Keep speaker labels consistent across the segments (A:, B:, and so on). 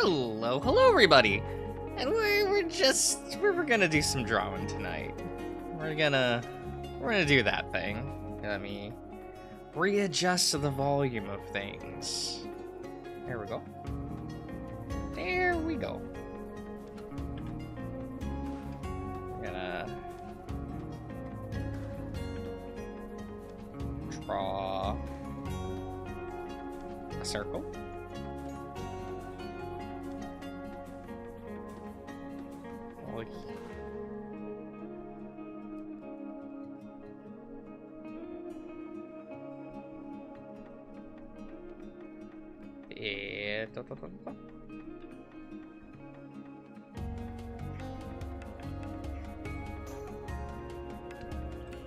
A: Hello everybody, and we're gonna do some drawing tonight. We're gonna do that thing. Let me readjust the volume of things. There we go. There we go. Gonna draw a circle.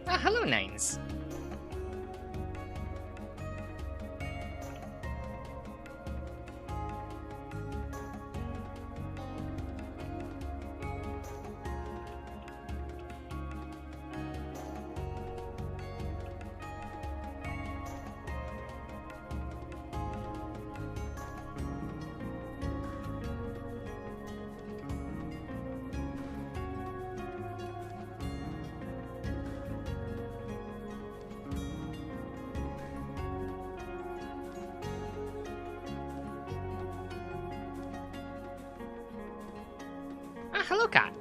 A: Ah, hello, Nines. Ah, hello, cat.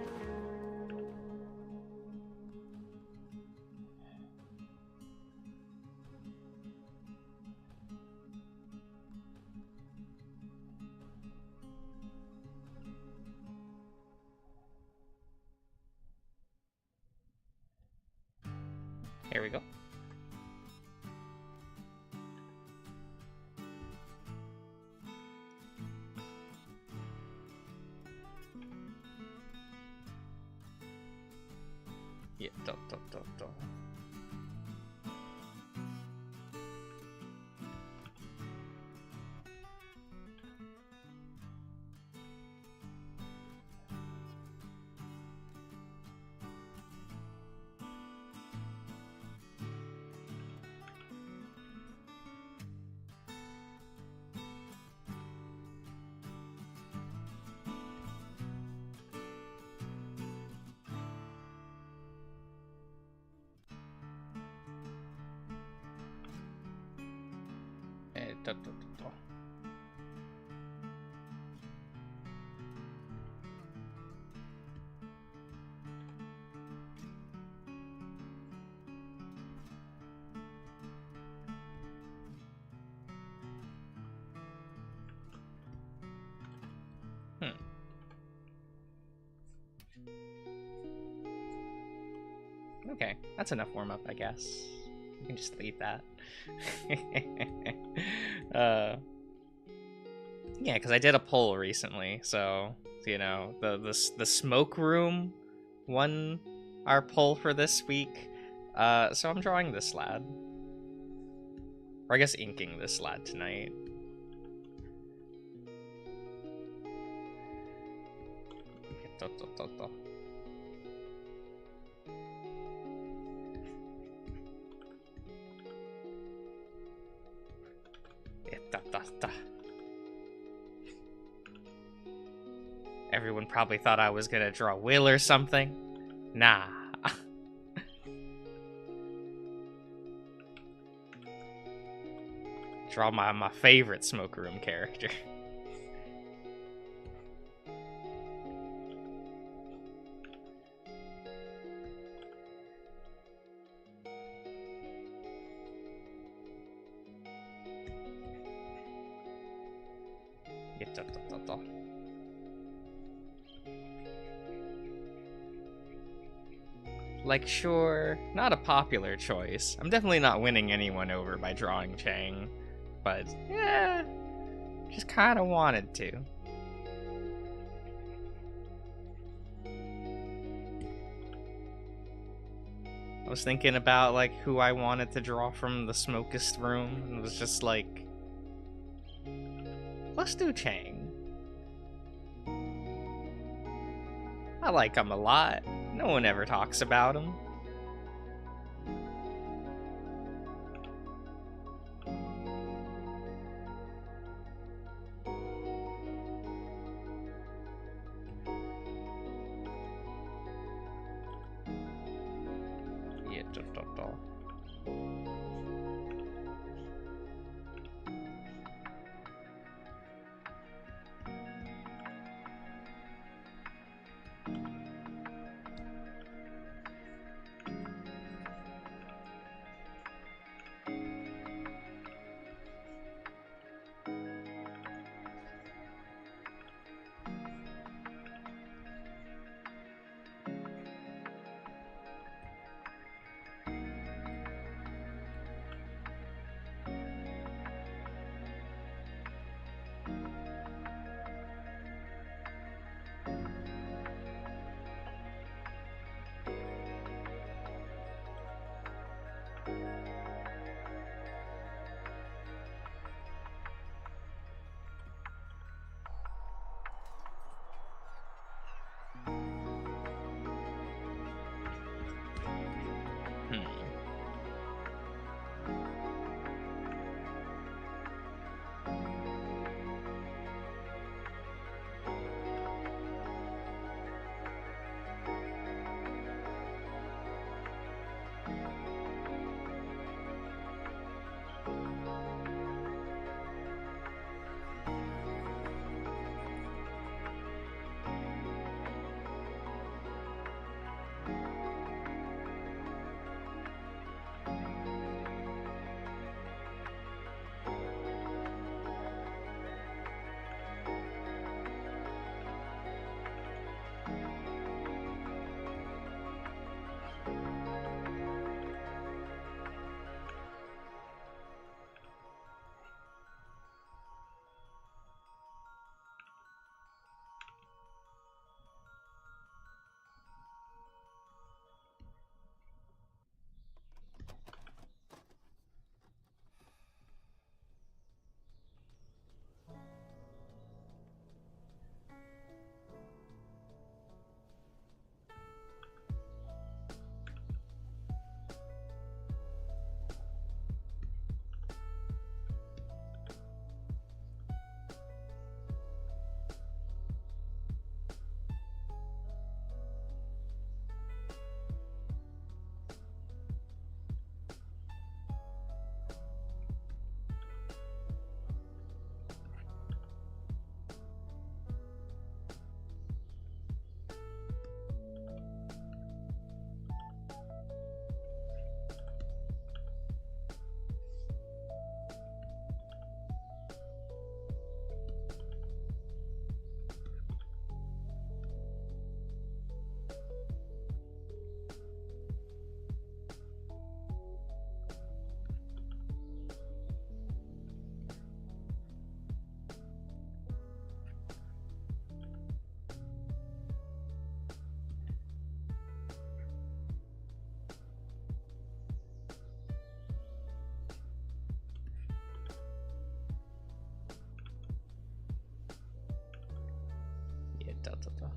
A: Here we go. Yeah, dot. Dot. Okay, that's enough warm-up, I guess. You can just leave that. Yeah, because I did a poll recently, so you know the smoke room won our poll for this week. So I'm drawing this lad, or I guess inking this lad tonight. Everyone probably thought I was gonna draw Will or something. Nah. Draw my favorite smoke room character. Like, sure, not a popular choice. I'm definitely not winning anyone over by drawing Chang, but yeah, just kind of wanted to. I was thinking about like who I wanted to draw from the smokest room, and it was just like, let's do Chang. I like him a lot. No one ever talks about him. Da, da, da.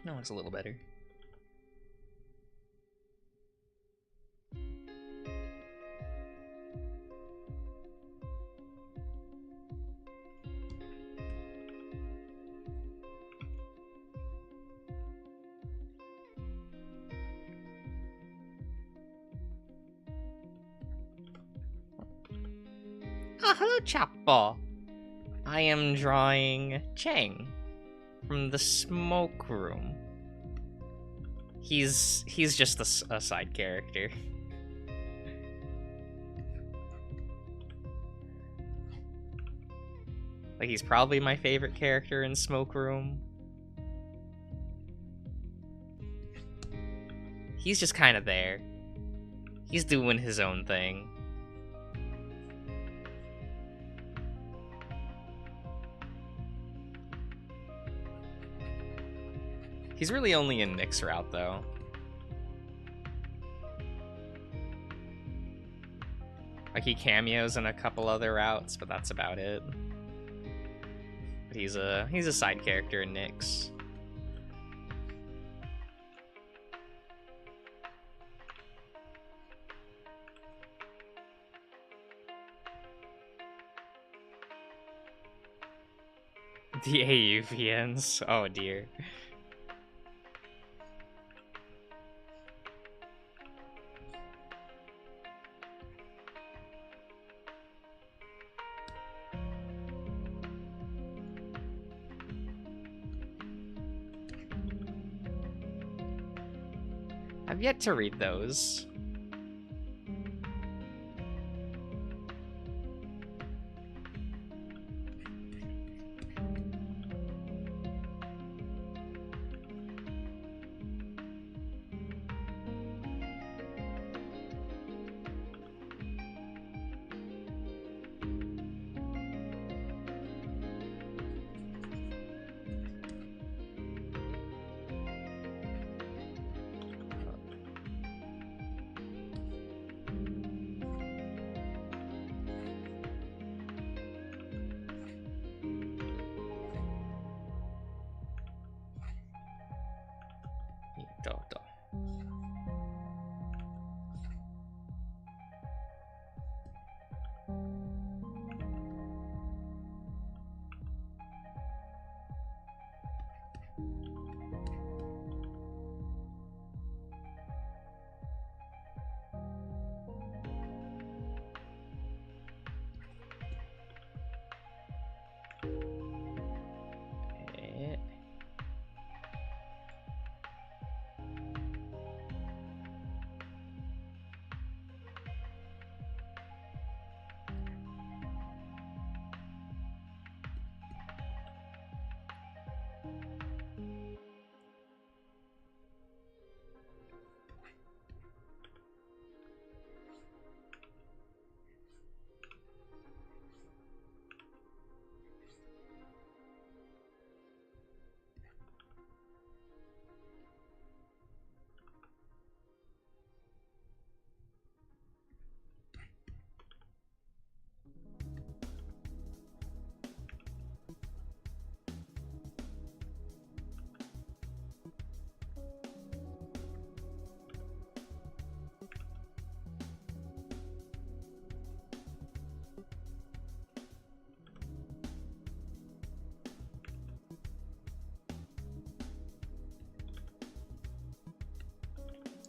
A: No, it's a little better. Ah, hello, Chappo. I am drawing Chang from the smoke room. He's just a side character. Like, he's probably my favorite character in Smoke Room. He's just kind of there. He's doing his own thing. He's really only in Nick's route, though. Like, he cameos in a couple other routes, but that's about it. But he's a side character in Nick's. The AUVNs. Oh dear. I've yet to read those.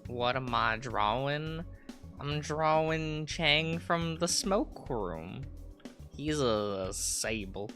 A: What am I drawing? I'm drawing Chang from the smoke room. He's a sable.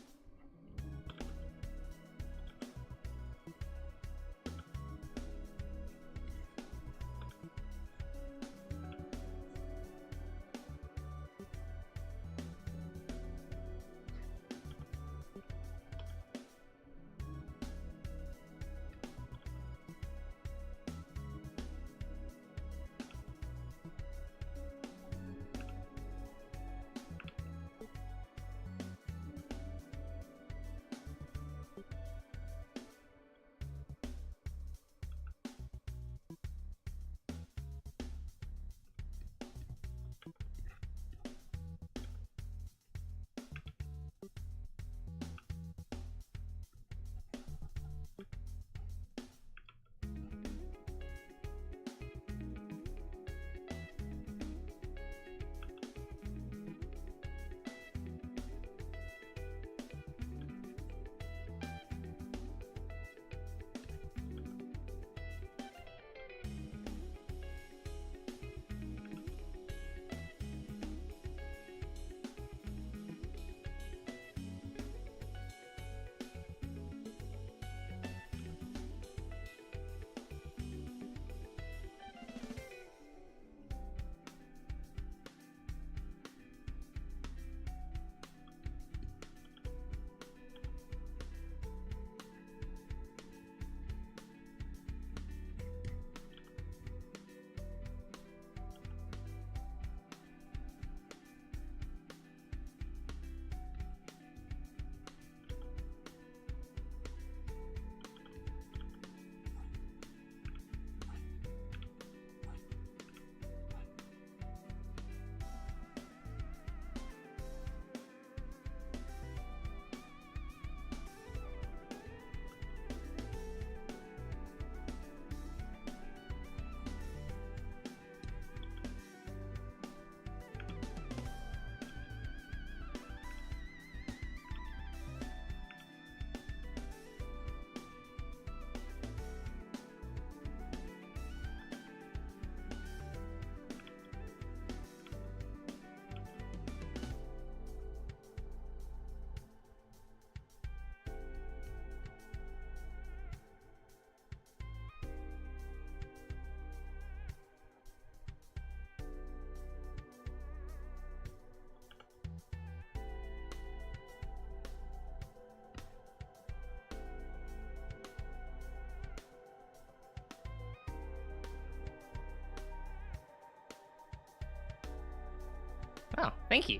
A: Thank you.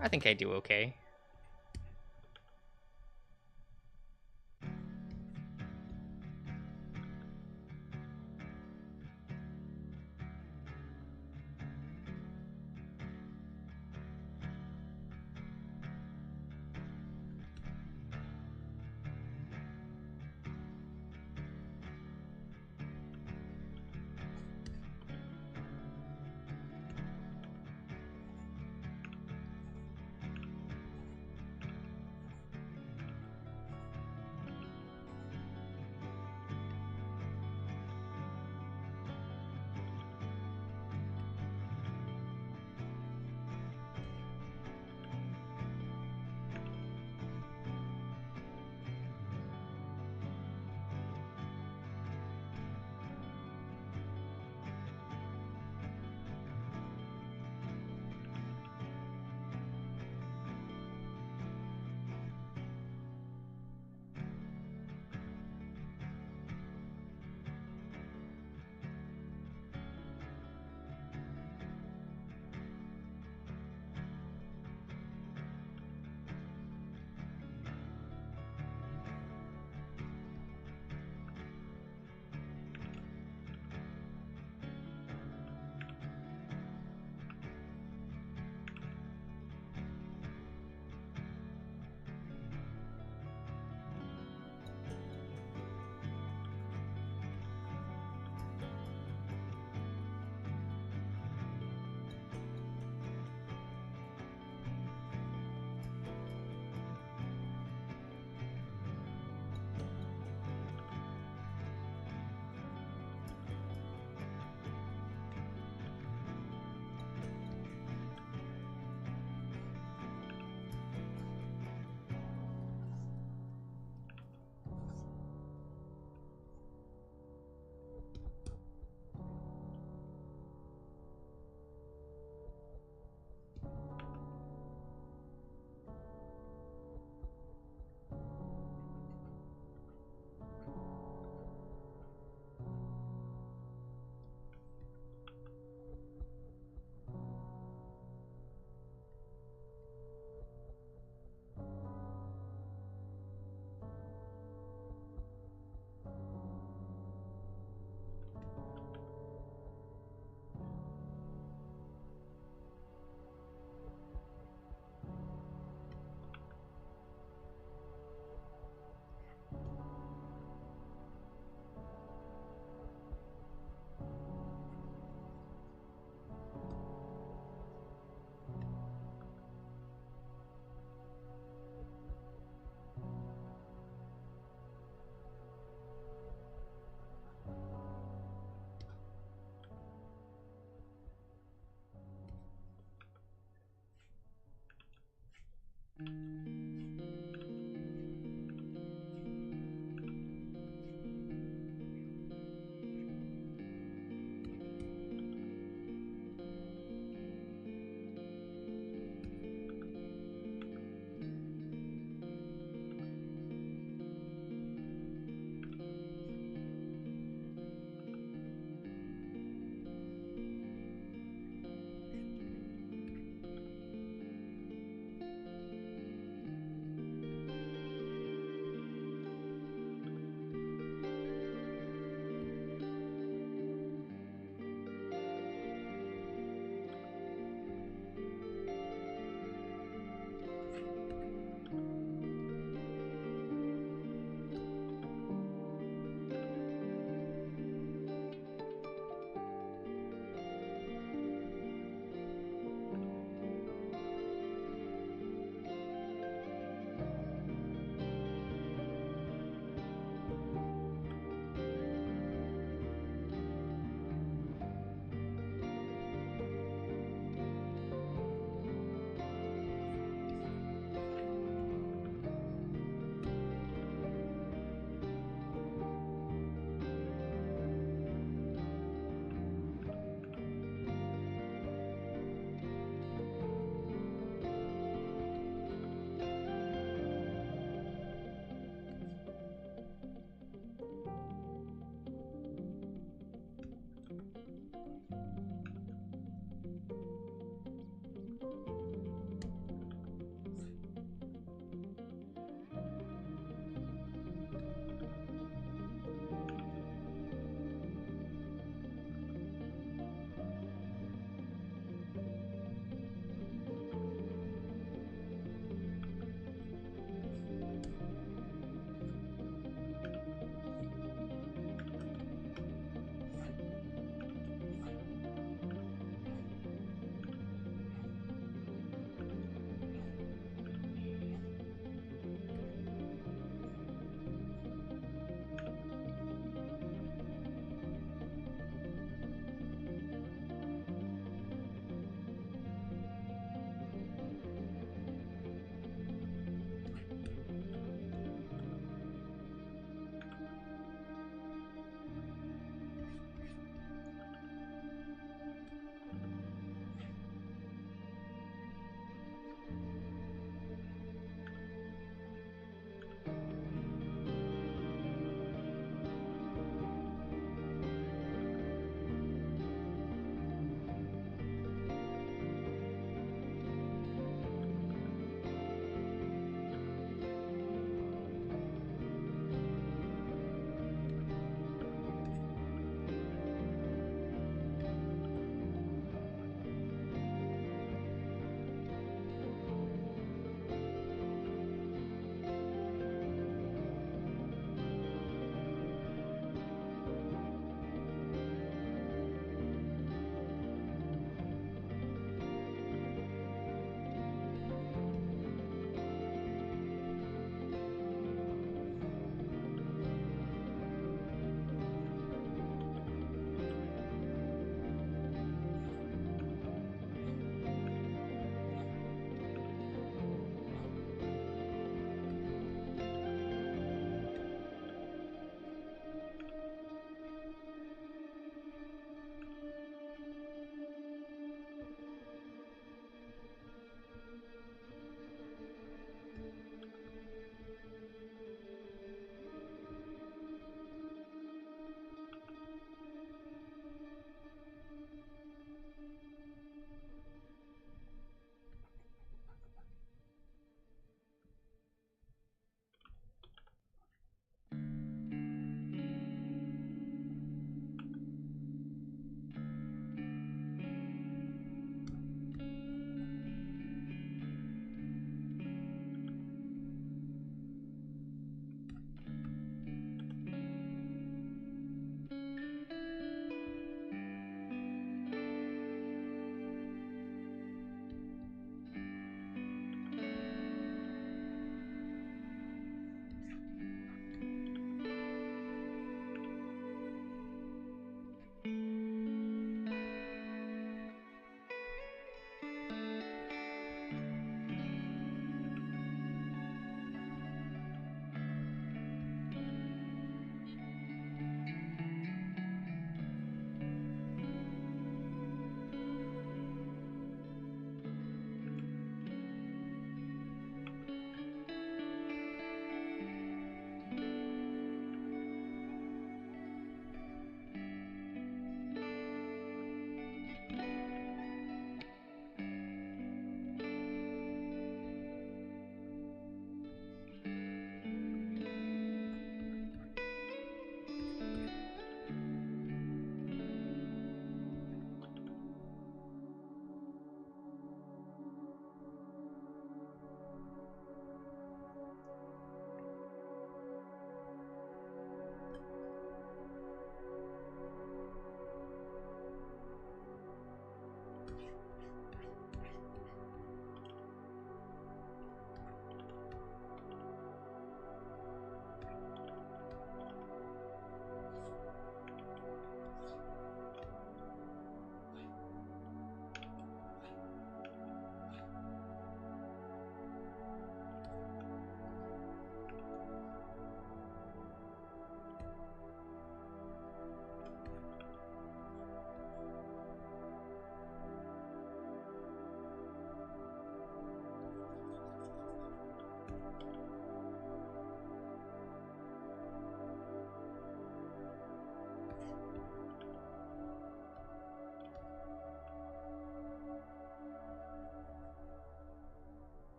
A: I think I do okay.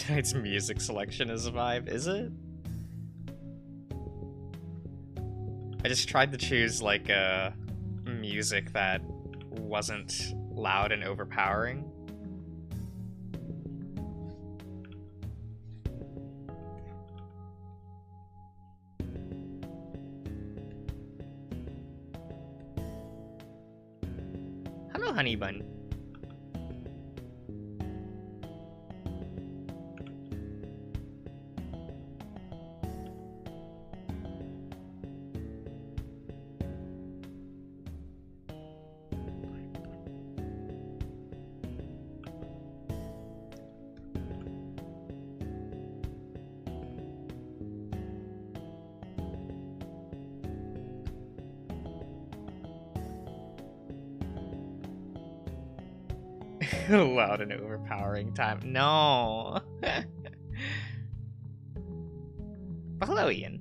A: Tonight's music selection is a vibe, is it? I just tried to choose, like, music that wasn't loud and overpowering. Hello, honey bun. Loud and overpowering time. No. But hello, Ian.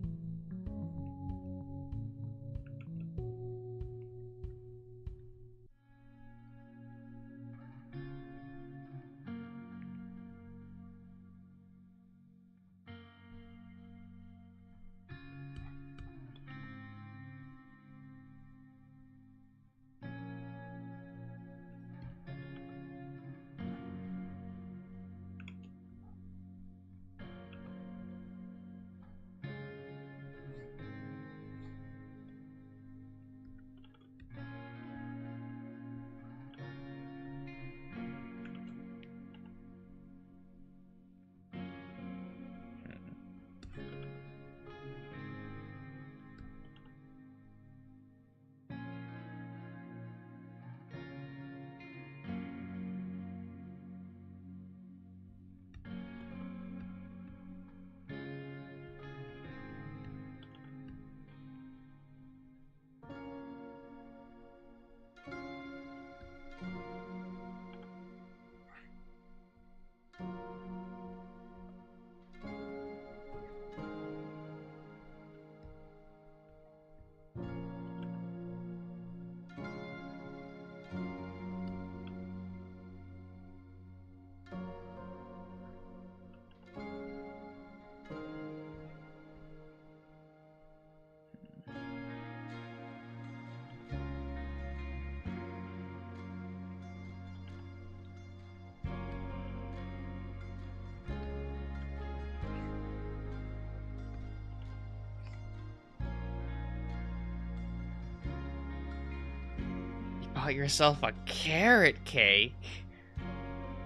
A: Bought yourself a carrot cake?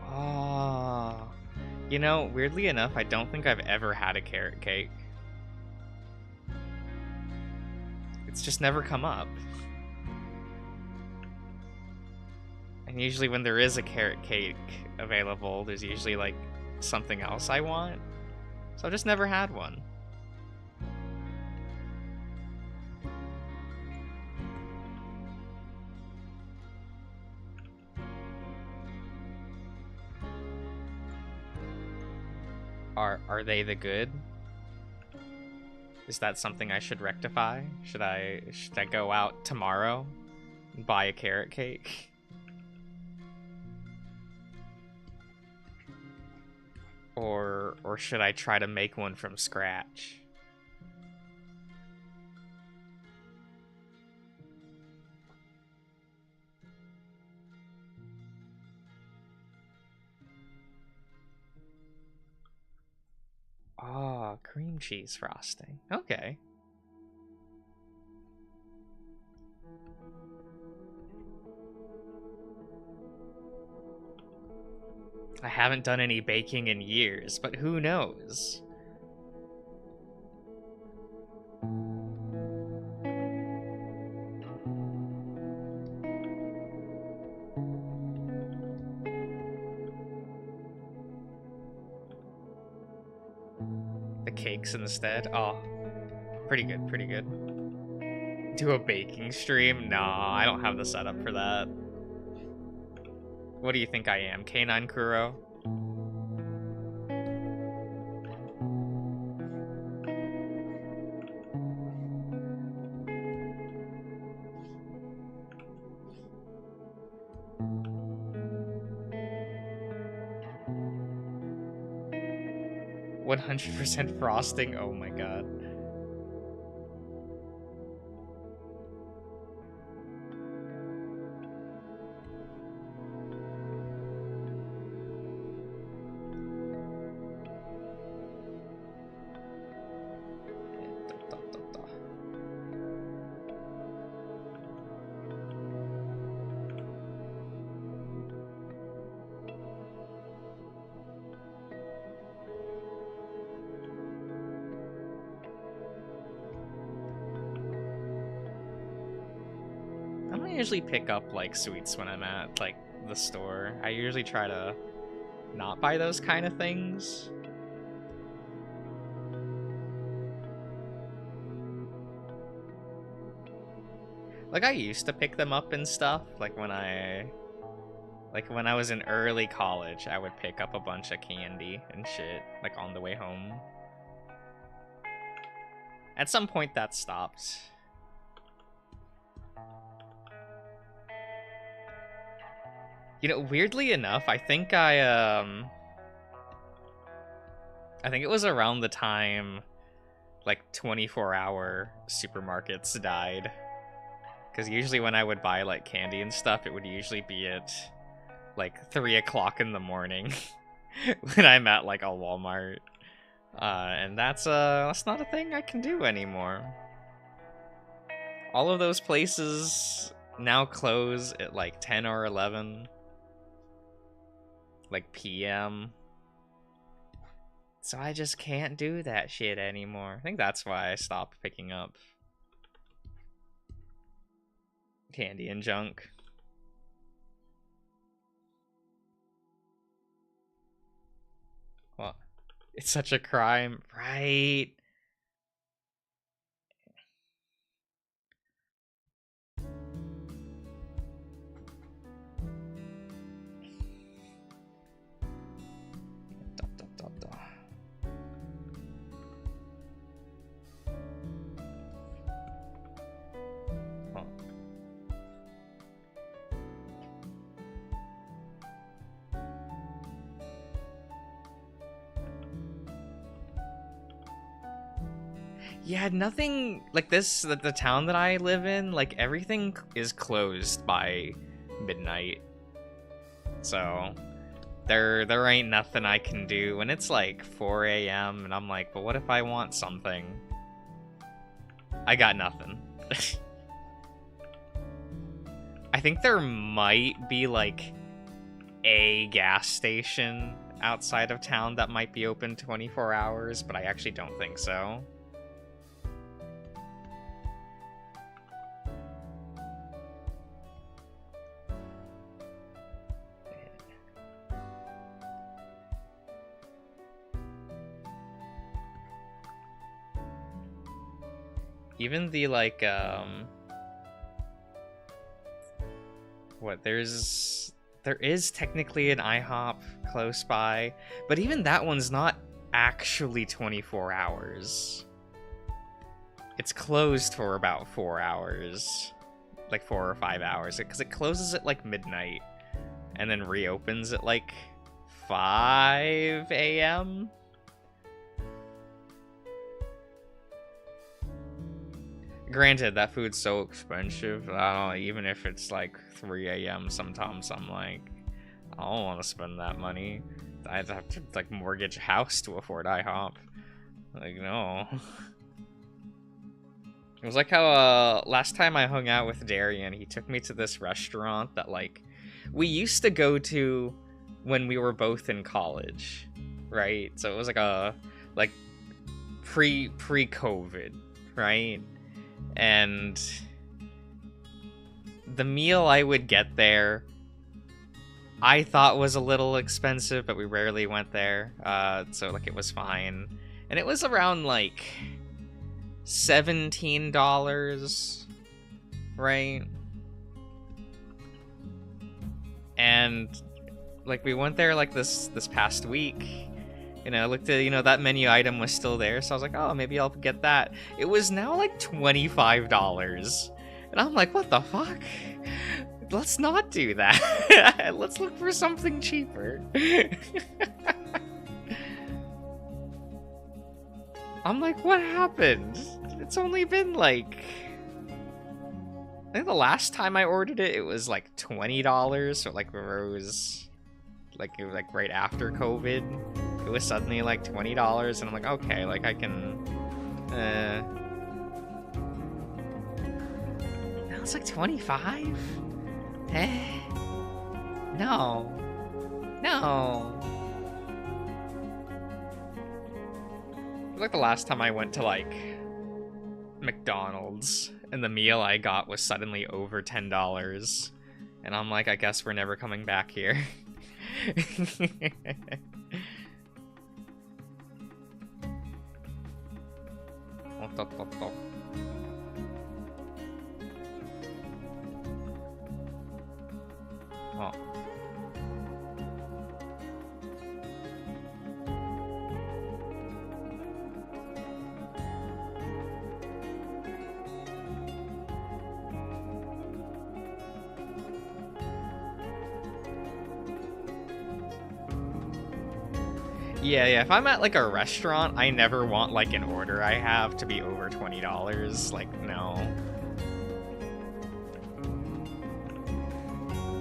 A: Oh. You know, weirdly enough, I don't think I've ever had a carrot cake. It's just never come up. And usually when there is a carrot cake available, there's usually, like, something else I want. So I've just never had one. Are they the good? Is that something I should rectify? Should I go out tomorrow and buy a carrot cake? Or should I try to make one from scratch? Oh, cream cheese frosting. Okay. I haven't done any baking in years, but who knows? The cakes instead? Oh, pretty good, pretty good. Do a baking stream? Nah, I don't have the setup for that. What do you think I am, Canine Kuro? 100% frosting. Oh my god. I don't usually pick up like sweets when I'm at like the store. I usually try to not buy those kind of things. Like I used to pick them up and stuff. Like when I was in early college, I would pick up a bunch of candy and shit like on the way home. At some point that stopped. You know, weirdly enough, I think it was around the time like 24-hour supermarkets died. Because usually when I would buy like candy and stuff, it would usually be at like 3 o'clock in the morning when I'm at like a Walmart. And that's not a thing I can do anymore. All of those places now close at like 10 or 11. Like PM. So I just can't do that shit anymore. I think that's why I stopped picking up candy and junk. What? It's such a crime, right? Yeah, nothing like this. The town that I live in, like everything is closed by midnight. So there ain't nothing I can do when it's like 4 a.m. and I'm like, but what if I want something? I got nothing. I think there might be like a gas station outside of town that might be open 24 hours, but I actually don't think so. Even the like there is technically an IHOP close by, but even that one's not actually 24 hours. It's closed for about 4 hours, like 4 or 5 hours, because it closes at like midnight and then reopens at like 5 a.m. Granted, that food's so expensive. I don't know, even if it's like 3 a.m. sometimes I'm like, I don't want to spend that money. I'd have to like mortgage a house to afford IHOP. Like, no. It was like how last time I hung out with Darian, he took me to this restaurant that like we used to go to when we were both in college, right? So it was like a pre-COVID, right? And the meal I would get there, I thought was a little expensive, but we rarely went there, so like it was fine. And it was around like $17, right? And like we went there like this past week. You know, looked at, you know, that menu item was still there, so I was like, oh, maybe I'll get that. It was now like $25. And I'm like, what the fuck? Let's not do that. Let's look for something cheaper. I'm like, what happened? It's only been like... I think the last time I ordered it, it was like $20. So like, where it was... Like, it was like right after COVID. It was suddenly like $20. And I'm like, okay, like I can... Now it's like 25? Eh? No. No. Like the last time I went to like McDonald's and the meal I got was suddenly over $10. And I'm like, I guess we're never coming back here. Oh. Yeah, if I'm at like a restaurant, I never want like an order I have to be over $20. Like, no.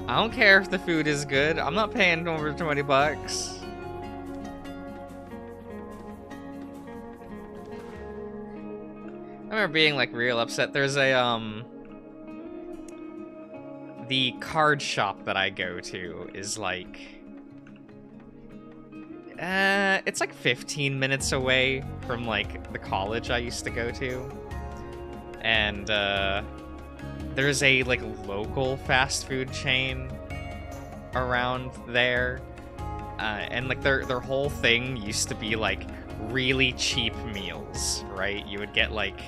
A: I don't care if the food is good. I'm not paying over 20 bucks. I remember being like real upset. There's a the card shop that I go to is like it's like 15 minutes away from like the college I used to go to. And there's a like local fast food chain around there. And like their whole thing used to be like really cheap meals, right? You would get like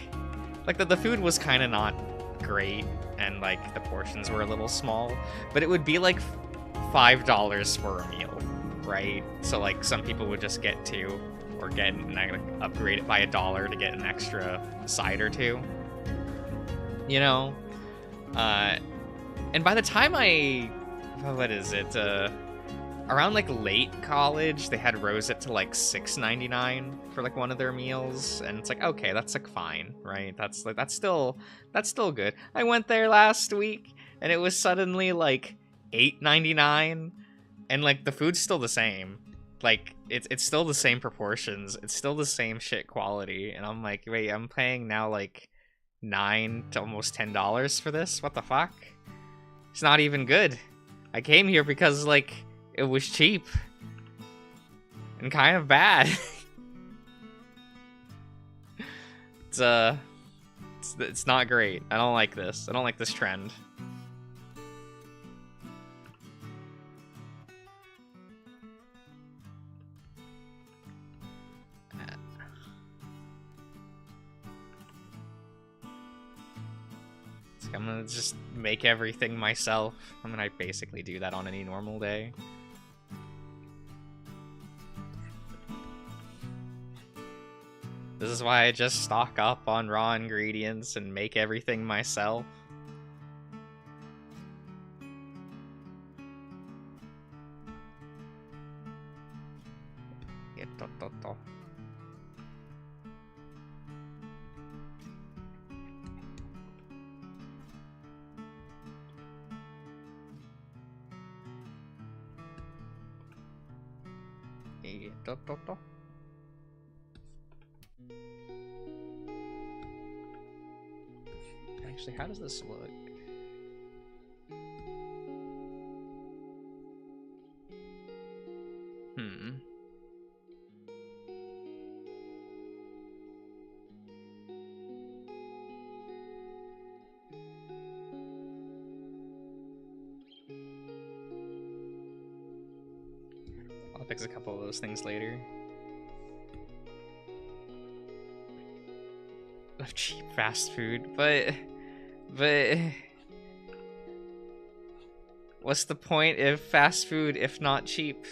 A: the food was kind of not great and like the portions were a little small, but it would be like $5 for a meal, right? So like some people would just get two or get and I would upgrade it by $1 to get an extra side or two, you know? And by the time what is it, around like late college, they had rose it to like $6.99 for like one of their meals, and it's like, okay, that's like fine, right? That's still good. I went there last week and it was suddenly like $8.99, and like the food's still the same. Like it's still the same proportions, it's still the same shit quality, and I'm like, wait, I'm paying now like $9 to almost $10 for this? What the fuck? It's not even good. I came here because like it was cheap and kind of bad. It's not great. I don't like this. I don't like this trend. I'm gonna just make everything myself. I mean, I basically do that on any normal day. This is why I just stock up on raw ingredients and make everything myself. Actually, how does this look? I'll fix a couple of those things later. Of cheap fast food, but what's the point of fast food if not cheap?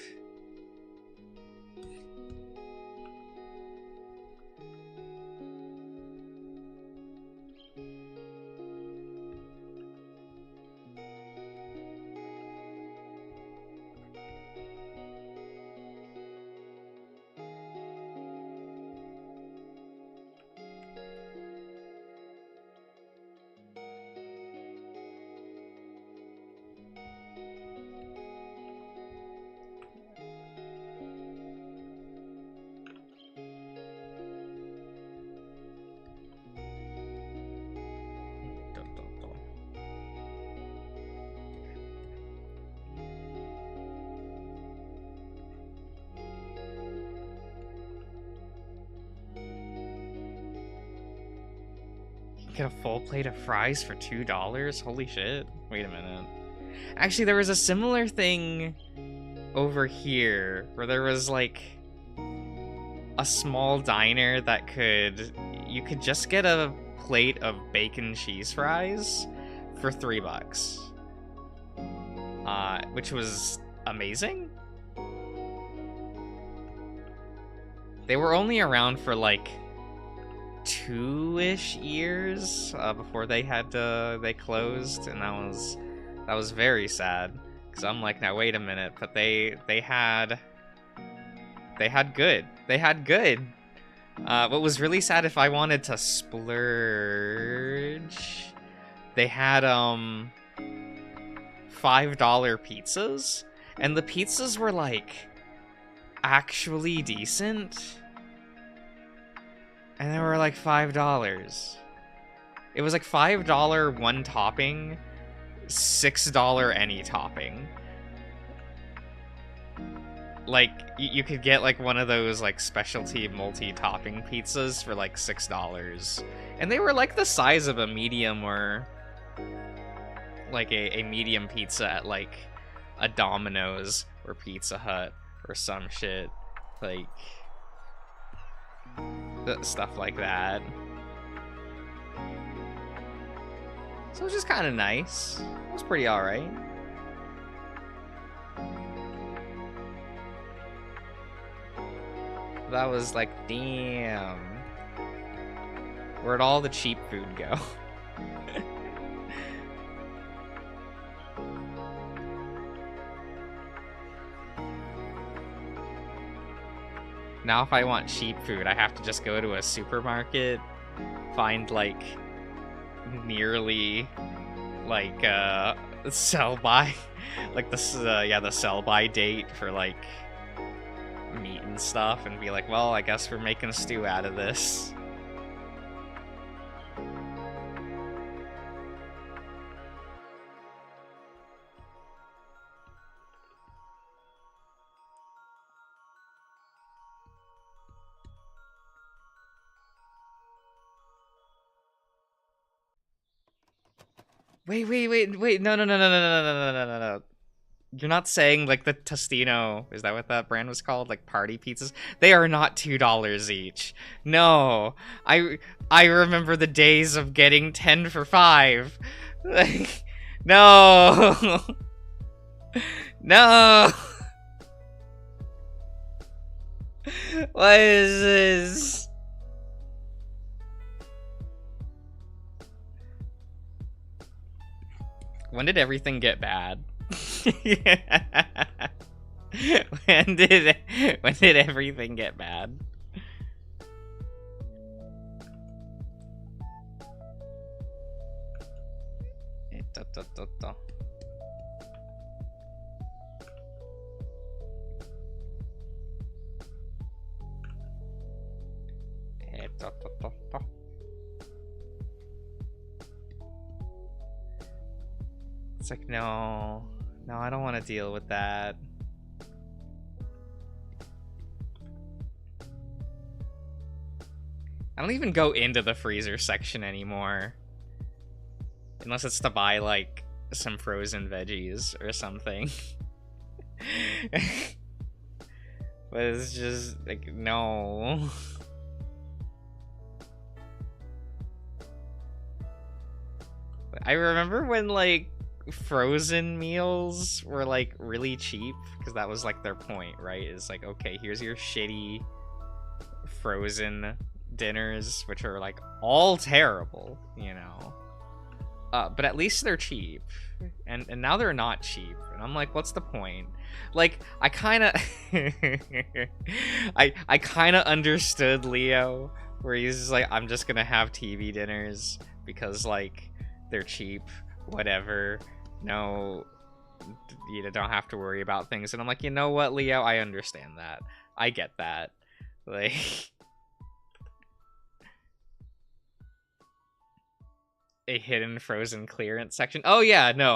A: Get a full plate of fries for $2? Holy shit. Wait a minute. Actually, there was a similar thing over here where there was like a small diner that you could just get a plate of bacon cheese fries for $3, which was amazing. They were only around for like 2-ish years before they closed, and that was very sad, because I'm like, now wait a minute, but they had good. What was really sad, if I wanted to splurge, they had $5 pizzas, and the pizzas were like actually decent, and they were like $5. It was like $5 one topping, $6 any topping. Like, you could get like one of those like specialty multi-topping pizzas for like $6, and they were like the size of a medium, or like a medium pizza at like a Domino's or Pizza Hut or some shit, like stuff like that. So it was just kind of nice. It was pretty alright. That was like, damn. Where'd all the cheap food go? Now if I want cheap food, I have to just go to a supermarket, find like nearly like sell by, like the sell by date for like meat and stuff, and be like, well, I guess we're making a stew out of this. Wait, no. You're not saying, like, the Tostino, is that what that brand was called? Like, party pizzas? They are not $2 each. No. I remember the days of getting 10 for 5. Like, no. No. What is this? When did everything get bad? When did everything get bad? It's like, no, I don't want to deal with that. I don't even go into the freezer section anymore. Unless it's to buy, like, some frozen veggies or something. But it's just, like, no. I remember when, like, frozen meals were like really cheap, because that was like their point, right? It's like, okay, here's your shitty frozen dinners, which are like all terrible, you know, but at least they're cheap, and now they're not cheap, and I'm like, what's the point? Like, I kind of I kind of understood Leo, where he's just like, I'm just gonna have TV dinners because like they're cheap, whatever. No, you don't have to worry about things. And I'm like, you know what, Leo? I understand that. I get that. Like, a hidden frozen clearance section. Oh yeah, no,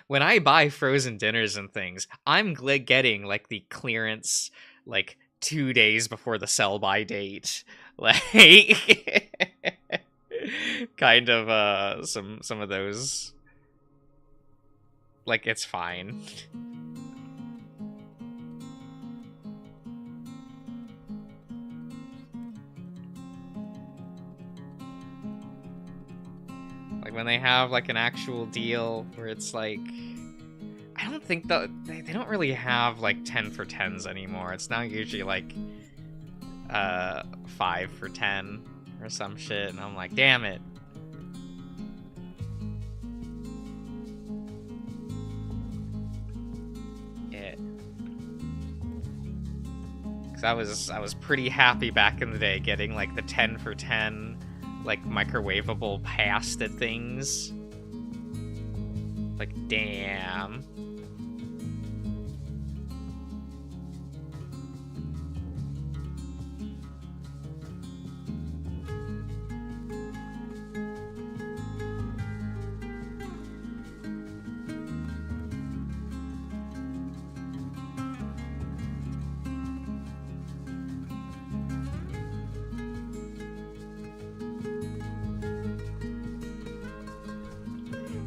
A: when I buy frozen dinners and things, I'm getting like the clearance like 2 days before the sell by date. Like, kind of some of those. Like, it's fine. Like when they have like an actual deal where it's like, I don't think that they don't really have like 10 for 10s anymore. It's now usually like 5 for 10 or some shit, and I'm like, damn it. Yeah. Cause I was pretty happy back in the day getting like the 10 for 10 like microwavable pasta things. Like, damn.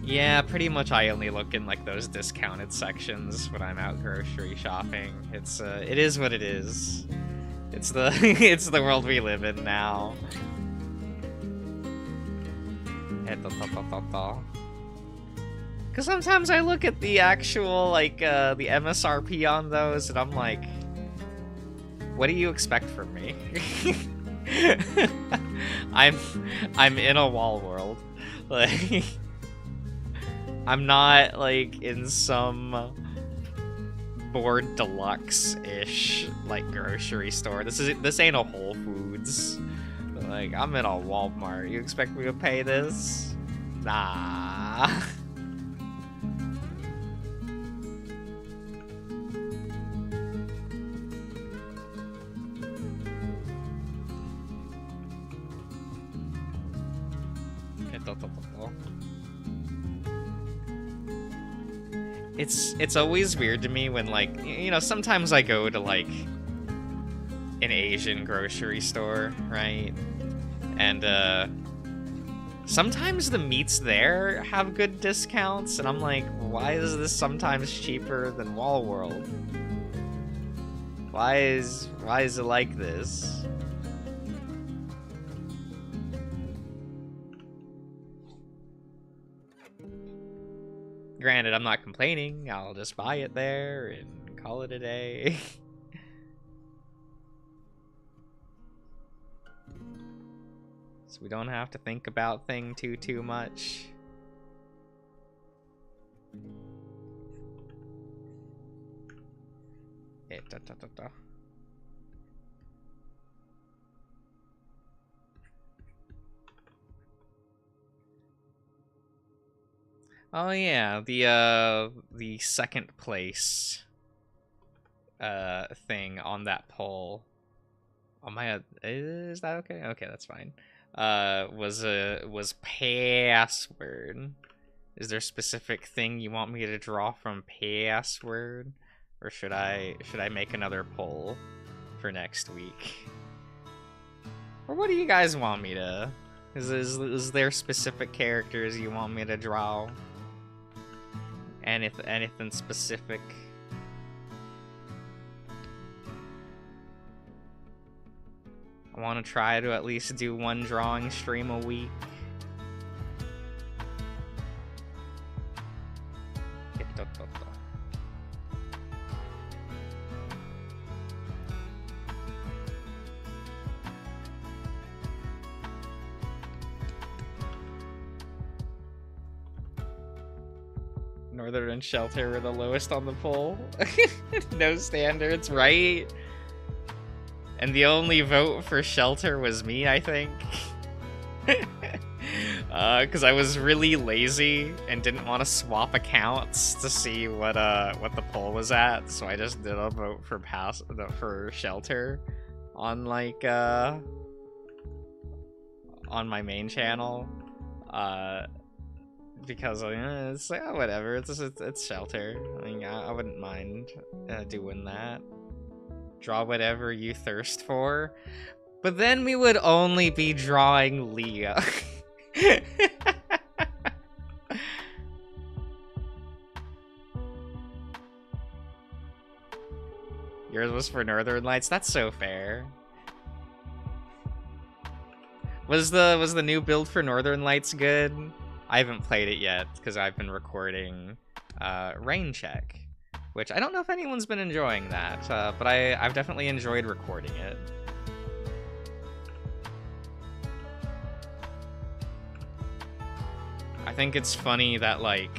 A: Yeah, pretty much I only look in like those discounted sections when I'm out grocery shopping. It is what it is. It's the it's the world we live in now. Cause sometimes I look at the actual like the MSRP on those and I'm like, what do you expect from me? I'm in a wall world. Like I'm not, like, in some Bored Deluxe-ish, like, grocery store. This ain't a Whole Foods. Like, I'm in a Walmart. You expect me to pay this? Nah. It's always weird to me when, like, you know, sometimes I go to, like, an Asian grocery store, right? And, sometimes the meats there have good discounts, and I'm like, why is this sometimes cheaper than Wall World? Why is it like this? Granted, I'm not complaining. I'll just buy it there and call it a day. So we don't have to think about things too much. Oh yeah, the second place thing on that poll. Oh my, is that okay? Okay, that's fine. Was password. Is there a specific thing you want me to draw from password, or should I make another poll for next week? Or what do you guys want me to? Is there specific characters you want me to draw? Anything specific? I want to try to at least do one drawing stream a week. Northern and Shelter were the lowest on the poll. No standards, right? And the only vote for Shelter was me, I think. Because I was really lazy and didn't want to swap accounts to see what the poll was at, so I just did a vote for Shelter on like on my main channel. Because it's like, oh, whatever, it's Shelter. I mean, I wouldn't mind doing that. Draw whatever you thirst for, but then we would only be drawing Leah. Yours was for Northern Lights? That's so fair. Was the new build for Northern Lights good? I haven't played it yet because I've been recording Rain Check, which I don't know if anyone's been enjoying that, but I've definitely enjoyed recording it. I think it's funny that, like,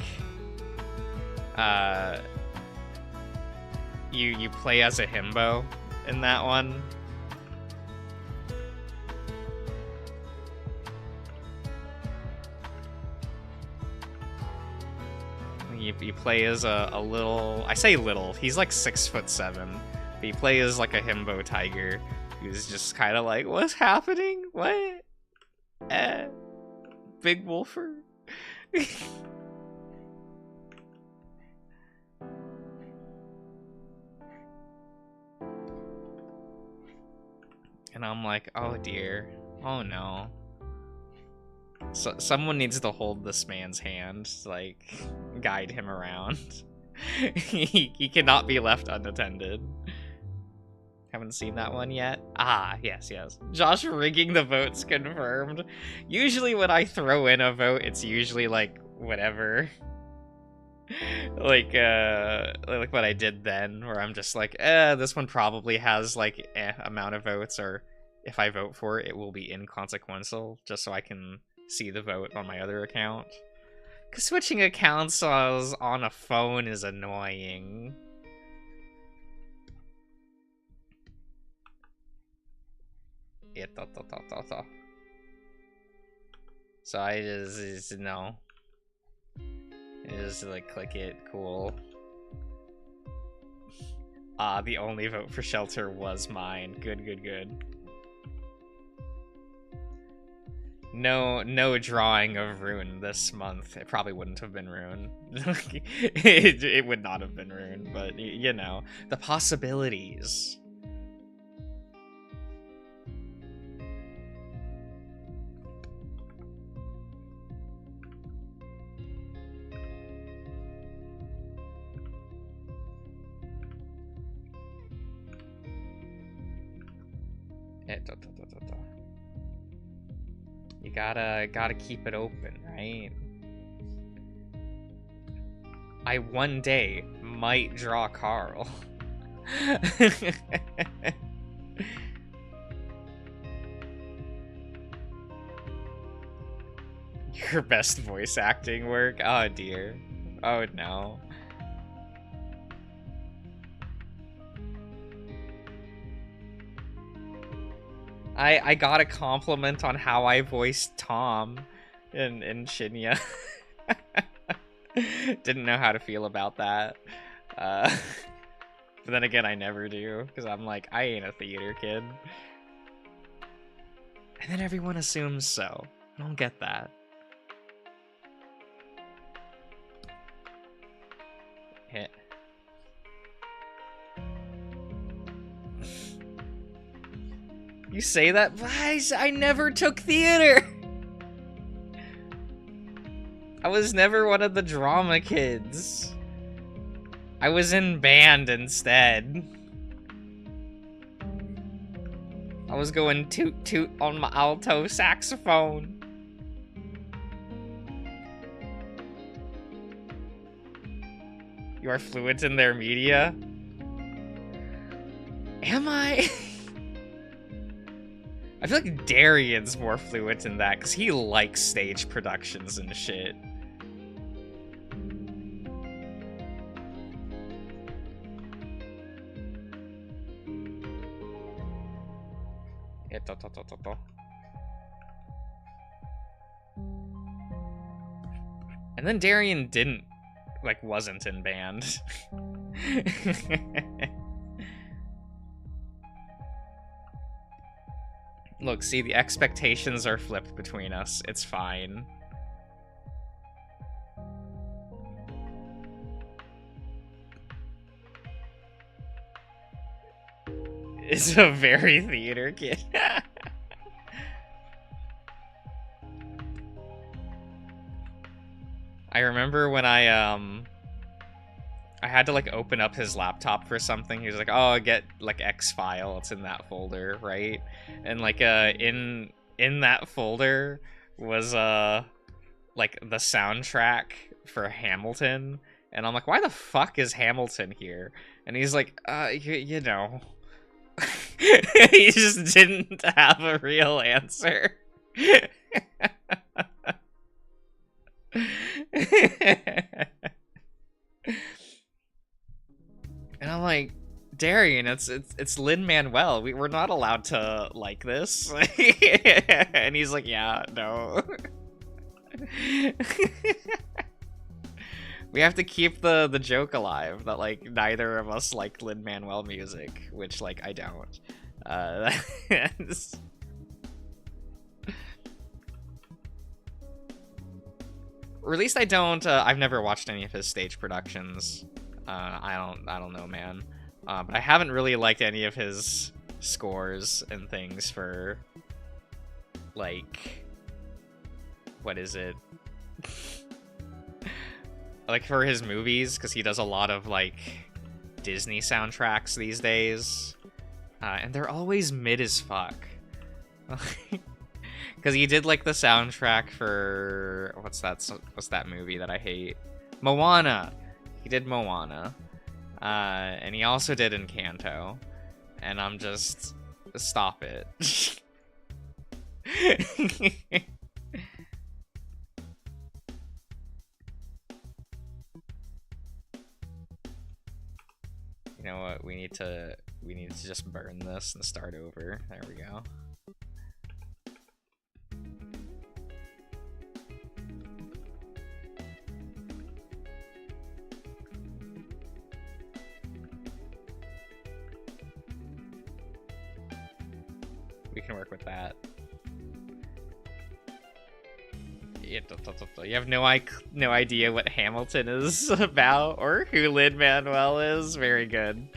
A: you play as a himbo in that one. You play as a little, I say little, he's like 6'7", but you play as like a himbo tiger who's just kind of like, what's happening? What? Big wolfer? And I'm like, oh dear, oh no. So someone needs to hold this man's hand, like, guide him around. he cannot be left unattended. Haven't seen that one yet? Ah, yes. Josh rigging the votes confirmed. Usually when I throw in a vote, it's usually like whatever. like what I did then, where I'm just like, this one probably has like amount of votes, or if I vote for it, it will be inconsequential, just so I can see the vote on my other account. Because switching accounts on a phone is annoying. So I just no. I just like click it, cool. Ah, the only vote for shelter was mine. Good. No drawing of Rune this month. It probably wouldn't have been Rune. it would not have been Rune, but you know, the possibilities. You gotta keep it open, right? I one day might draw Carl. Your best voice acting work? Oh dear. Oh no. I got a compliment on how I voiced Tom in Shinya. Didn't know how to feel about that. But then again, I never do, because I'm like, I ain't a theater kid. And then everyone assumes so. I don't get that. Hit. You say that, but I never took theater. I was never one of the drama kids. I was in band instead. I was going toot toot on my alto saxophone. You are fluent in their media? Am I? I feel like Darian's more fluent in that, because he likes stage productions and shit. And then Darian didn't, like, wasn't in band. Look, see, the expectations are flipped between us. It's fine. It's a very theater kid. I remember when I had to like open up his laptop for something. He was like, "Oh, get like X file. It's in that folder, right?" And like in that folder was like the soundtrack for Hamilton, and I'm like, "Why the fuck is Hamilton here?" And he's like, you know." He just didn't have a real answer. And I'm like, Darian, it's Lin-Manuel. We're not allowed to like this. And he's like, yeah, no. We have to keep the joke alive that like neither of us like Lin-Manuel music, which like I don't. Or at least I don't. I've never watched any of his stage productions. I don't know, man. But I haven't really liked any of his scores and things for, like, what is it? Like for his movies, because he does a lot of like Disney soundtracks these days, and they're always mid as fuck. Because he did like the soundtrack for what's that movie that I hate? Moana. He did Moana, and he also did Encanto, and I'm just stop it. You know what? We need to just burn this and start over. There we go. We can work with that. You have no idea what Hamilton is about or who Lin-Manuel is. Very good.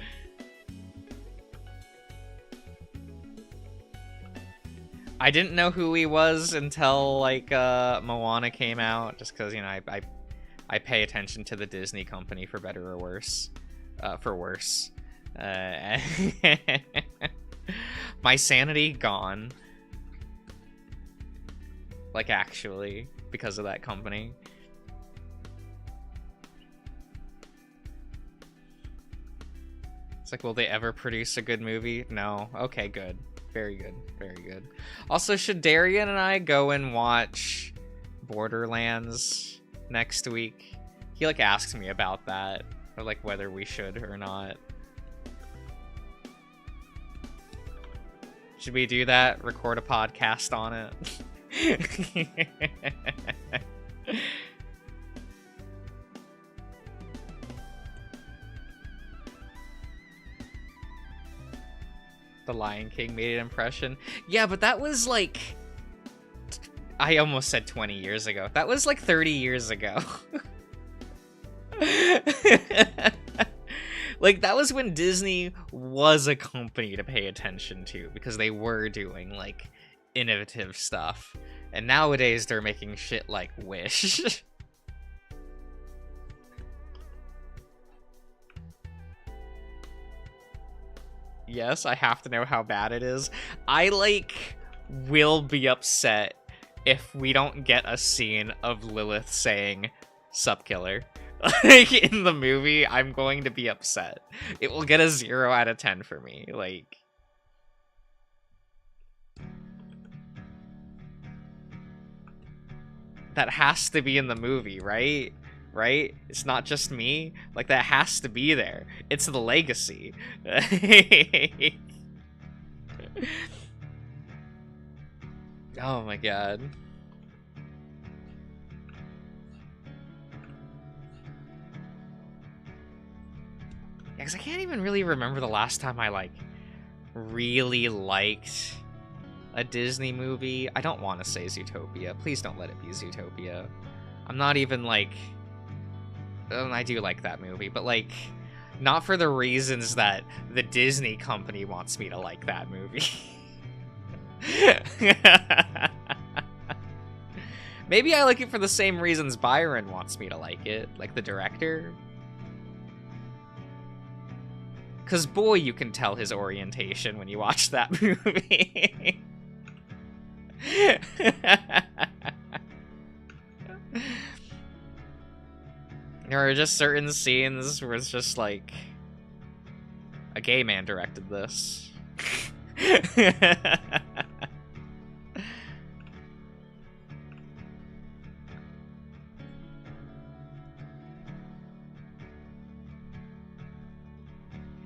A: I didn't know who he was until like Moana came out, just because, you know, I pay attention to the Disney company for better or worse. For worse. My sanity gone. Like, actually, because of that company. It's like, will they ever produce a good movie? No. Okay, good. Very good. Very good. Also, should Darian and I go and watch Borderlands next week? He, like, asks me about that. Or, like, whether we should or not. Should we do that? Record a podcast on it? The Lion King made an impression. Yeah, but that was like... I almost said 20 years ago. That was like 30 years ago. Like, that was when Disney was a company to pay attention to, because they were doing, like, innovative stuff. And nowadays, they're making shit like Wish. Yes, I have to know how bad it is. I, like, will be upset if we don't get a scene of Lilith saying, "Sup, killer." Like, in the movie, I'm going to be upset. It will get a 0 out of 10 for me. Like... That has to be in the movie, right? Right? It's not just me. Like, that has to be there. It's the legacy. Oh my god. Yeah, because I can't even really remember the last time I, like, really liked a Disney movie. I don't want to say Zootopia. Please don't let it be Zootopia. I'm not even, like... I do like that movie, but, like, not for the reasons that the Disney company wants me to like that movie. Maybe I like it for the same reasons Byron wants me to like it, like the director. Because, boy, you can tell his orientation when you watch that movie. There are just certain scenes where it's just like, a gay man directed this.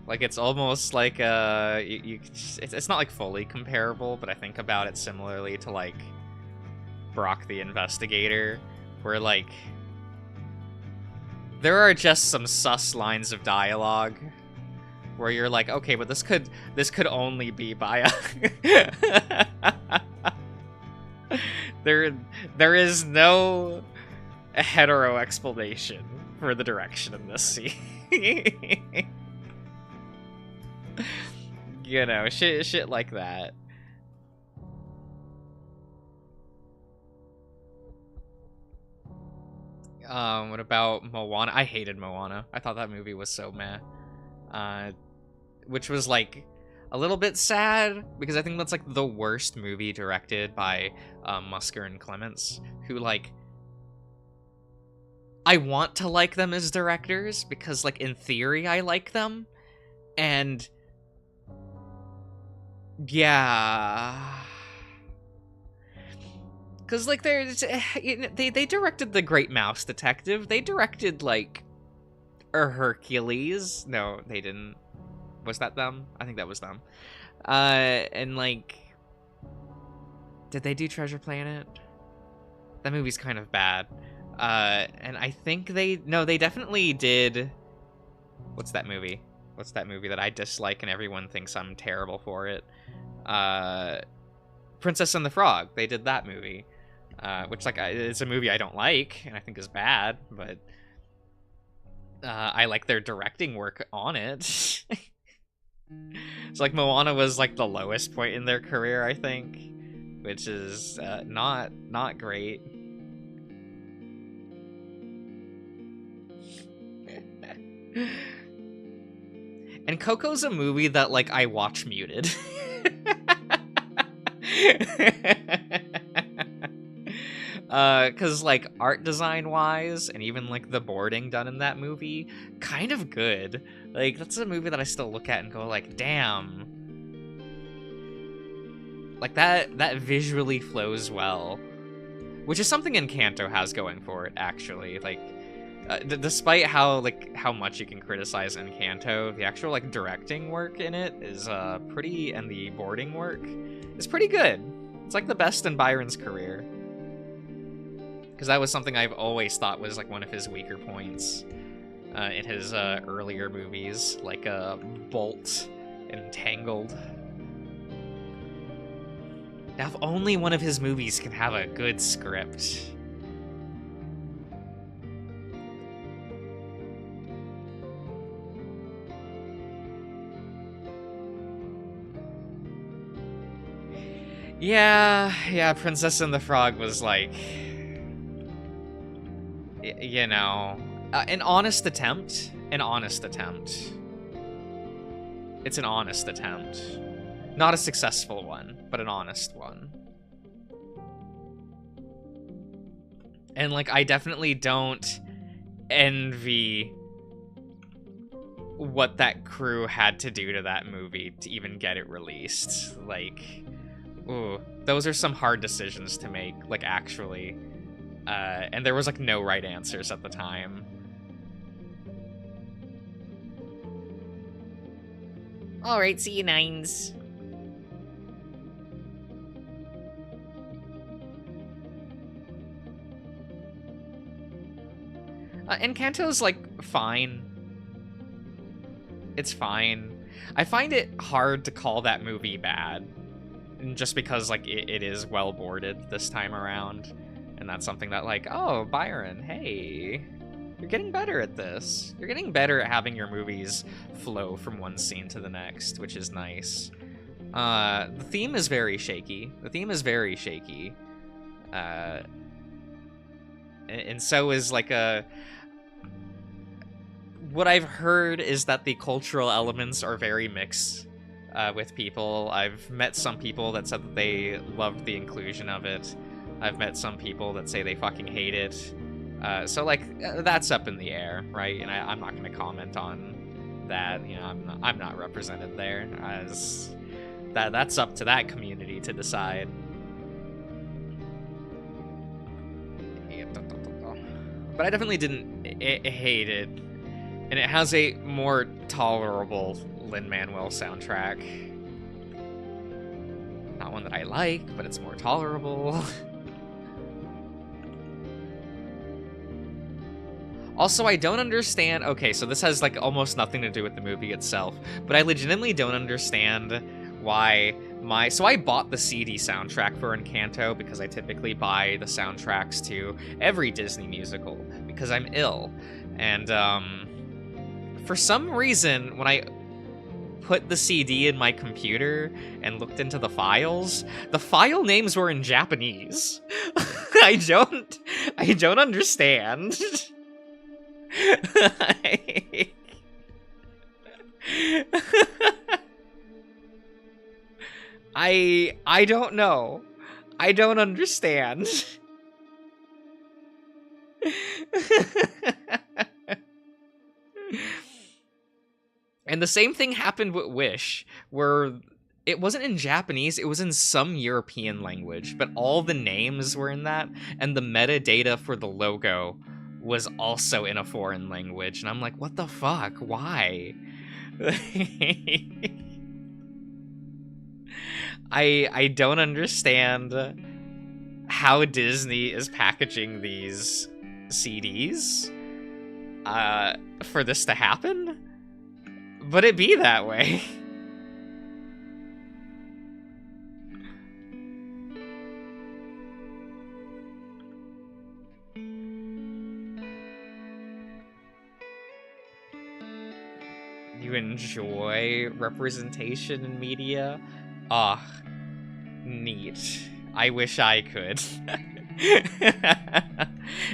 A: Like, it's almost like, it's not, like, fully comparable, but I think about it similarly to, like, Brock the Investigator, where, like, there are just some sus lines of dialogue where you're like, okay, but this could only be by there is no hetero explanation for the direction in this scene. You know, shit like that. What about Moana? I hated Moana. I thought that movie was so meh. Which was, like, a little bit sad, because I think that's, like, the worst movie directed by Musker and Clements, who, like, I want to like them as directors, because, like, in theory I like them, and yeah, because, like, they directed The Great Mouse Detective, they directed, like, Hercules. No, they didn't. Was that them? I think that was them. And, like, did they do Treasure Planet? That movie's kind of bad. And I think they definitely did. What's that movie? What's that movie that I dislike and everyone thinks I'm terrible for it? Princess and the Frog. They did that movie. Which, like, it's a movie I don't like and I think is bad, but I like their directing work on it. So, like, Moana was, like, the lowest point in their career, I think, which is not great. And Coco's a movie that, like, I watch muted. Cause, like, art design wise, and even, like, the boarding done in that movie, kind of good. Like, that's a movie that I still look at and go, like, damn. Like, that visually flows well. Which is something Encanto has going for it, actually. Like, despite how much you can criticize Encanto, the actual, like, directing work in it is, pretty, and the boarding work is pretty good. It's, like, the best in Byron's career. Because that was something I've always thought was, like, one of his weaker points in his earlier movies, like Bolt and Tangled. Now, if only one of his movies can have a good script. Yeah, Princess and the Frog was, like, you know, an honest attempt. It's an honest attempt. Not a successful one, but an honest one. And, like, I definitely don't envy what that crew had to do to that movie to even get it released. Like, ooh, those are some hard decisions to make, like, actually. And there was, like, no right answers at the time. Alright, see you, Nines. Encanto's, like, fine. It's fine. I find it hard to call that movie bad. Just because, like, it is well boarded this time around. And that's something that, like, oh, Byron, hey, you're getting better at this. You're getting better at having your movies flow from one scene to the next, which is nice. The theme is very shaky. And so is like a... What I've heard is that the cultural elements are very mixed with people. I've met some people that said that they loved the inclusion of it. I've met some people that say they fucking hate it. So, like, that's up in the air, right? And I'm not going to comment on that. You know, I'm not represented there, as that's up to that community to decide. But I definitely didn't hate it. And it has a more tolerable Lin-Manuel soundtrack. Not one that I like, but it's more tolerable. Also, I don't understand... Okay, so this has, like, almost nothing to do with the movie itself, but I legitimately don't understand why my... So I bought the CD soundtrack for Encanto because I typically buy the soundtracks to every Disney musical because I'm ill. And, for some reason, when I put the CD in my computer and looked into the files, the file names were in Japanese. I don't understand. I don't know. I don't understand. And the same thing happened with Wish, where it wasn't in Japanese, it was in some European language, but all the names were in that, and the metadata for the logo was also in a foreign language, and I'm like, what the fuck? Why? I don't understand how Disney is packaging these CDs for this to happen, but it be that way. You enjoy representation in media? Ah, neat. I wish I could.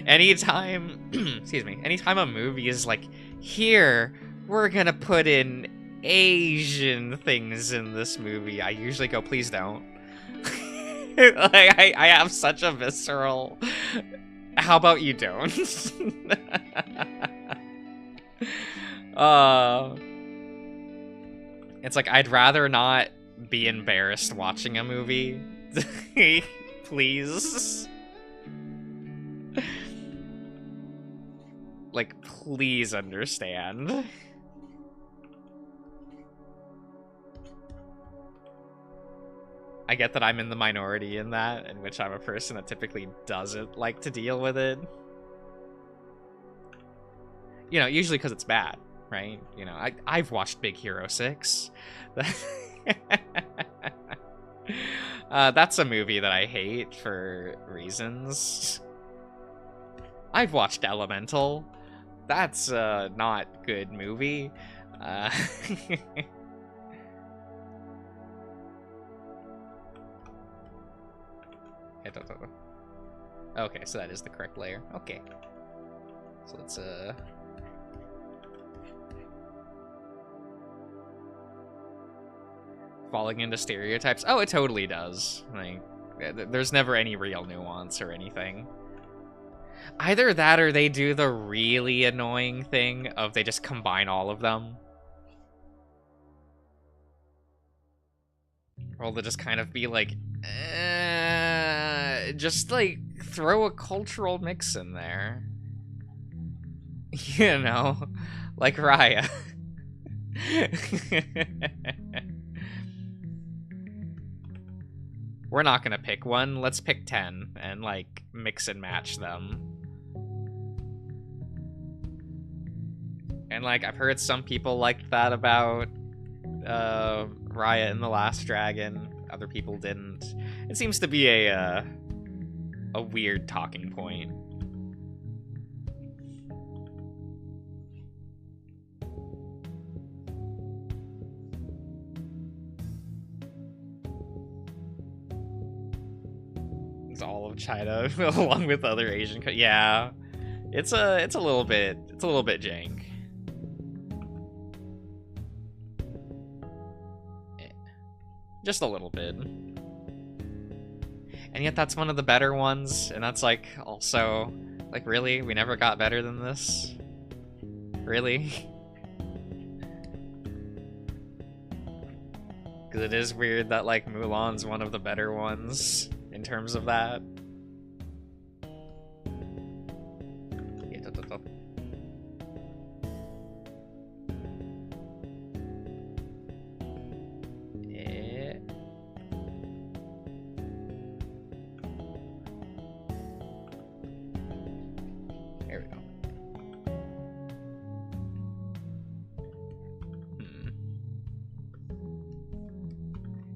A: Anytime, excuse me, anytime a movie is like, here, we're gonna put in Asian things in this movie, I usually go, please don't. Like, I have such a visceral... How about you don't? It's like, I'd rather not be embarrassed watching a movie. Please. Like, please understand. I get that I'm in the minority in that, in which I'm a person that typically doesn't like to deal with it. You know, usually because it's bad, right? You know, I've watched Big Hero 6. That's a movie that I hate for reasons. I've watched Elemental. That's a not good movie. Okay, so that is the correct layer. Okay. So let's, falling into stereotypes? Oh, it totally does. Like, there's never any real nuance or anything. Either that or they do the really annoying thing of they just combine all of them. Or they'll just kind of be like, just like throw a cultural mix in there. You know? Like Raya. We're not gonna pick one, let's pick 10 and like mix and match them. And like I've heard some people like that about Raya and the Last Dragon. Other people didn't. It seems to be a weird talking point. all of China along with other Asian yeah. It's a little bit jank. Just a little bit. And yet that's one of the better ones, and that's like also like, really? We never got better than this? Really? Because it is weird that like Mulan's one of the better ones in terms of that.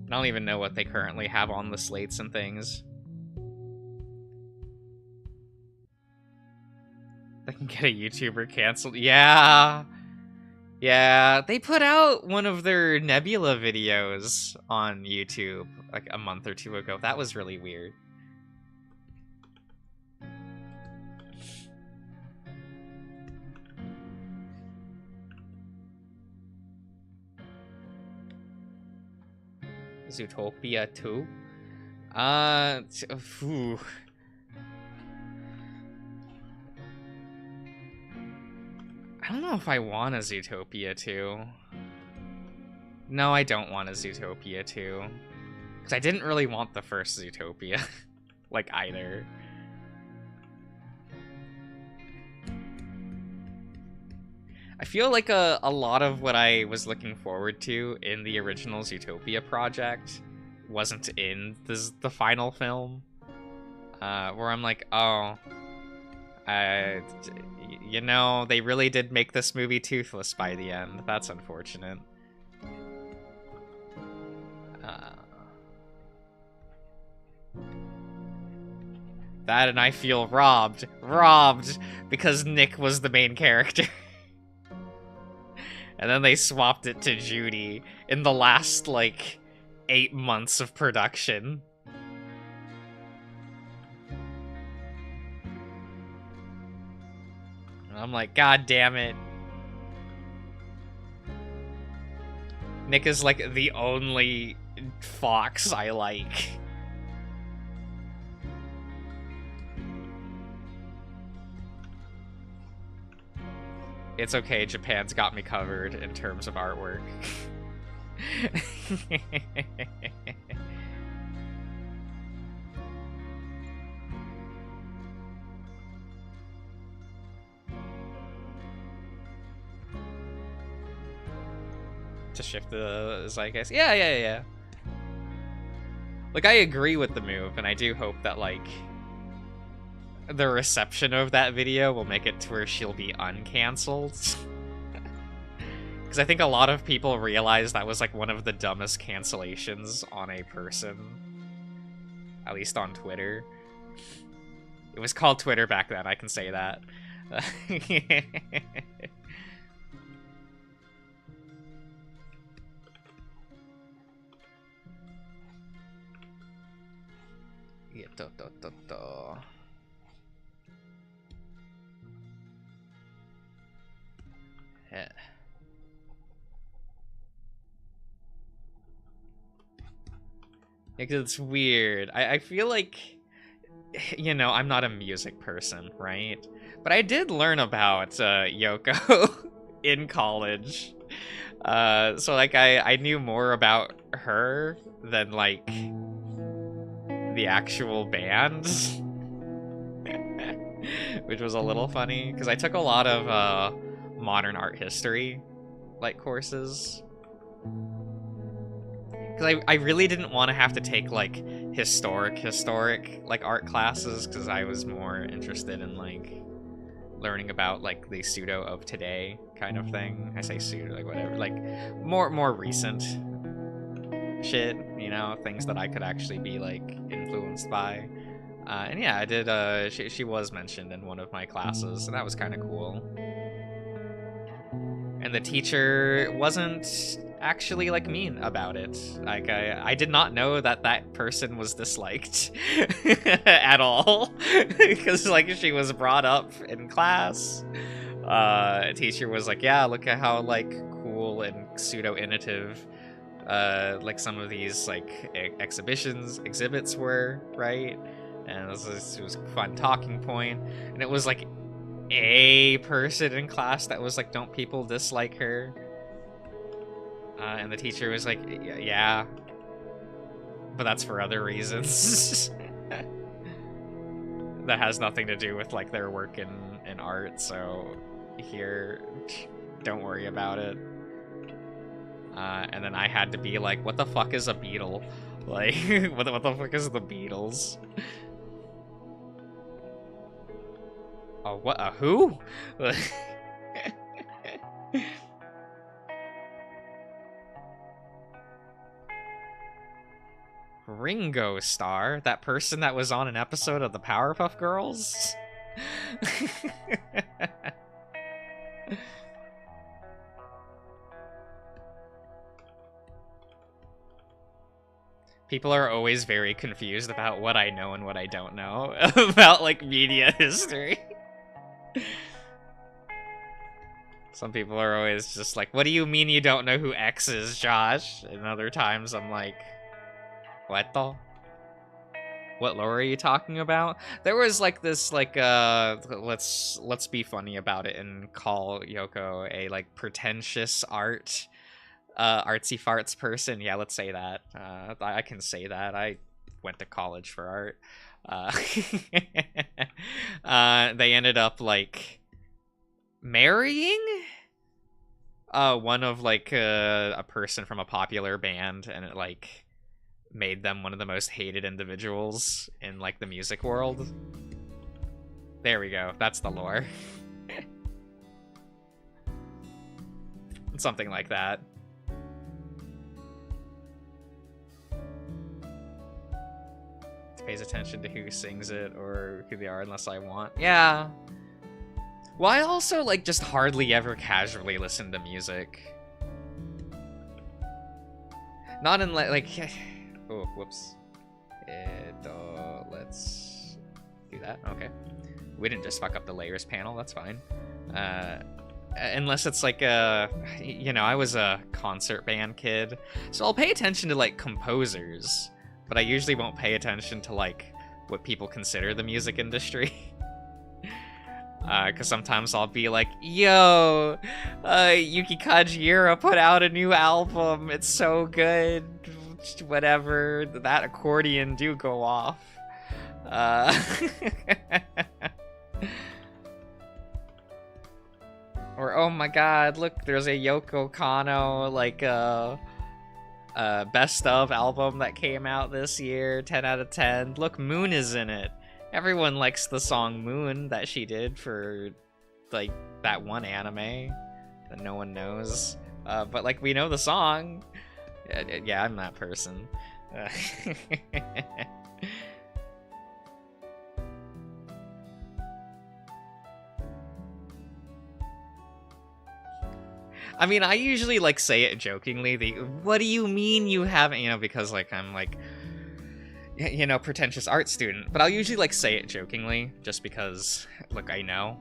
A: I don't even know what they currently have on the slates and things. They can get a YouTuber canceled. Yeah. Yeah, they put out one of their Nebula videos on YouTube like a month or two ago. That was really weird. Zootopia 2? Phew. I don't know if I want a Zootopia 2. No, I don't want a Zootopia 2. Because I didn't really want the first Zootopia. like, either. I feel like a lot of what I was looking forward to in the original Zootopia project wasn't in the final film. Where I'm like, oh, you know, they really did make this movie toothless by the end. That's unfortunate. That and I feel robbed, because Nick was the main character. And then they swapped it to Judy in the last, like, 8 months of production. And I'm like, God damn it. Nick is, like, the only fox I like. It's okay, Japan's got me covered in terms of artwork. To shift the zeitgeist. Yeah. Like, I agree with the move, and I do hope that, like, the reception of that video will make it to where she'll be uncancelled. Because I think a lot of people realize that was like one of the dumbest cancellations on a person. At least on Twitter. It was called Twitter back then, I can say that. Yeah. Because it's weird. I feel like, you know, I'm not a music person, right? But I did learn about Yoko in college. So, like, I knew more about her than, like, the actual band. Which was a little funny, because I took a lot of modern art history, like, courses. Because I really didn't want to have to take, like, historic, like, art classes, because I was more interested in, like, learning about, like, the pseudo of today kind of thing. I say pseudo, like, whatever, like, more recent shit, you know, things that I could actually be, like, influenced by. And yeah, I did, she was mentioned in one of my classes, and that was kind of cool. And the teacher wasn't actually like mean about it. Like I did not know that that person was disliked at all because like she was brought up in class. A teacher was like, yeah, look at how like cool and pseudo-innovative like some of these like exhibits were, right? And it was a fun talking point, and it was like a person in class that was like, don't people dislike her? And the teacher was like, yeah, but that's for other reasons. That has nothing to do with like their work in art, so here, don't worry about it. And then I had to be like, what the fuck is a beetle? Like, what the fuck is the Beatles? Oh, what? A who? Ringo Starr? That person that was on an episode of the Powerpuff Girls? People are always very confused about what I know and what I don't know about, like, media history. Some people are always just like, what do you mean you don't know who X is, Josh? And other times I'm like, what the? What lore are you talking about? There was like this, like, let's be funny about it and call Yoko a, like, pretentious artsy farts person. Yeah, let's say that. I can say that. I went to college for art. They ended up like marrying one of like a person from a popular band, and it like made them one of the most hated individuals in like the music world. There we go. That's the lore. Something like that. Pays attention to who sings it or who they are unless I want. Yeah. Well, I also, like, just hardly ever casually listen to music. Not in, like... Oh, whoops. Let's do that. Okay. We didn't just fuck up the layers panel. That's fine. Unless it's, like, you know, I was a concert band kid, so I'll pay attention to, like, composers. But I usually won't pay attention to, like, what people consider the music industry. Because sometimes I'll be like, yo, Yuki Kajiura put out a new album. It's so good. Whatever. That accordion do go off. Or, oh my god, look, there's a Yoko Kanno, like, best of album that came out this year, 10 out of 10. Look, Moon is in it. Everyone likes the song Moon that she did for, like, that one anime that no one knows. But, like, we know the song. Yeah, I'm that person. I mean, I usually, like, say it jokingly, what do you mean you haven't, you know, because, like, I'm, like, you know, pretentious art student, but I'll usually, like, say it jokingly, just because, look, I know.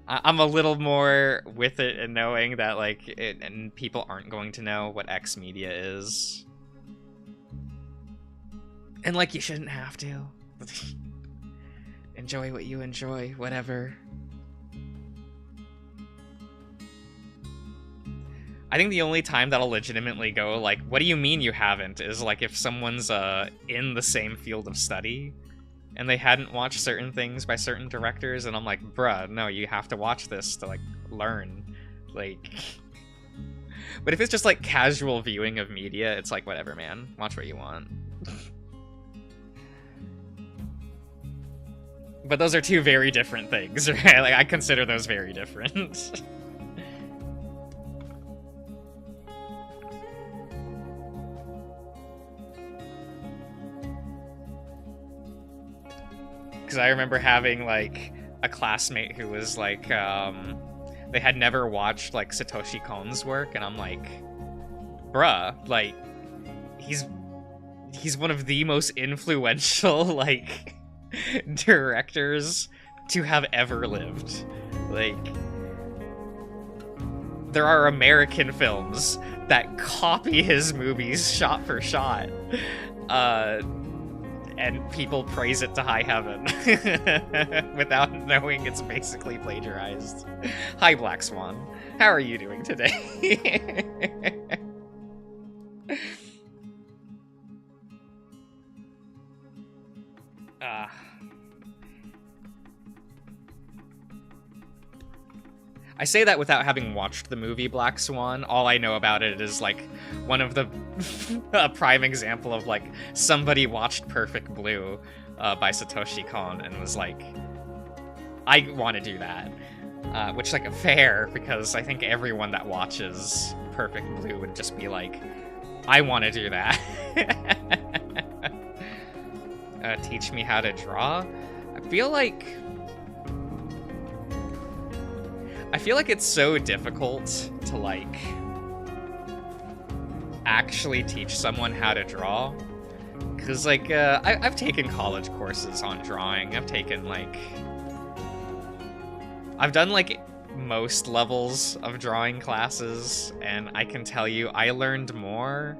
A: I'm a little more with it and knowing that, like, and people aren't going to know what X media is. And, like, you shouldn't have to. Enjoy what you enjoy, whatever. I think the only time that'll legitimately go, like, what do you mean you haven't, is, like, if someone's, in the same field of study, and they hadn't watched certain things by certain directors, and I'm like, bruh, no, you have to watch this to, like, learn. Like... But if it's just, like, casual viewing of media, it's like, whatever, man. Watch what you want. But those are two very different things, right? Like, I consider those very different. Because I remember having, like, a classmate who was, like, they had never watched like Satoshi Kon's work, and I'm like, bruh, like he's one of the most influential like directors to have ever lived. Like, there are American films that copy his movies shot for shot, and people praise it to high heaven without knowing it's basically plagiarized. Hi, Black Swan. How are you doing today? I say that without having watched the movie Black Swan. All I know about it is like one of the a prime example of like somebody watched Perfect Blue by Satoshi Kon and was like, I want to do that. Which like fair, because I think everyone that watches Perfect Blue would just be like, I want to do that. Teach me how to draw? I feel like it's so difficult to, like, actually teach someone how to draw. Because, like, I've taken college courses on drawing. I've done, like, most levels of drawing classes, and I can tell you I learned more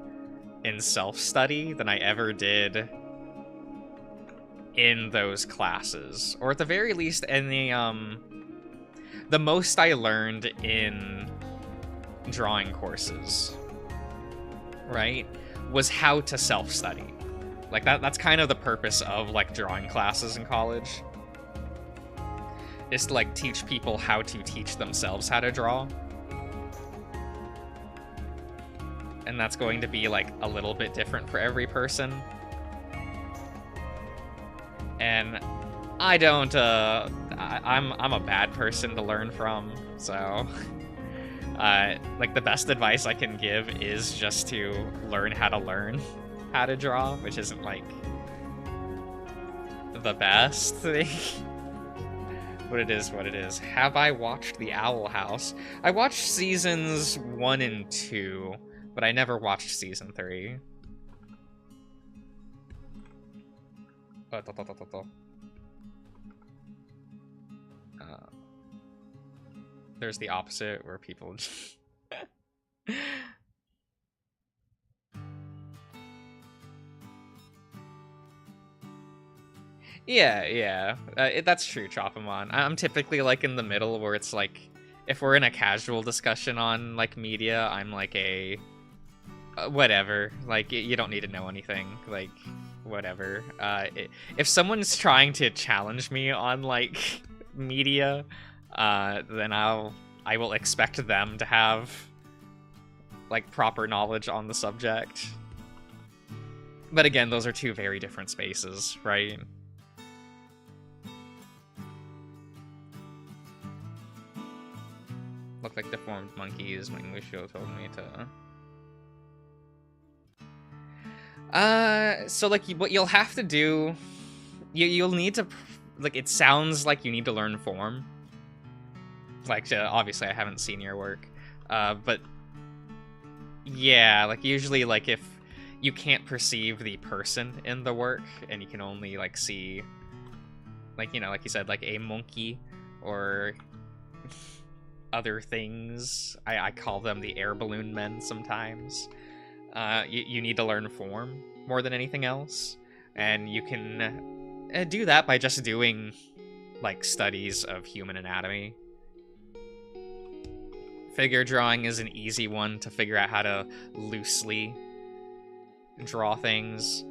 A: in self-study than I ever did in those classes. Or at the very least, in the most I learned in drawing courses, right, was how to self-study. Like, that's kind of the purpose of, like, drawing classes in college, is to, like, teach people how to teach themselves how to draw. And that's going to be, like, a little bit different for every person. And I don't, I'm a bad person to learn from, so, like, the best advice I can give is just to learn how to draw, which isn't, like, the best thing. But it is what it is. Have I watched The Owl House? I watched seasons 1 and 2, but I never watched season 3. There's the opposite, where people yeah. That's true, Chopamon. I'm typically, like, in the middle, where it's, like, if we're in a casual discussion on, like, media, I'm, like, a... whatever. Like, you don't need to know anything. Like, whatever. If someone's trying to challenge me on, like, media, then I will expect them to have, like, proper knowledge on the subject. But again, those are two very different spaces, right? Look like deformed monkeys, my English show told me to... So, like, what you'll have to do... You'll need to... Like, it sounds like you need to learn form. Like, obviously I haven't seen your work. But... yeah, like, usually, like, if you can't perceive the person in the work, and you can only, like, see... like, you know, like you said, like, a monkey, or... other things. I call them the air balloon men sometimes. You need to learn form more than anything else. And you can do that by just doing, like, studies of human anatomy. Figure drawing is an easy one to figure out how to loosely draw things.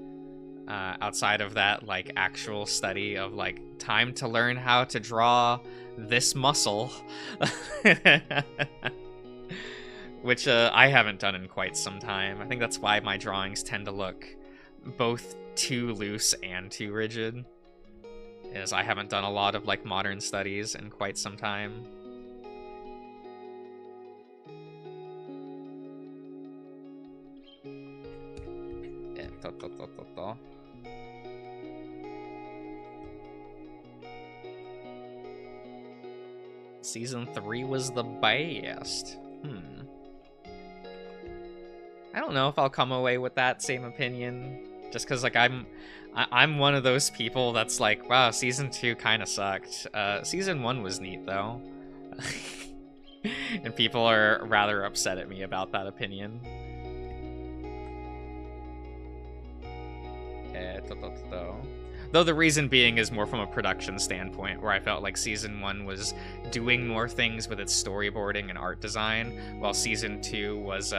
A: Outside of that, like, actual study of, like, time to learn how to draw this muscle. Which I haven't done in quite some time. I think that's why my drawings tend to look both too loose and too rigid, is I haven't done a lot of, like, modern studies in quite some time. Season 3 was the best. I don't know if I'll come away with that same opinion, just because like I'm one of those people that's like, wow, season 2 kind of sucked. Season 1 was neat though, and people are rather upset at me about that opinion. Though the reason being is more from a production standpoint, where I felt like Season 1 was doing more things with its storyboarding and art design, while Season 2 was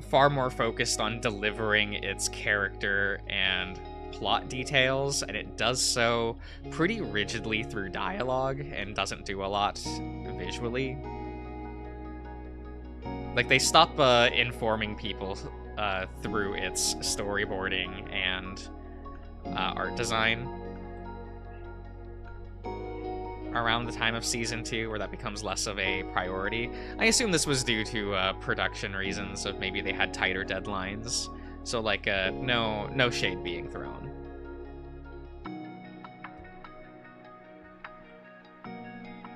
A: far more focused on delivering its character and plot details, and it does so pretty rigidly through dialogue and doesn't do a lot visually. Like, they stop informing people through its storyboarding and art design around the time of Season 2, where that becomes less of a priority. I assume this was due to production reasons, of maybe they had tighter deadlines. So, like, no shade being thrown.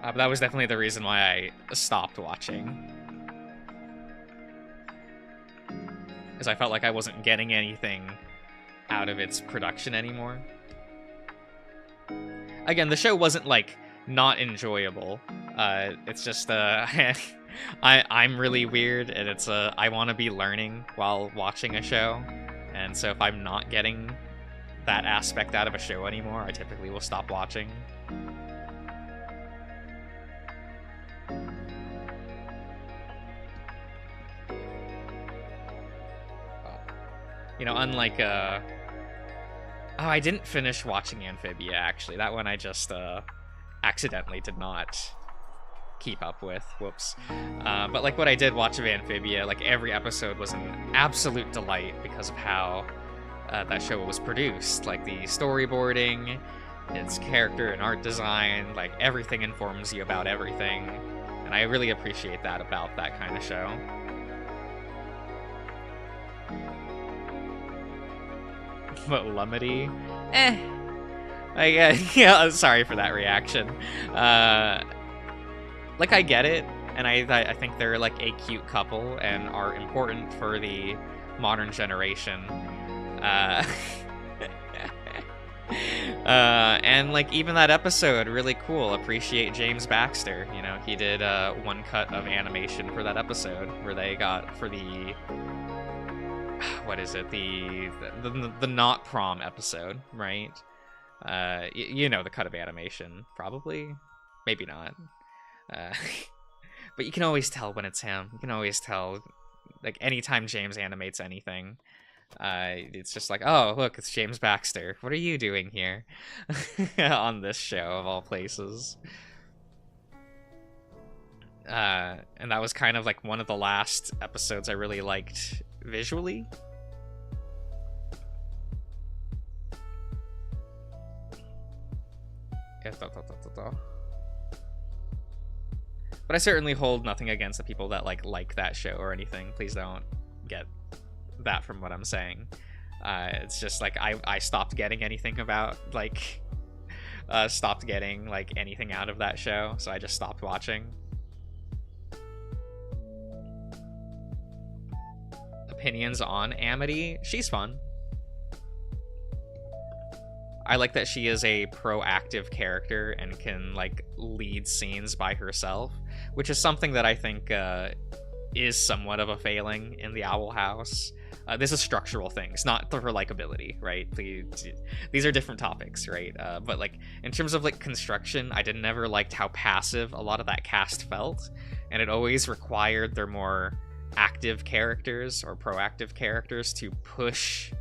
A: But that was definitely the reason why I stopped watching. Because I felt like I wasn't getting anything out of its production anymore. Again, the show wasn't, like, not enjoyable. It's just, I'm really weird, and it's, I want to be learning while watching a show. And so if I'm not getting that aspect out of a show anymore, I typically will stop watching. You know, unlike, oh, I didn't finish watching Amphibia, actually. That one I just, accidentally did not keep up with. Whoops. But, like, what I did watch of Amphibia, like, every episode was an absolute delight because of how that show was produced. Like, the storyboarding, its character and art design, like, everything informs you about everything. And I really appreciate that about that kind of show. But Lumity? Yeah, sorry for that reaction. Like, I get it, and I think they're, like, a cute couple and are important for the modern generation. And, like, even that episode, really cool. Appreciate James Baxter. You know, he did one cut of animation for that episode, where they got for the... what is it? The not prom episode, right? You know the cut of animation, probably, maybe not. But you can always tell when it's him. You can always tell, like, anytime James animates anything, it's just like, oh, look, it's James Baxter. What are you doing here on this show of all places? And that was kind of like one of the last episodes I really liked visually. But I certainly hold nothing against the people that like that show or anything. Please don't get that from what I'm saying. It's just like I stopped getting anything about stopped getting like anything out of that show, so I just stopped watching. Opinions on Amity? She's fun. I like that she is a proactive character and can, like, lead scenes by herself, which is something that I think is somewhat of a failing in the Owl House. This is structural things, not her likability, right? These are different topics, right? But, like, in terms of, like, construction, I never liked how passive a lot of that cast felt, and it always required their more active characters or proactive characters to push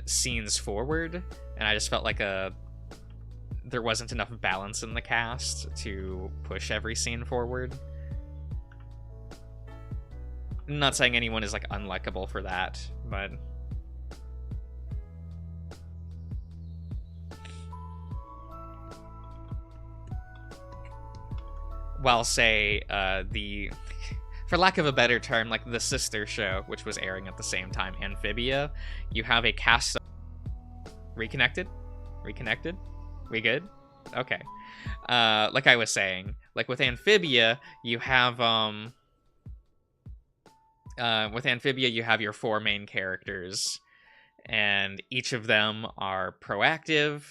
A: scenes forward, and I just felt like there wasn't enough balance in the cast to push every scene forward. I'm not saying anyone is like unlikable for that, but while say for lack of a better term, like the sister show, which was airing at the same time, Amphibia, you have a cast of... Reconnected? We good? Okay. Like I was saying, like with Amphibia, you have your 4 main characters, and each of them are proactive,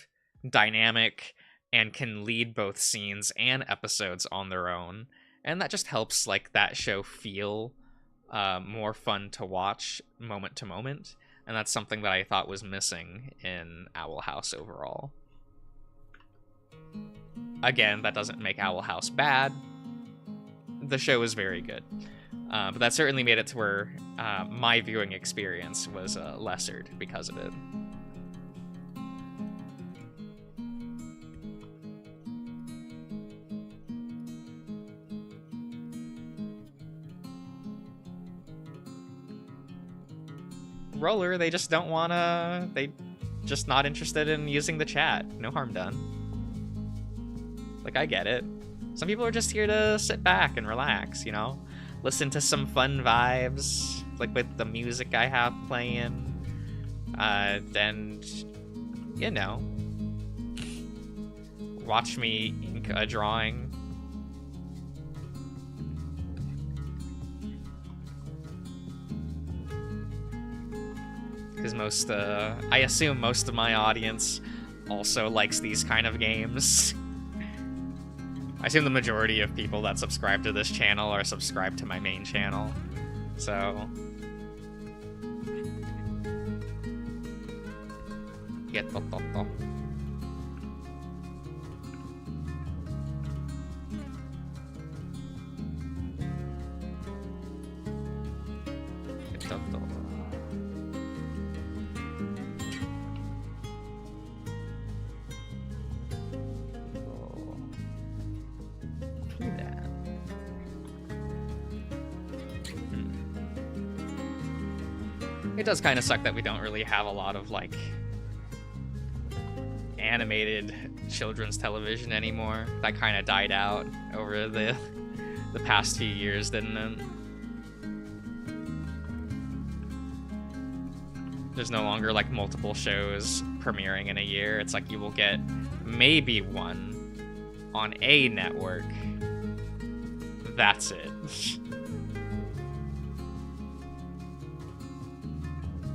A: dynamic, and can lead both scenes and episodes on their own. And that just helps like that show feel more fun to watch moment to moment. And that's something that I thought was missing in Owl House overall. Again, that doesn't make Owl House bad. The show is very good. But that certainly made it to where my viewing experience was lessered because of it. Roller, they just don't wanna... They just not interested in using the chat. No harm done. Like, I get it. Some people are just here to sit back and relax, you know? Listen to some fun vibes, like with the music I have playing. And, you know, watch me ink a drawing. Because I assume most of my audience also likes these kind of games. I assume the majority of people that subscribe to this channel are subscribed to my main channel. So... Get the toto. It does kind of suck that we don't really have a lot of, like, animated children's television anymore. That kind of died out over the past few years, didn't it? There's no longer, like, multiple shows premiering in a year. It's like you will get maybe one on a network. That's it.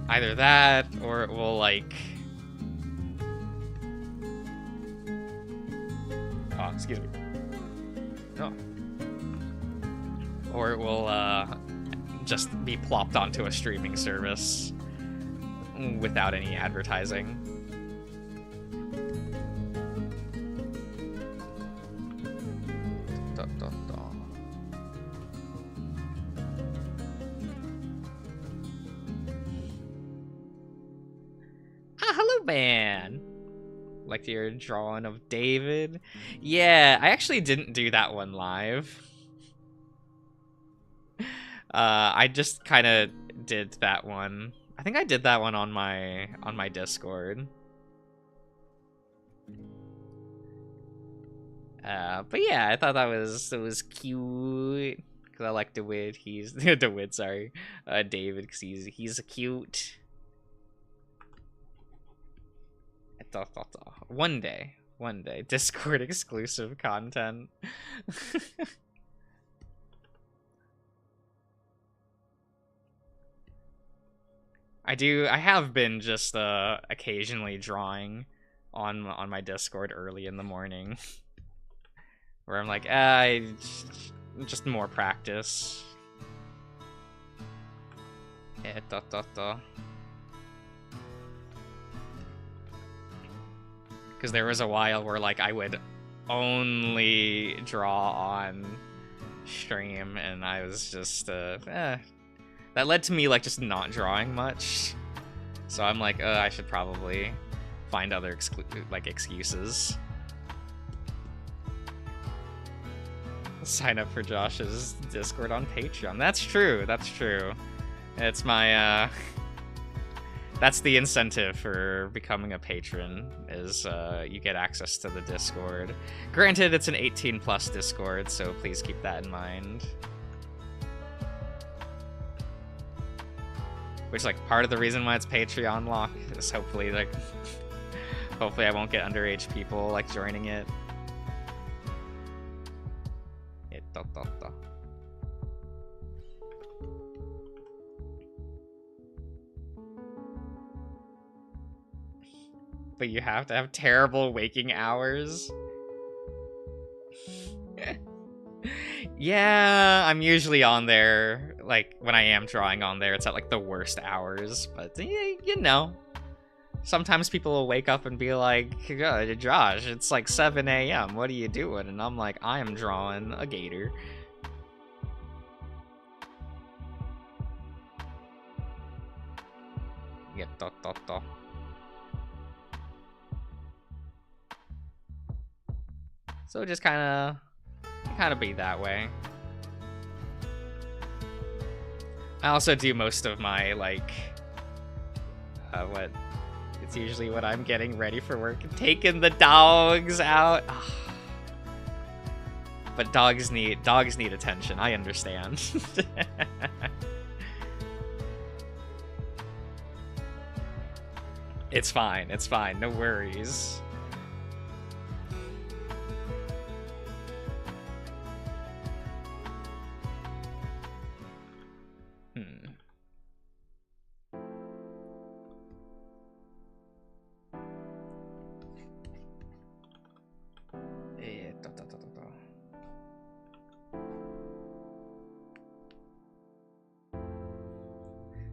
A: Either that, or it will, like... Oh, excuse me. Oh. Or it will, just be plopped onto a streaming service without any advertising. Man, like your drawing of David. Yeah, I actually didn't do that one live. I just kind of did that one. I think I did that one on my Discord. But yeah, I thought it was cute because I like DeWitt. He's DeWitt, sorry, David, because he's cute. One day, Discord exclusive content. I have been just occasionally drawing on my Discord early in the morning, where I'm like, just more practice. Because there was a while where, like, I would only draw on stream, and I was just, that led to me, like, just not drawing much. So I'm like, I should probably find other, excuses. Sign up for Josh's Discord on Patreon. That's true, that's true. It's my, that's the incentive for becoming a patron, is you get access to the Discord. Granted, it's an 18+ Discord, so please keep that in mind. Which, like, part of the reason why it's Patreon lock is hopefully, like, Hopefully I won't get underage people, like, joining it. But you have to have terrible waking hours. Yeah, I'm usually on there, like, when I am drawing on there, it's at, like, the worst hours, but, yeah, you know. Sometimes people will wake up and be like, oh, Josh, it's like 7 a.m., what are you doing? And I'm like, I am drawing a gator. Yeah, So just kind of be that way. I also do most of my, like, it's usually when I'm getting ready for work, taking the dogs out. But dogs need attention, I understand. It's fine, no worries.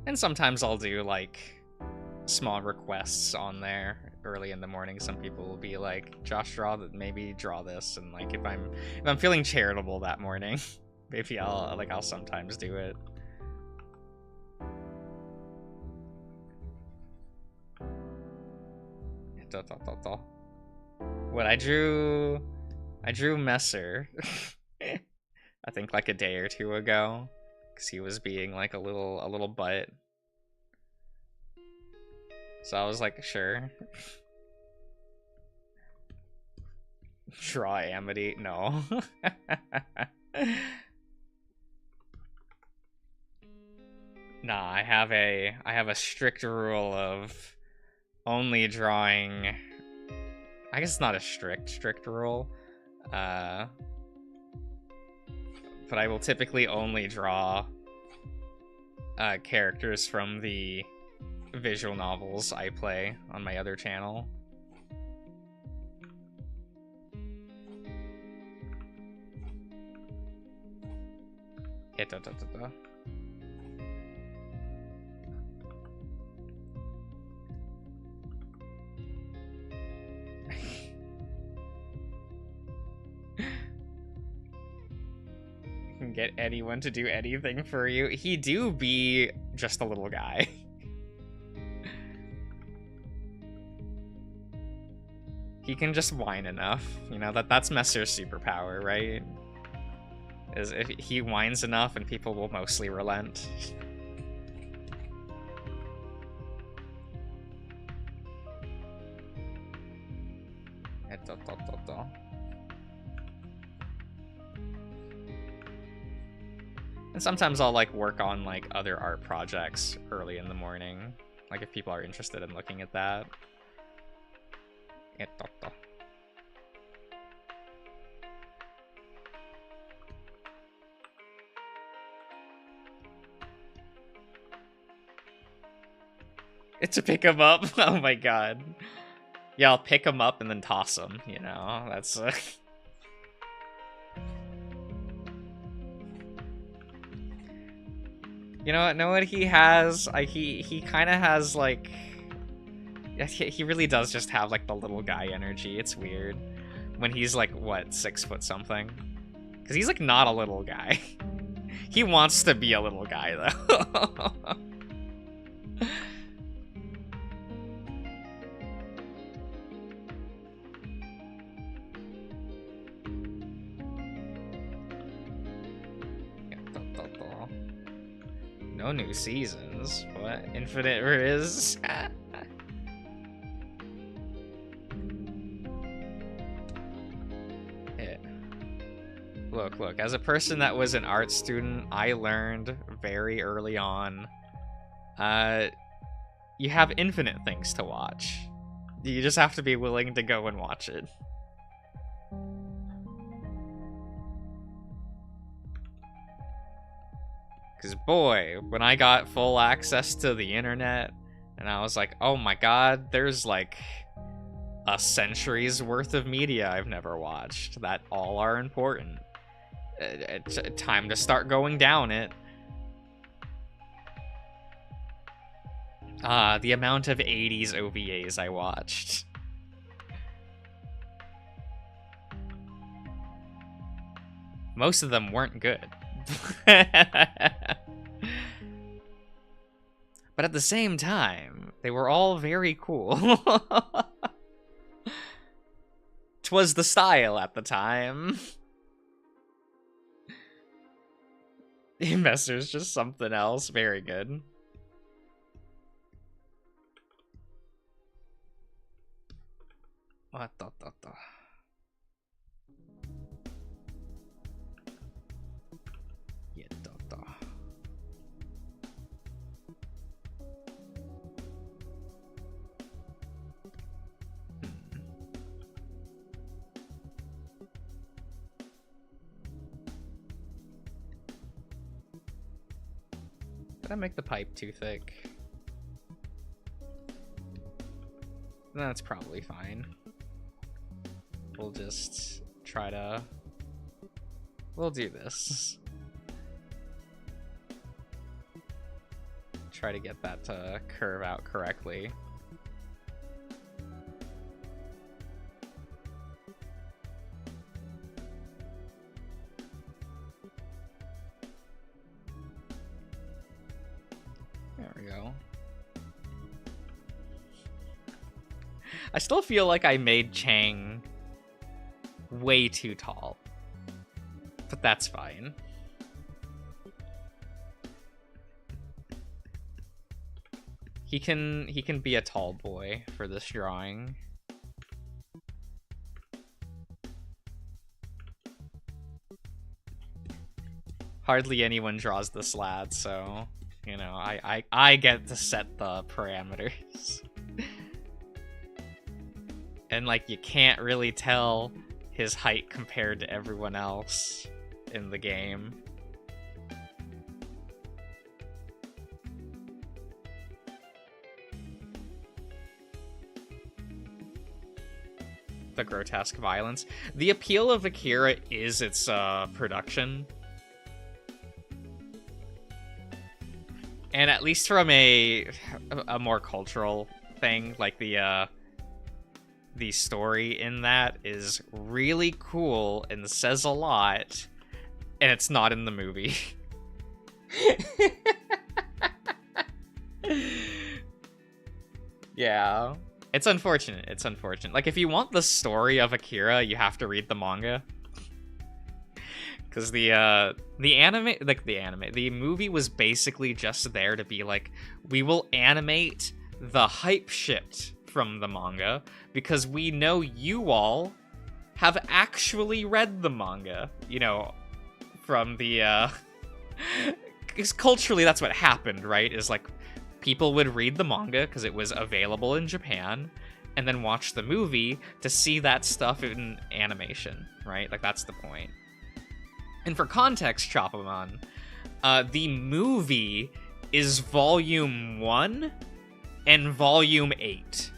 A: And sometimes I'll do, like, small requests on there early in the morning. Some people will be like, Josh, maybe draw this, and, like, if I'm feeling charitable that morning, maybe I'll sometimes do it. What I drew Messer I think like a day or two ago, because he was being like a little butt. So I was like, sure. Draw Amity? No. Nah, I have a strict rule of only drawing. I guess it's not a strict rule. But I will typically only draw characters from the visual novels I play on my other channel. Can get anyone to do anything for you. He do be just a little guy. He can just whine enough. You know, that's Messer's superpower, right? Is if he whines enough and people will mostly relent. And sometimes I'll like work on like other art projects early in the morning, like if people are interested in looking at that. To pick him up? Oh my god. Yeah, I'll pick him up and then toss him, you know? That's... You know what he has? He kind of has, like... He really does just have, like, the little guy energy. It's weird. When he's, like, what, 6 foot something? Because he's, like, not a little guy. He wants to be a little guy, though. No new seasons. What? Infinite Riz? Yeah. Look. As a person that was an art student, I learned very early on, you have infinite things to watch. You just have to be willing to go and watch it. Because boy, when I got full access to the internet, and I was like, oh my god, there's like a century's worth of media I've never watched that all are important. It's time to start going down it. The amount of 80s OVAs I watched. Most of them weren't good. But at the same time, they were all very cool. 'Twas the style at the time. Investor's just something else. Very good. What the? Yeah, Did I make the pipe too thick? That's probably fine. We'll just try to... We'll do this. Try to get that to curve out correctly. There we go. I still feel like I made Chang way too tall, but that's fine. He can be a tall boy for this drawing. Hardly anyone draws this lad, so you know, I get to set the parameters. And like, you can't really tell his height compared to everyone else in the game. The grotesque violence. The appeal of Akira is its production. And at least from a more cultural thing, like the story in that is really cool and says a lot, and it's not in the movie. Yeah. It's unfortunate. It's unfortunate. Like, if you want the story of Akira, you have to read the manga. Because the movie was basically just there to be like, we will animate the hype shit from the manga because we know you all have actually read the manga, you know, from the because culturally that's what happened, right? Is like, people would read the manga because it was available in Japan and then watch the movie to see that stuff in animation, right? Like, that's the point. And for context, Chopamon, the movie is Volume 1 and Volume 8.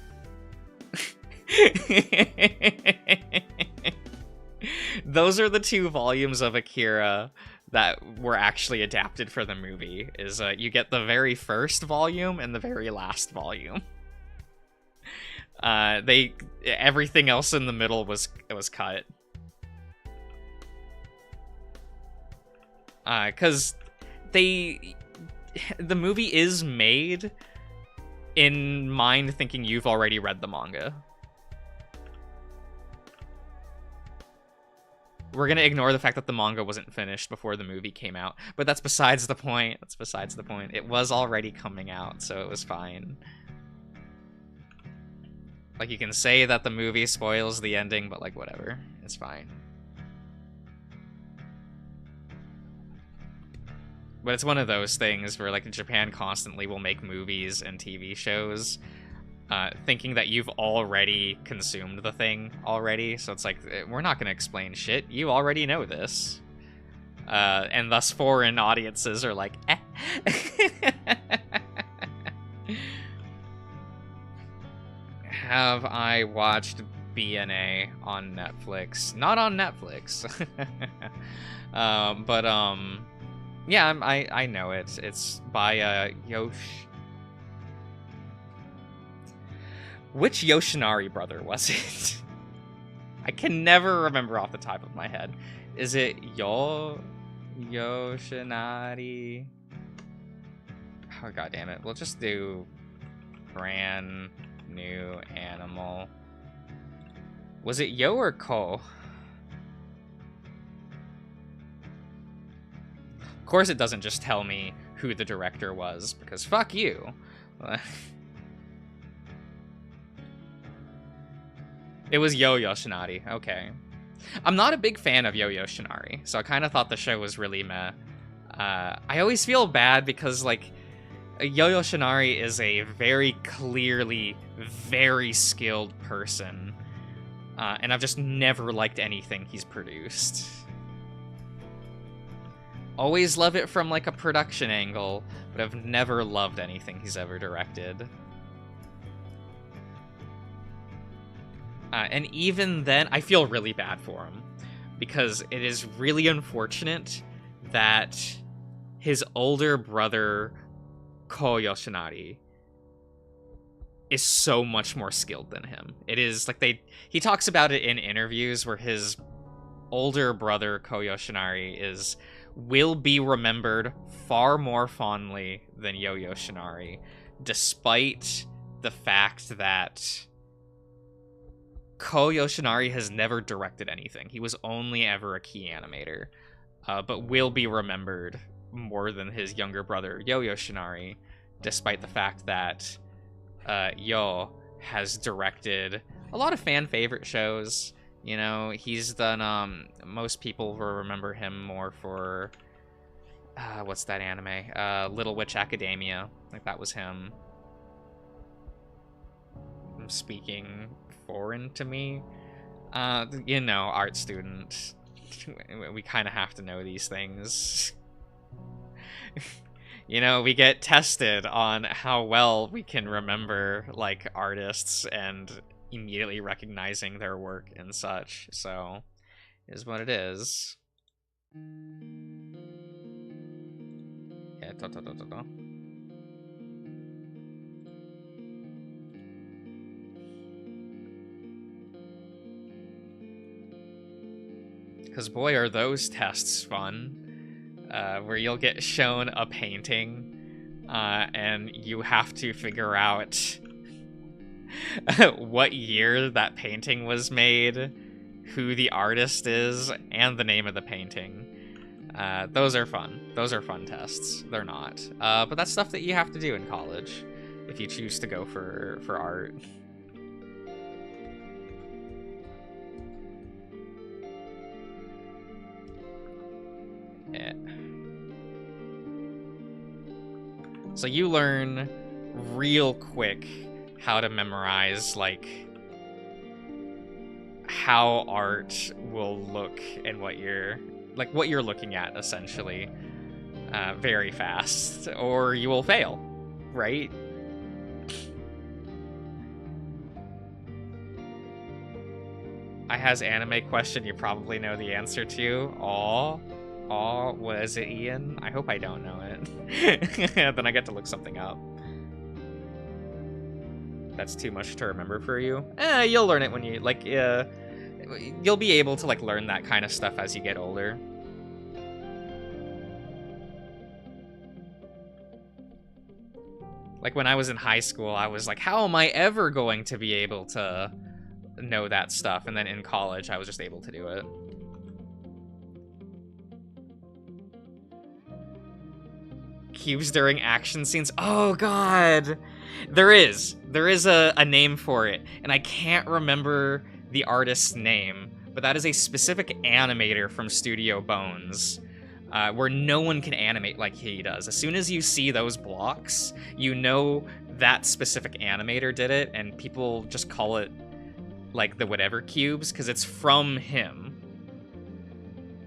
A: Those are the two volumes of Akira that were actually adapted for the movie. Is you get the very first volume and the very last volume. Everything else in the middle was cut. Because the movie is made in mind thinking you've already read the manga. We're gonna ignore the fact that the manga wasn't finished before the movie came out, but that's besides the point. That's besides the point. It was already coming out, so it was fine. Like, you can say that the movie spoils the ending, but like, whatever. It's fine. But it's one of those things where, like, Japan constantly will make movies and TV shows thinking that you've already consumed the thing already. So it's like, we're not going to explain shit. You already know this. And thus foreign audiences are like, eh. Have I watched BNA on Netflix? Not on Netflix. Yeah, I know it. It's by Yosh. Which Yoshinari brother was it? I can never remember off the top of my head. Is it Yoshinari? Oh, god damn it. We'll just do brand new animal. Was it Yo or Ko? Of course it doesn't just tell me who the director was, because fuck you. It was Yo Yoshinari, okay. I'm not a big fan of Yo Yoshinari, so I kind of thought the show was really meh. I always feel bad because, like, Yo Yoshinari is a very clearly very skilled person, and I've just never liked anything he's produced. Always love it from, like, a production angle, but I've never loved anything he's ever directed. And even then, I feel really bad for him, because it is really unfortunate that his older brother, Ko Yoshinari, is so much more skilled than him. It is, like, he talks about it in interviews where his older brother, Ko Yoshinari, will be remembered far more fondly than Yo Yoshinari, despite the fact that Ko Yoshinari has never directed anything. He was only ever a key animator, but will be remembered more than his younger brother, Yo Yoshinari, despite the fact that Yo has directed a lot of fan favorite shows. You know, he's done, most people will remember him more for, what's that anime? Little Witch Academia. Like, that was him. I'm speaking foreign to me. You know, art student. We kind of have to know these things. You know, we get tested on how well we can remember, like, artists and immediately recognizing their work and such. So, is what it is. Yeah, because boy, are those tests fun. Where you'll get shown a painting, and you have to figure out what year that painting was made, who the artist is, and the name of the painting. Those are fun. Those are fun tests. They're not. But that's stuff that you have to do in college if you choose to go for art. Yeah. So you learn real quick how to memorize, like, how art will look and what you're looking at, essentially, very fast, or you will fail, right? I has anime question you probably know the answer to. Aw, was it Ian? I hope I don't know it. Then I get to look something up. That's too much to remember for you? You'll learn it when you, like, you'll be able to, like, learn that kind of stuff as you get older. Like, when I was in high school, I was like, how am I ever going to be able to know that stuff? And then in college, I was just able to do it. Cubes during action scenes. Oh god, there is a name for it, and I can't remember the artist's name, but that is a specific animator from Studio Bones, where no one can animate like he does. As soon as you see those blocks, you know that specific animator did it, and people just call it like the whatever cubes because it's from him.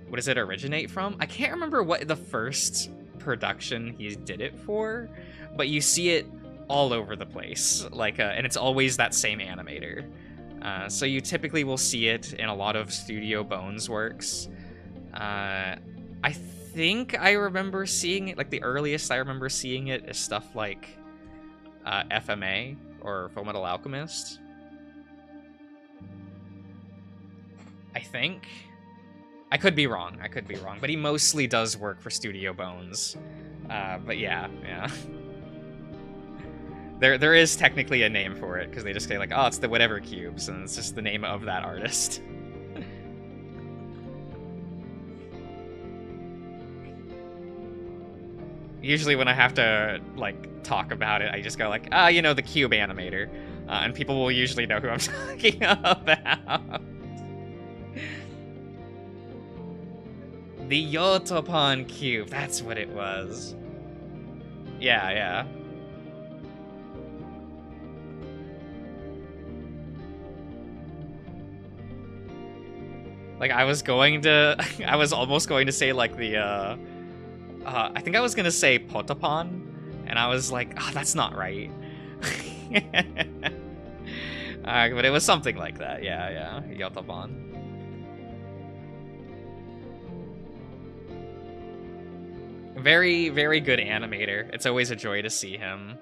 A: What does it originate from? I can't remember what the first production he did it for, but you see it all over the place, like, and it's always that same animator. So you typically will see it in a lot of Studio Bones works. I think I remember seeing it, like the earliest I remember seeing it is stuff like FMA or Fullmetal Alchemist. I think. I could be wrong, but he mostly does work for Studio Bones. But yeah. There is technically a name for it, because they just say like, oh, it's the whatever cubes, and it's just the name of that artist. Usually when I have to, like, talk about it, I just go like, you know, the cube animator. And people will usually know who I'm talking about. The Yotopon cube, that's what it was. Yeah. Like, I was almost going to say, like, the, I think I was gonna say Potapon, and I was like, that's not right. But it was something like that, yeah, Yotopon. Very, very good animator. It's always a joy to see him.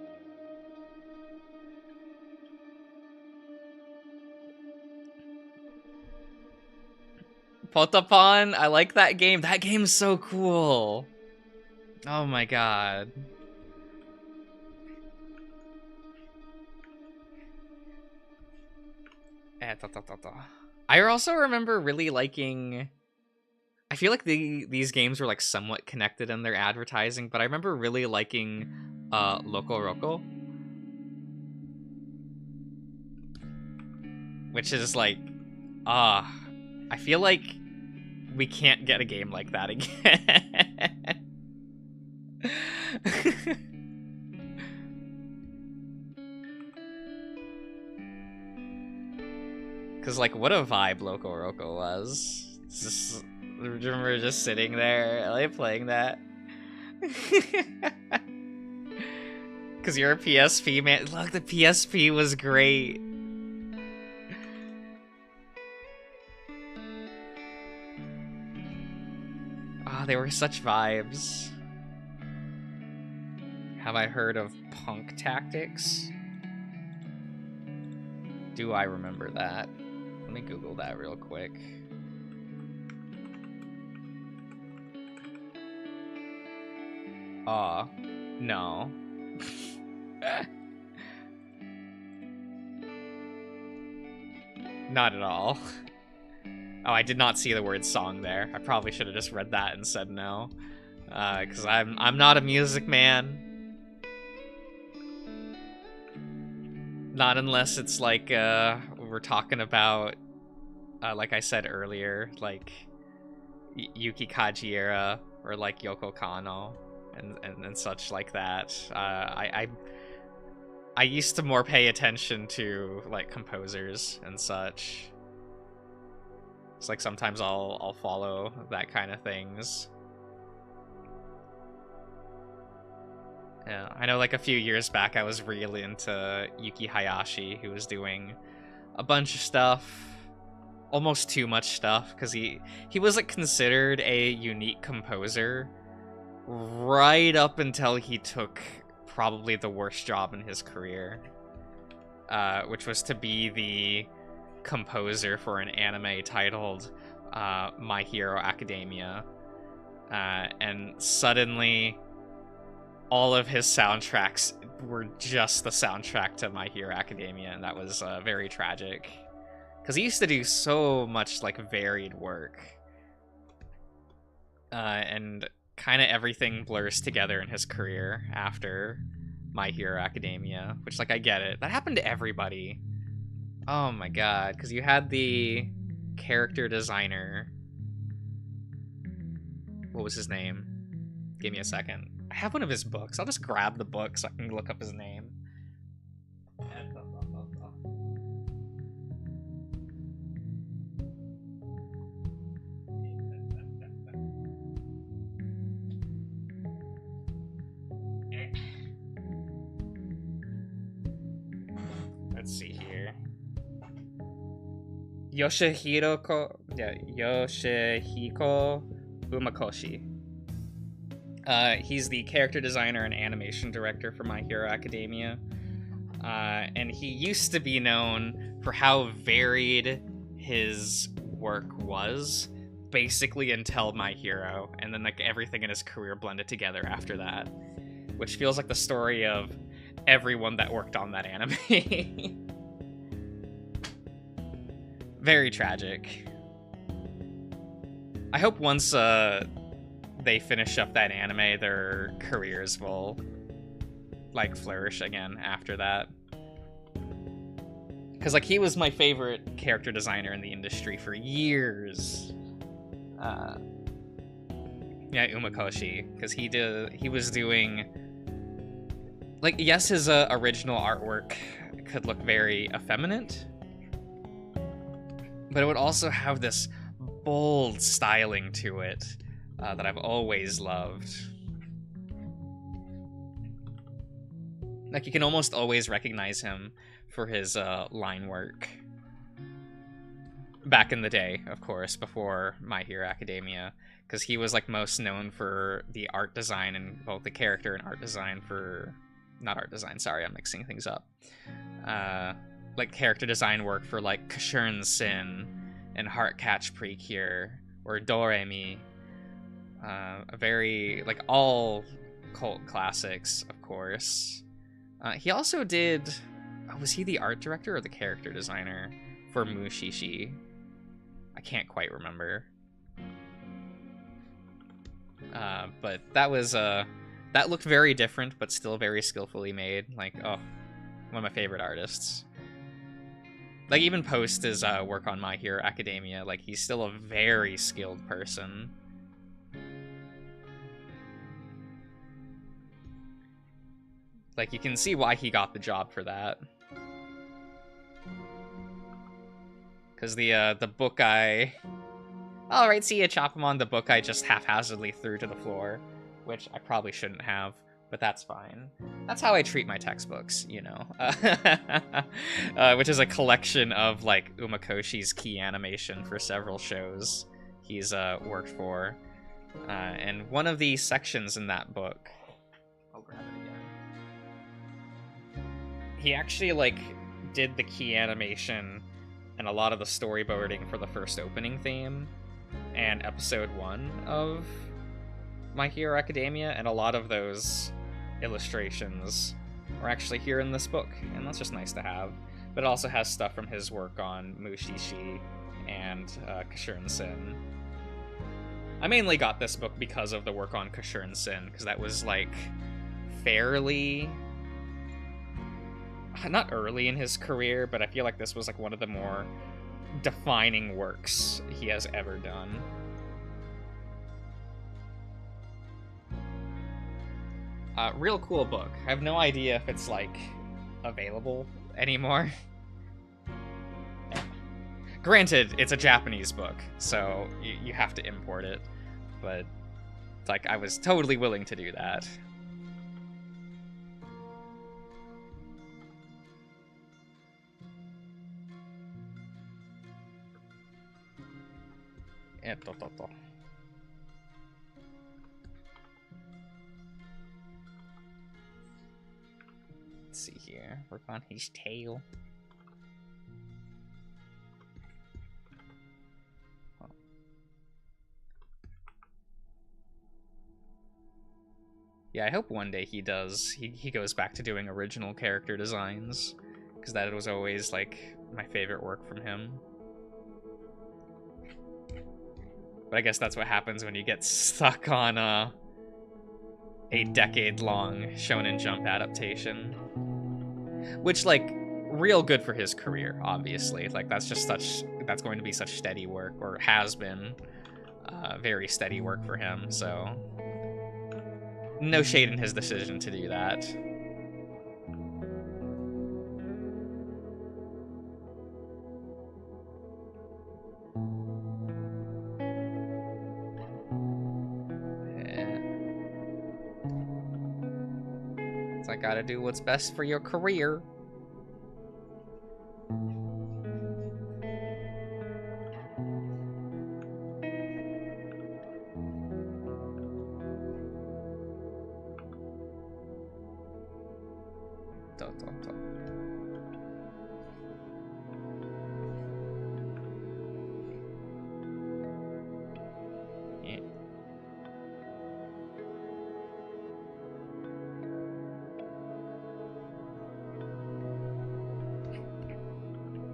A: Potapon, I like that game. That game's so cool. Oh my god. I also remember really liking... I feel like these games were like somewhat connected in their advertising, but I remember really liking Loco Roco. Which is like, I feel like we can't get a game like that again. Cause like, what a vibe Loco Roco was. Just, I remember just sitting there, like, playing that. Cause you're a PSP man. Look, the PSP was great. They were such vibes. Have I heard of Punk Tactics? Do I remember that? Let me Google that real quick. No. Not at all. Oh, I did not see the word song there. I probably should have just read that and said no. Because I'm not a music man. Not unless it's like, we're talking about, like I said earlier, like Yuki Kajiera or like Yoko Kanno and such like that. I used to more pay attention to like composers and such. It's like sometimes I'll follow that kind of things. Yeah, I know like a few years back I was really into Yuki Hayashi, who was doing a bunch of stuff, almost too much stuff, because he was like considered a unique composer right up until he took probably the worst job in his career, which was to be the composer for an anime titled My Hero Academia, and suddenly all of his soundtracks were just the soundtrack to My Hero Academia, and that was very tragic, because he used to do so much like varied work, and kind of everything blurs together in his career after My Hero Academia, which, like, I get it. That happened to everybody. Oh my god, because you had the character designer. What was his name? Give me a second. I have one of his books. I'll just grab the book so I can look up his name. Let's see here. Yoshihiko Umakoshi. He's the character designer and animation director for My Hero Academia. And he used to be known for how varied his work was, basically until My Hero, and then like everything in his career blended together after that, which feels like the story of everyone that worked on that anime. Very tragic. I hope once they finish up that anime, their careers will like flourish again after that. Because like he was my favorite character designer in the industry for years. Yeah, Umakoshi, because he was doing like, yes, his original artwork could look very effeminate, but it would also have this bold styling to it that I've always loved. Like, you can almost always recognize him for his line work. Back in the day, of course, before My Hero Academia, because he was like most known for the art design and both the character and art design for... Not art design, sorry, I'm mixing things up. Like character design work for like Kashurin Sin and Heart Catch Precure or Doremi. A very, like, all cult classics, of course. He also did... Oh, was he the art director or the character designer for Mushishi? I can't quite remember. But that was... that looked very different, but still very skillfully made. Like, oh, one of my favorite artists. Like, even post his work on My Hero Academia, like, he's still a very skilled person. Like, you can see why he got the job for that. Because the book I... Alright, see ya, Chopamon, the book I just haphazardly threw to the floor. Which I probably shouldn't have, but that's fine. That's how I treat my textbooks, you know. Which is a collection of, like, Umakoshi's key animation for several shows he's worked for. And one of the sections in that book... I'll grab it again. He actually, like, did the key animation and a lot of the storyboarding for the first opening theme and episode 1 of My Hero Academia, and a lot of those illustrations are actually here in this book, and that's just nice to have. But it also has stuff from his work on Mushishi and Kashurin Sin. I mainly got this book because of the work on Kashurin Sin, because that was, like, fairly... not early in his career, but I feel like this was, like, one of the more defining works he has ever done. Real cool book. I have no idea if it's, like, available anymore. Granted, it's a Japanese book, so you have to import it. But, like, I was totally willing to do that. Let's see here. Work on his tail. Oh. Yeah, I hope one day he does. He goes back to doing original character designs, because that was always, like, my favorite work from him. But I guess that's what happens when you get stuck on a decade-long Shonen Jump adaptation. Which, like, real good for his career, obviously. Like, that's going to be such steady work, or has been very steady work for him, so... No shade in his decision to do that. I gotta do what's best for your career.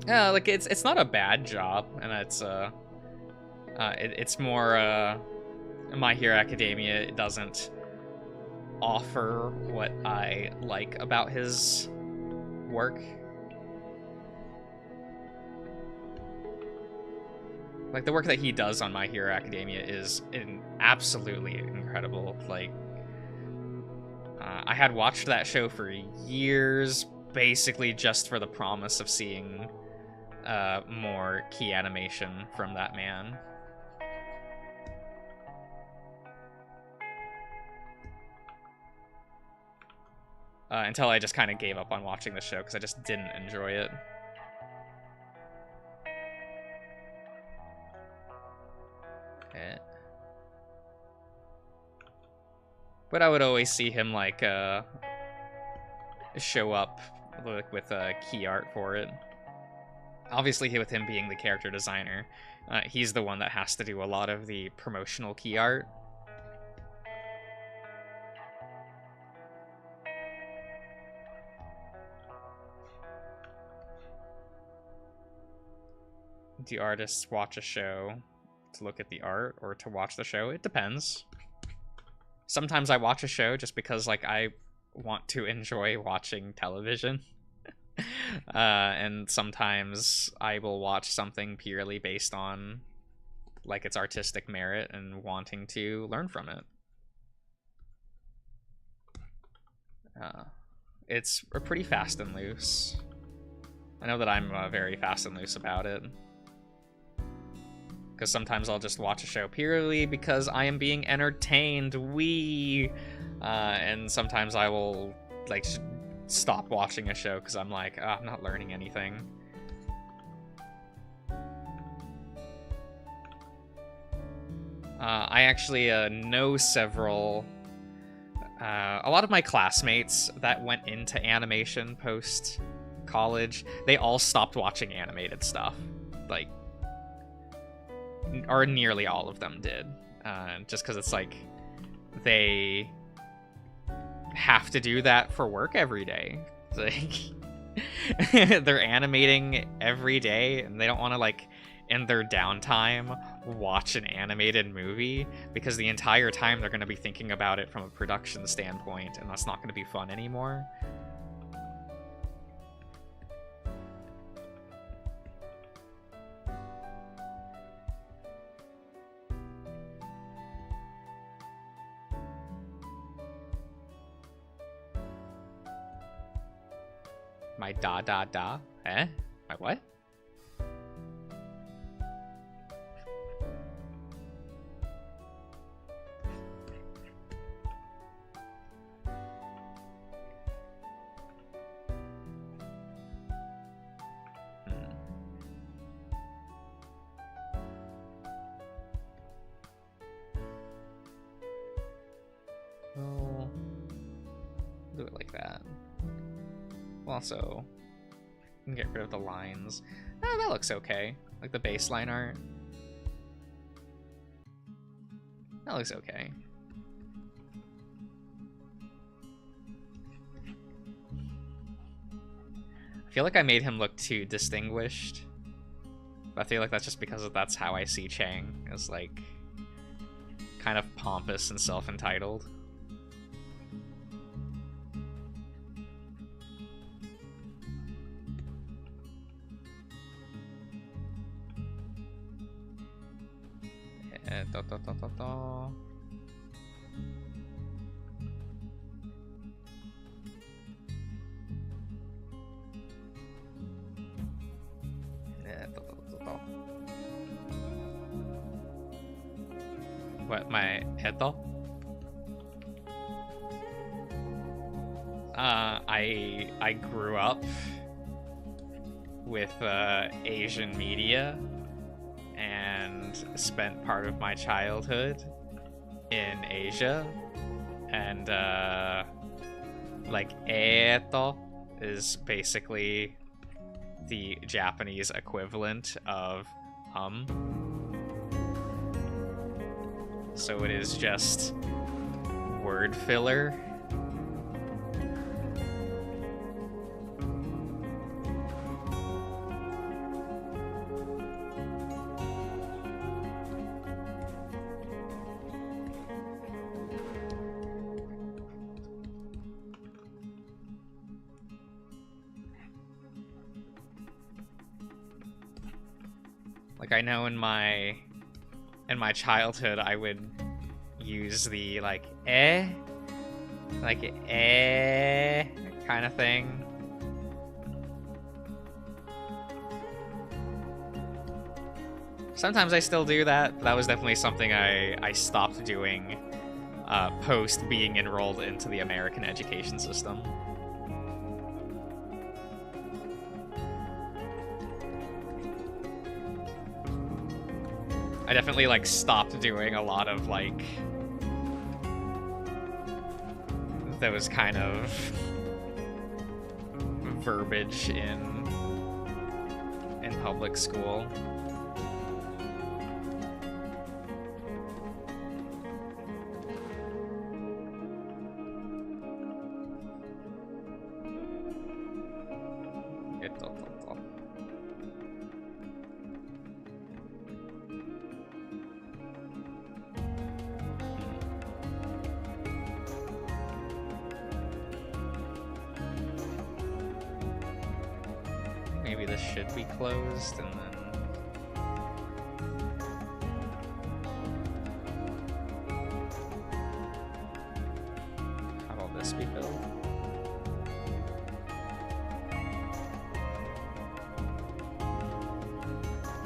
A: Yeah, like it's not a bad job, and it's more My Hero Academia doesn't offer what I like about his work. Like, the work that he does on My Hero Academia is absolutely incredible. Like, I had watched that show for years, basically just for the promise of seeing more key animation from that man. Until I just kind of gave up on watching the show because I just didn't enjoy it. Okay. But I would always see him, like, show up with key art for it. Obviously, with him being the character designer, he's the one that has to do a lot of the promotional key art. Do artists watch a show to look at the art or to watch the show? It depends. Sometimes I watch a show just because, like, I want to enjoy watching television. And sometimes I will watch something purely based on, like, its artistic merit and wanting to learn from it. It's pretty fast and loose. I know that I'm very fast and loose about it. Because sometimes I'll just watch a show purely because I am being entertained. And sometimes I will, like, stop watching a show because I'm like, oh, I'm not learning anything. I actually know several... a lot of my classmates that went into animation post-college, they all stopped watching animated stuff. Like, or nearly all of them did. Just because it's like, they have to do that for work every day. It's like, they're animating every day, and they don't want to, like, in their downtime, watch an animated movie, because the entire time they're going to be thinking about it from a production standpoint, and that's not going to be fun anymore. My da. Eh? My what? Well, do it like that. Also, you can get rid of the lines. Oh, that looks okay. Like the baseline art. That looks okay. I feel like I made him look too distinguished. But I feel like that's just because that's how I see Chang, as, like, kind of pompous and self-entitled. What, my head though? I grew up with Asian media and spent part of my childhood in Asia, and like eto is basically the Japanese equivalent of so it is just word filler. Like, I know in my childhood I would use the like kind of thing. Sometimes I still do that, but that was definitely something I stopped doing post being enrolled into the American education system. I definitely like stopped doing a lot of like those kind of verbiage in public school. Maybe this should be closed, and then... How will this be built?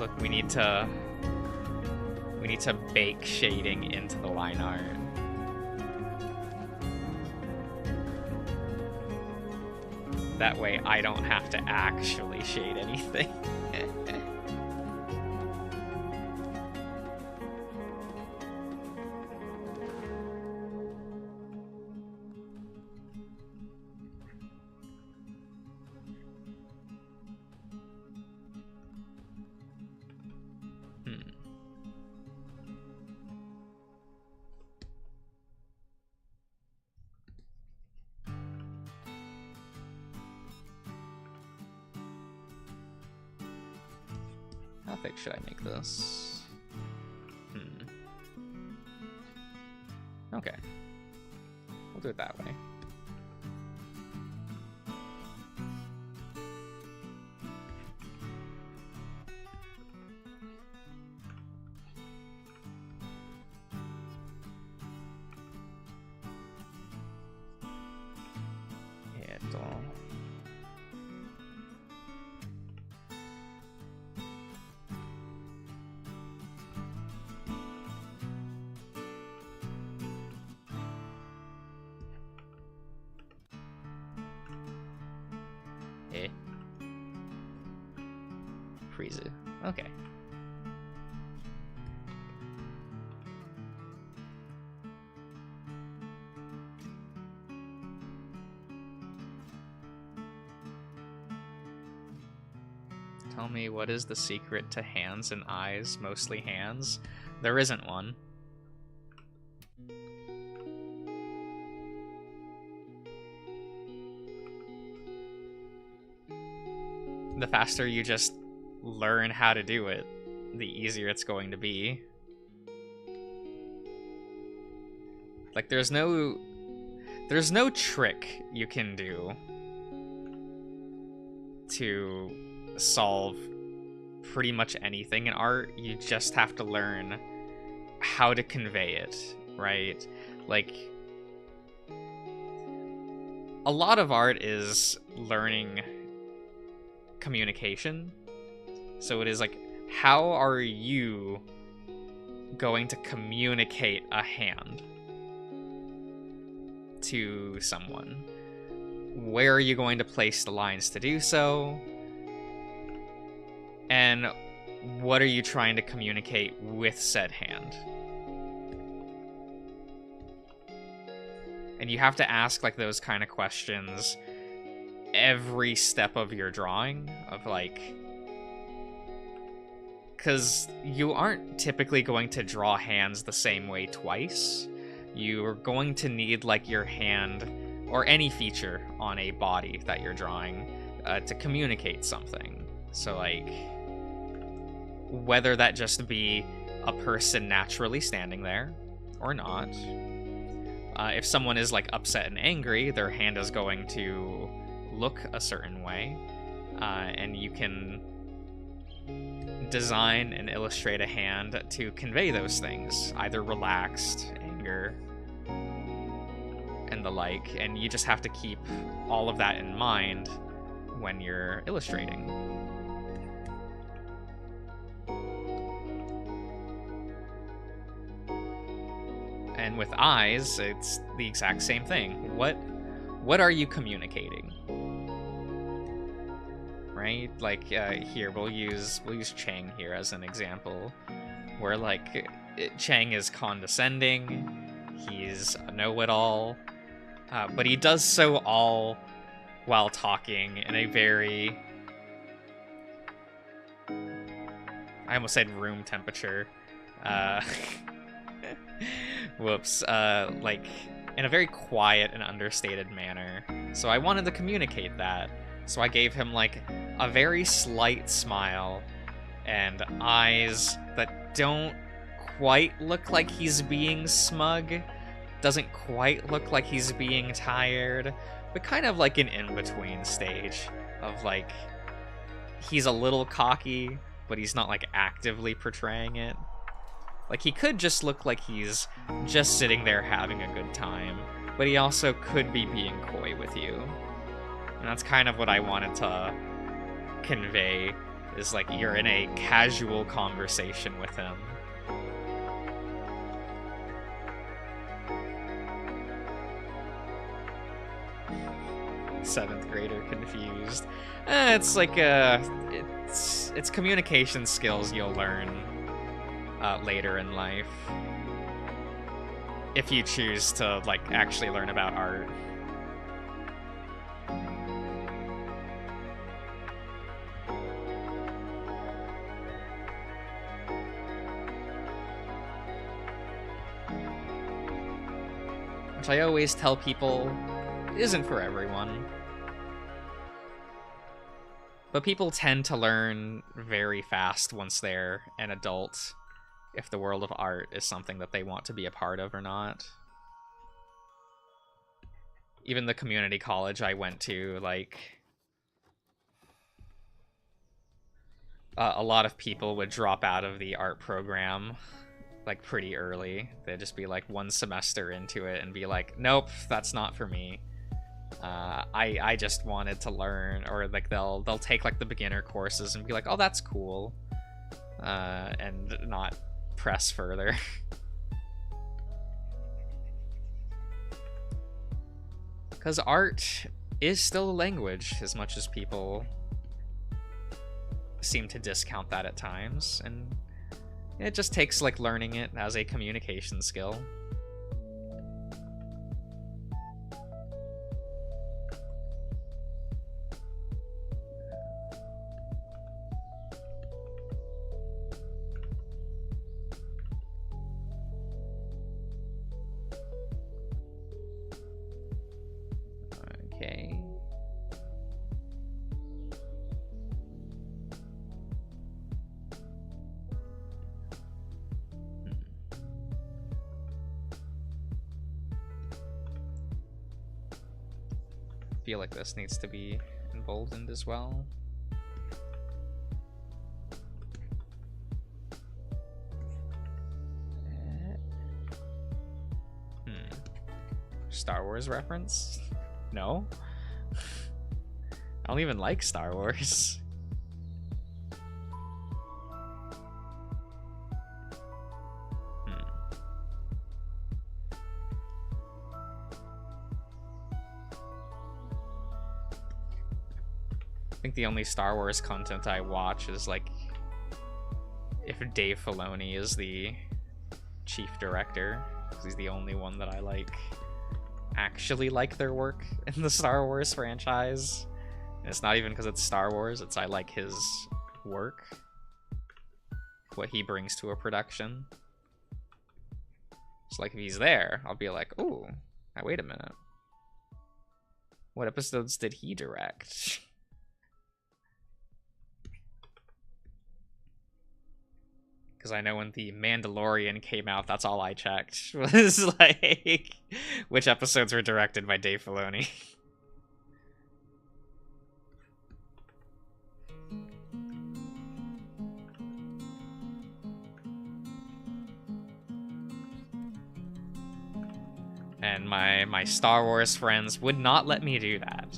A: Look, we need to bake shading into the line art. That way I don't have to actually shade anything. How thick should I make this? Okay. We'll do it that way. Freeze it. Okay. Tell me, what is the secret to hands and eyes, mostly hands? There isn't one. The faster you just learn how to do it, the easier it's going to be. Like, there's no trick you can do to solve pretty much anything in art. You just have to learn how to convey it, right? Like, a lot of art is learning communication. So it is like, how are you going to communicate a hand to someone? where are you going to place the lines to do so, and what are you trying to communicate with said hand. And you have to ask like those kind of questions every step of your drawing, of like, because you aren't typically going to draw hands the same way twice. You're going to need like your hand or any feature on a body that you're drawing to communicate something. So like, whether that just be a person naturally standing there or not. If someone is like upset and angry, their hand is going to look a certain way, and you can design and illustrate a hand to convey those things, either relaxed, anger, and the like, and you just have to keep all of that in mind when you're illustrating. And with eyes, it's the exact same thing. What are you communicating? Right? Like here, we'll use Chang here as an example, where like Chang is condescending, he's a know-it-all, but he does so all while talking in a very, I almost said room temperature. Whoops. Like, in a very quiet and understated manner. So I wanted to communicate that. So I gave him, like, a very slight smile and eyes that don't quite look like he's being smug, doesn't quite look like he's being tired, but kind of like an in-between stage of, like, he's a little cocky, but he's not, like, actively portraying it. Like, he could just look like he's just sitting there having a good time, but he also could be being coy with you. And that's kind of what I wanted to convey, is like you're in a casual conversation with him. Seventh grader confused. It's like it's communication skills you'll learn later in life, if you choose to like actually learn about art. Which I always tell people isn't for everyone. But people tend to learn very fast once they're an adult, if the world of art is something that they want to be a part of or not. Even the community college I went to, like, a lot of people would drop out of the art program, like, pretty early. They'd just be, like, one semester into it and be like, nope, that's not for me. I just wanted to learn, or, like, they'll take, like, the beginner courses and be like, oh, that's cool, and not press further. Because art is still a language, as much as people seem to discount that at times, and it just takes like learning it as a communication skill. Okay. I feel like this needs to be emboldened as well. Star Wars reference? No? I don't even like Star Wars. think the only Star Wars content I watch is like if Dave Filoni is the chief director, because he's the only one that I like actually like their work in the Star Wars franchise. And it's not even because it's Star Wars, it's I like his work, what he brings to a production. So like if he's there, I'll be like, ooh, now wait a minute. What episodes did he direct? Because I know when The Mandalorian came out, that's all I checked. Was like, which episodes were directed by Dave Filoni. And my Star Wars friends would not let me do that.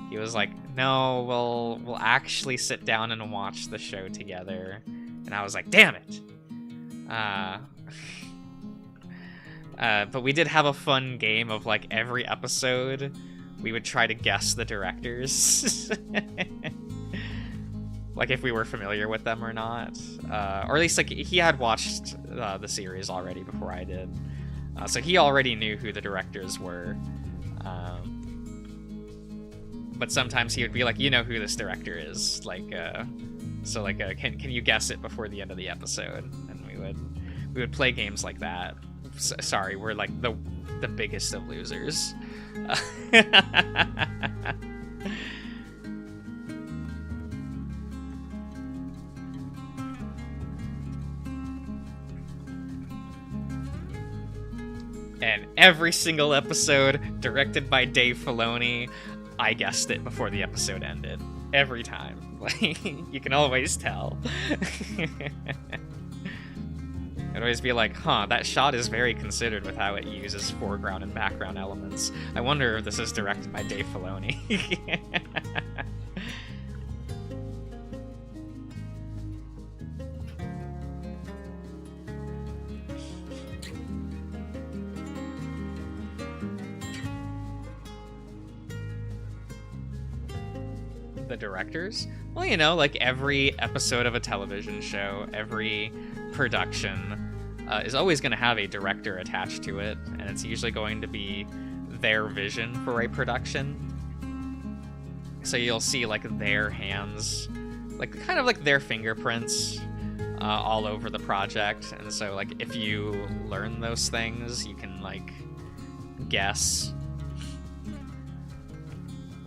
A: He was like, no, we'll actually sit down and watch the show together. And I was like, damn it. But we did have a fun game of like every episode we would try to guess the directors. Like if we were familiar with them or not. Or at least like he had watched the series already before I did. So he already knew who the directors were. But sometimes he would be like, you know who this director is. Like, so like, can you guess it before the end of the episode? And we would play games like that. Sorry, we're like the biggest of losers. And every single episode directed by Dave Filoni, I guessed it before the episode ended. Every time. Like, you can always tell. I'd always be like, huh, that shot is very considered with how it uses foreground and background elements. I wonder if this is directed by Dave Filoni. The directors? Well, you know, like every episode of a television show, every production is always going to have a director attached to it, and it's usually going to be their vision for a production. So you'll see like their hands, like kind of like their fingerprints all over the project. And so like if you learn those things, you can like guess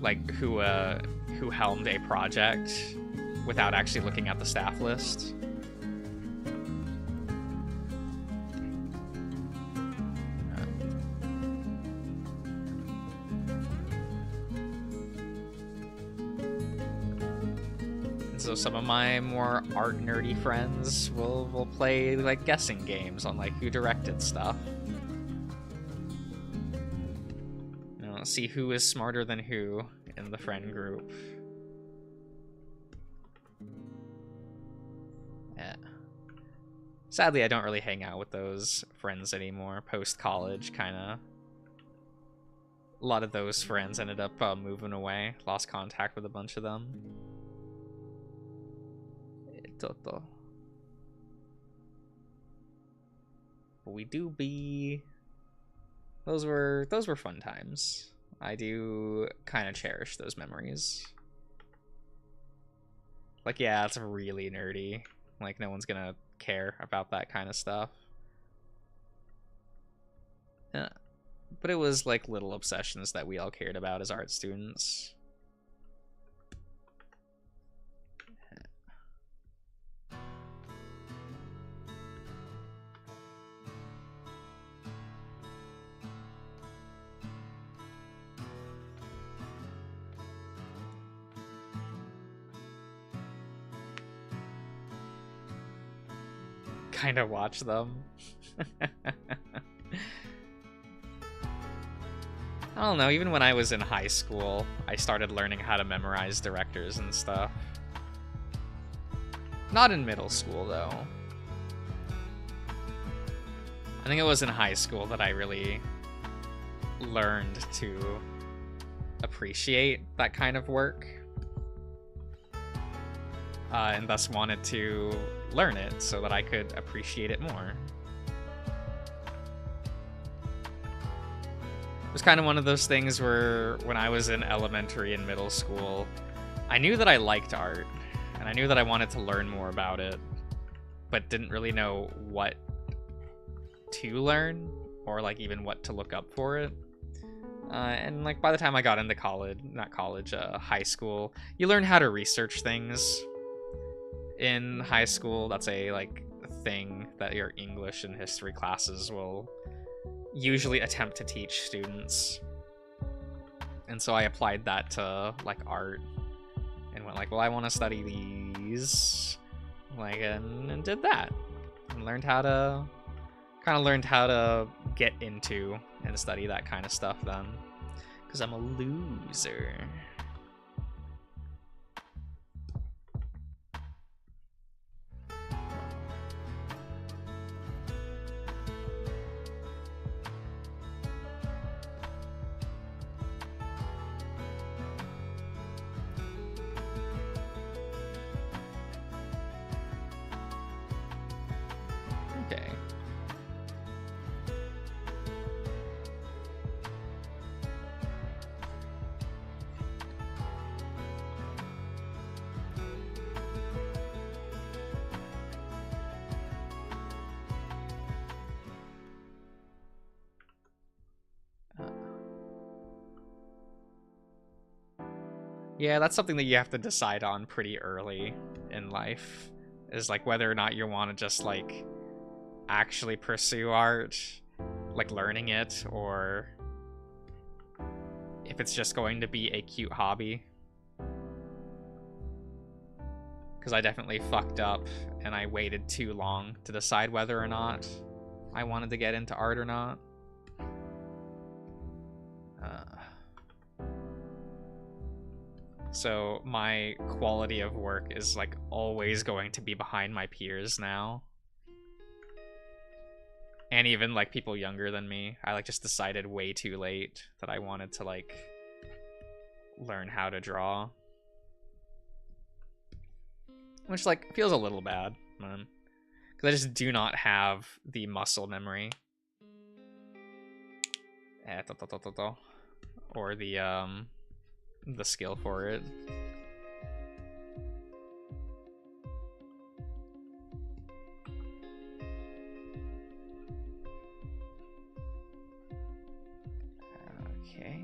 A: like who helmed a project without actually looking at the staff list. So some of my more art nerdy friends will play like guessing games on like who directed stuff. You know, see who is smarter than who in the friend group. Yeah. Sadly, I don't really hang out with those friends anymore. Post-college, kind of. A lot of those friends ended up moving away. Lost contact with a bunch of them. But we do be... Those were fun times. I do kind of cherish those memories. Like, yeah, it's really nerdy. Like, no one's gonna care about that kind of stuff. Yeah. But it was, like, little obsessions that we all cared about as art students. Kind of watch them. I don't know, even when I was in high school, I started learning how to memorize directors and stuff. Not in middle school, though. I think it was in high school that I really learned to appreciate that kind of work.
B: and thus wanted to learn it so that I could appreciate it more. It was kind of one of those things where when I was in elementary and middle school, I knew that I liked art, and I knew that I wanted to learn more about it, but didn't really know what to learn, or like even what to look up for it. And like by the time I got into high school, you learn how to research things in high school. That's a like thing that your English and history classes will usually attempt to teach students. And so I applied that to like art and went like, well, I want to study these, like, and did that and learned how to get into and study that kind of stuff then, because I'm a loser. Okay. Yeah, that's something that you have to decide on pretty early in life, is like whether or not you want to just like actually pursue art, like learning it, or if it's just going to be a cute hobby. Because I definitely fucked up and I waited too long to decide whether or not I wanted to get into art or not. So my quality of work is like always going to be behind my peers now. And even like people younger than me. I like just decided way too late that I wanted to like learn how to draw. Which like feels a little bad, man. Because I just do not have the muscle memory. Or the skill for it. Okay.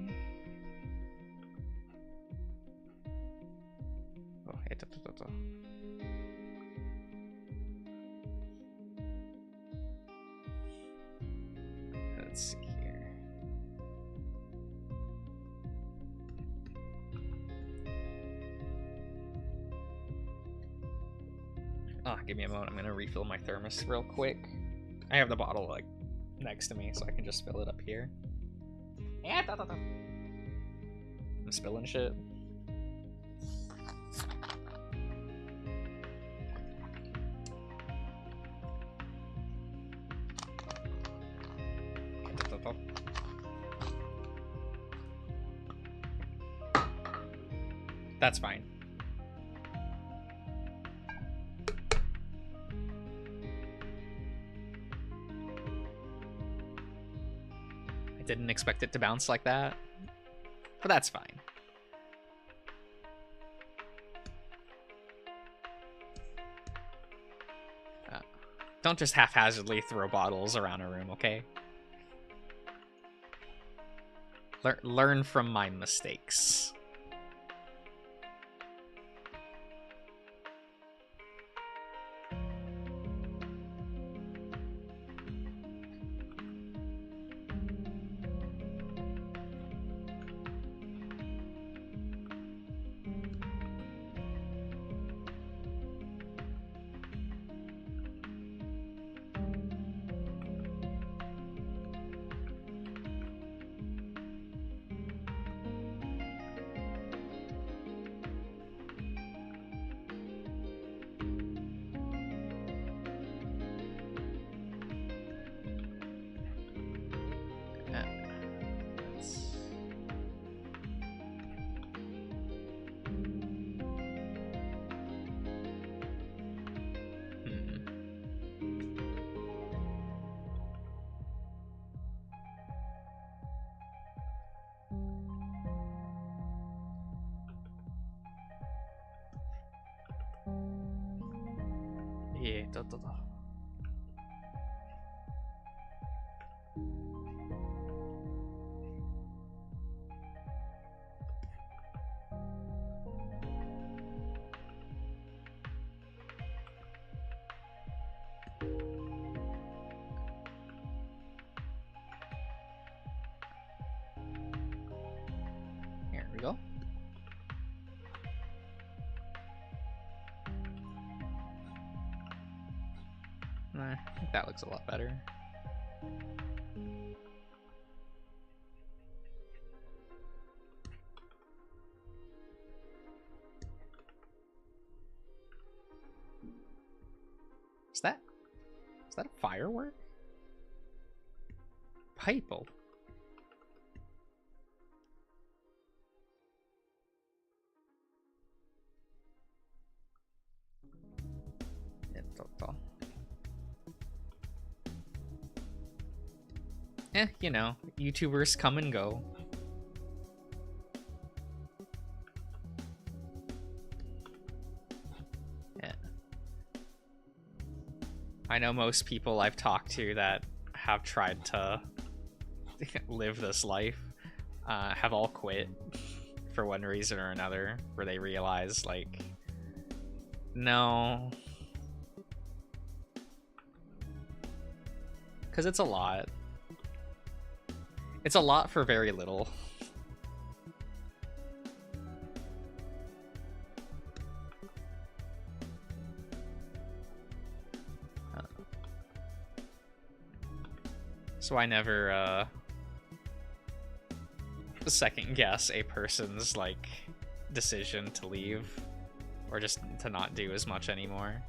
B: Oh, let's see here. Give me a moment. I'm gonna refill my thermos real quick. I have the bottle like next to me, so I can just fill it up here. I'm spilling shit. That's fine. I didn't expect it to bounce like that, but that's fine. Don't just haphazardly throw bottles around a room, okay? Learn from my mistakes.
A: Here we go. I think that looks a lot better. Is that a firework? Pipe. You know, YouTubers come and go. Yeah. I know most people I've talked to that have tried to live this life have all quit for one reason or another, where they realize, like, no. Because it's a lot. It's a lot for very little. So I never second guess a person's, like, decision to leave or just to not do as much anymore.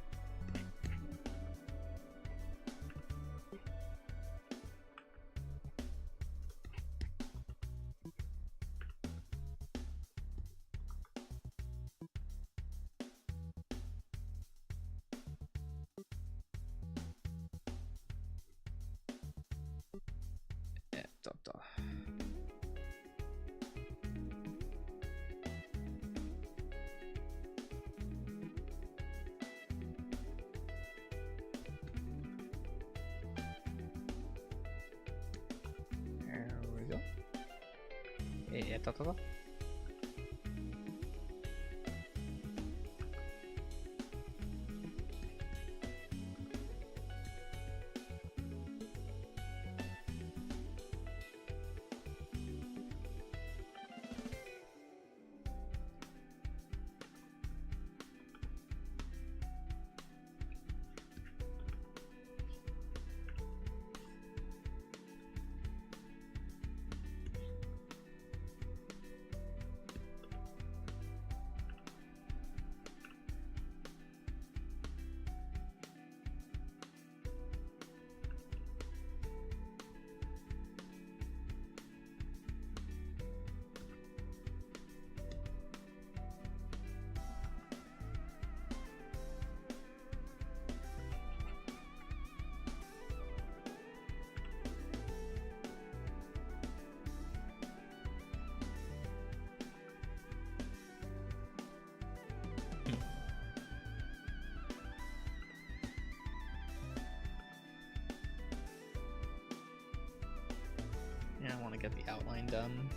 A: Yeah, I want to get the outline done.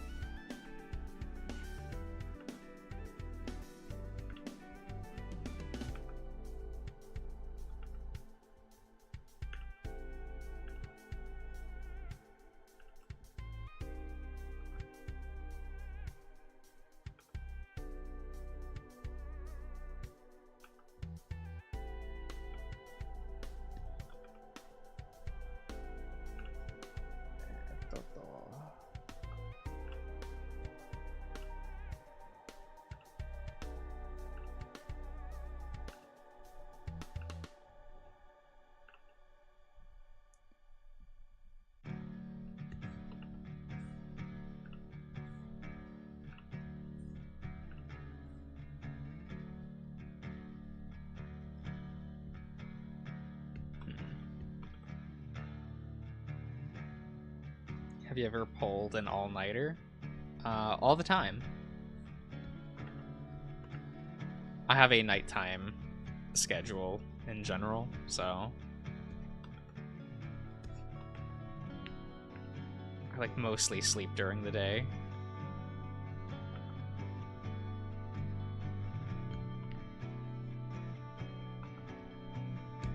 A: Have you ever pulled an all-nighter? All the time. I have a nighttime schedule
B: in general, so I like mostly sleep during the day.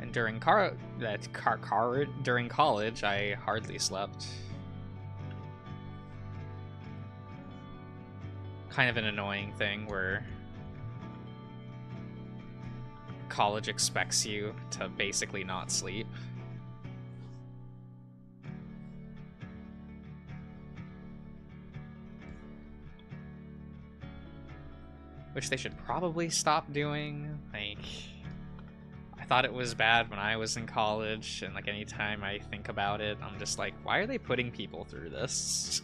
B: And during during college, I hardly slept. Kind of an annoying thing where college expects you to basically not sleep. Which they should probably stop doing. Like, I thought it was bad when I was in college, and like anytime I think about it, I'm just like, why are they putting people through this?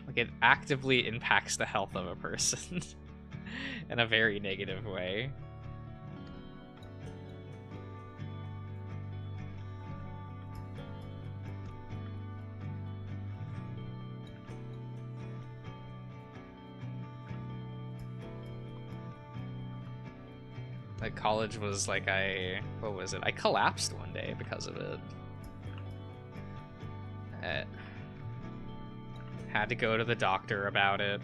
B: Like, it actively impacts the health of a person in a very negative way. Like, college was like, what was it? I collapsed one day because of it. Had to go to the doctor about it.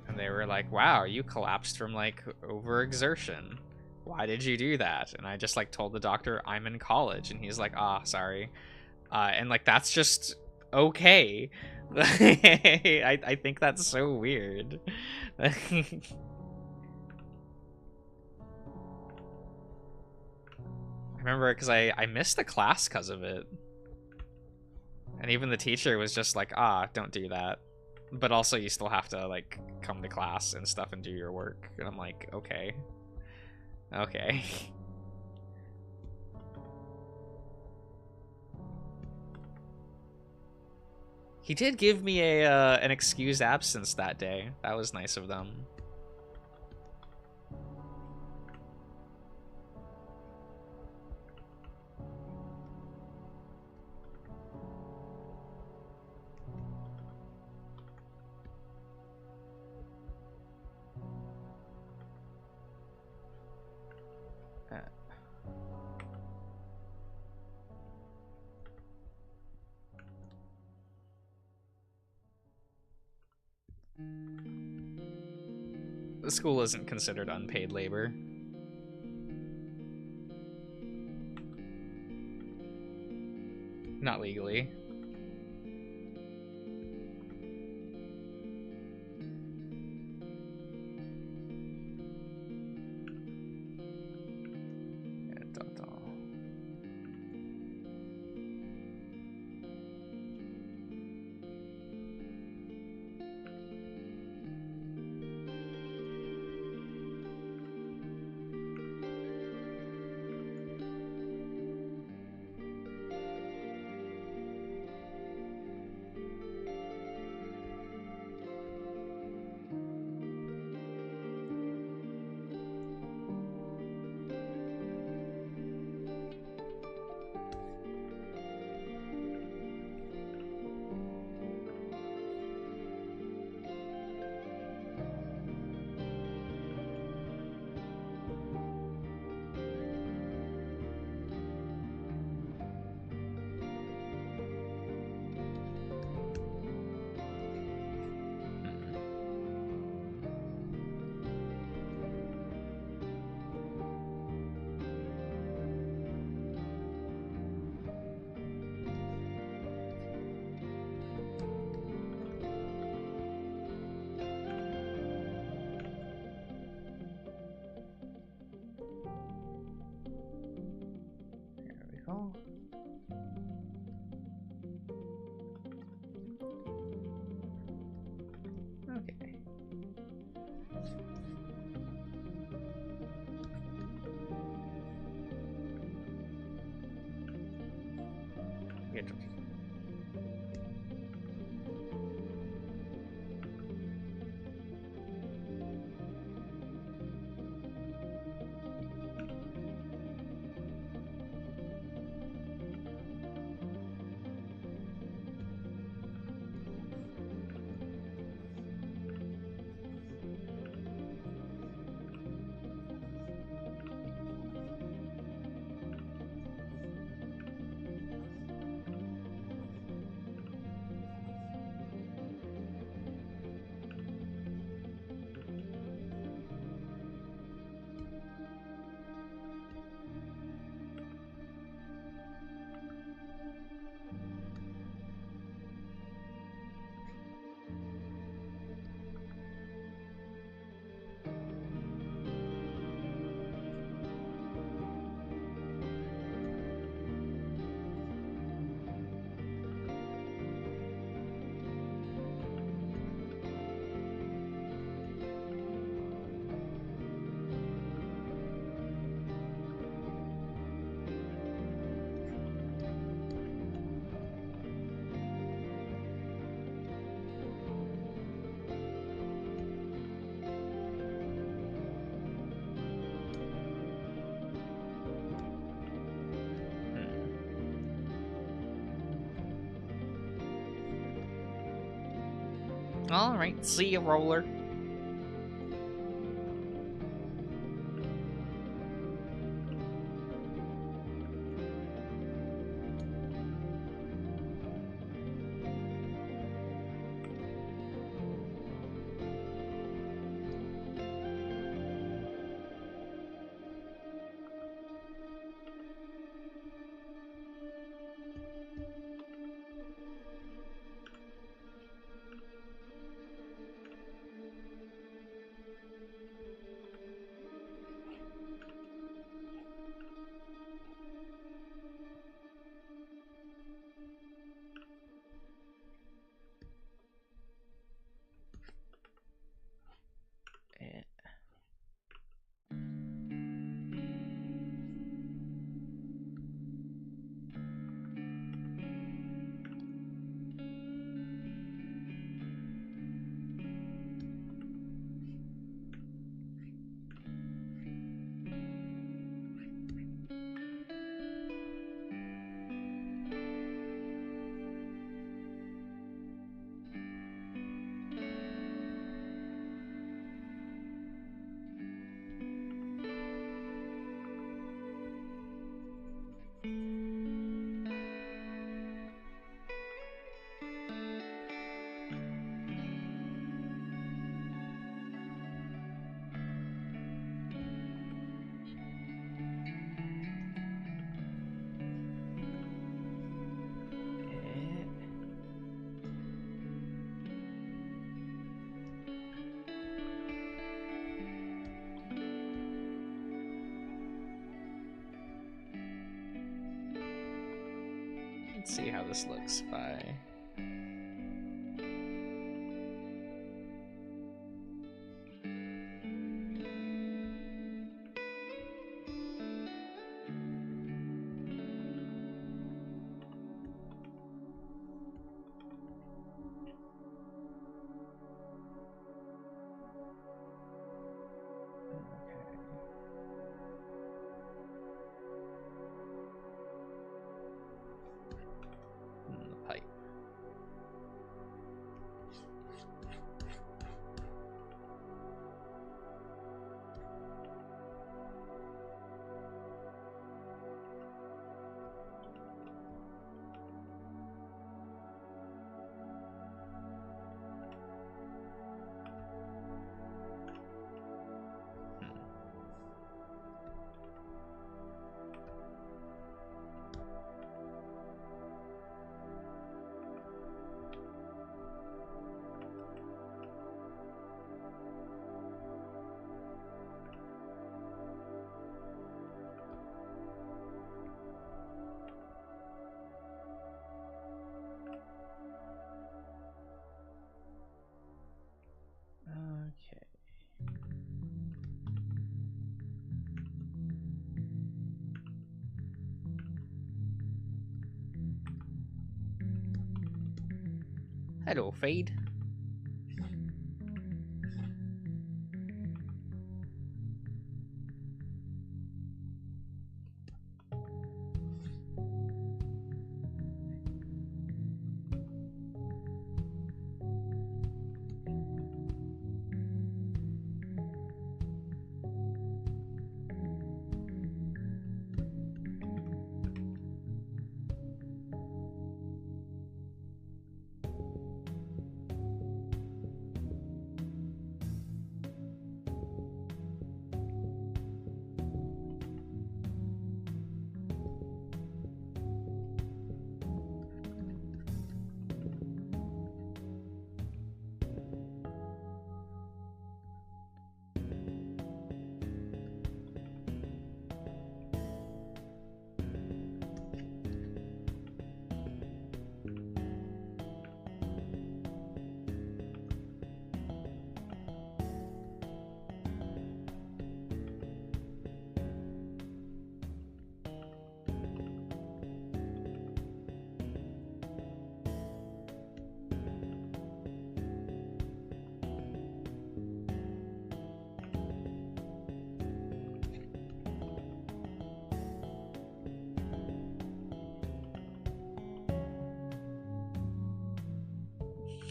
B: And they were like, wow, you collapsed from like overexertion. Why did you do that? And I just like told the doctor I'm in college, and he's like, ah, sorry. And like, that's just okay. I think that's so weird. I remember because I missed the class because of it. And even the teacher was just like, ah, don't do that. But also you still have to like come to class and stuff and do your work. And I'm like, okay. Okay. He did give me an excused absence that day. That was nice of them. The school isn't considered unpaid labor. Not legally. Okay. Good.
A: Alright, see ya, roller. Let's see how this looks by... pipe. Okay. Hello, Fade.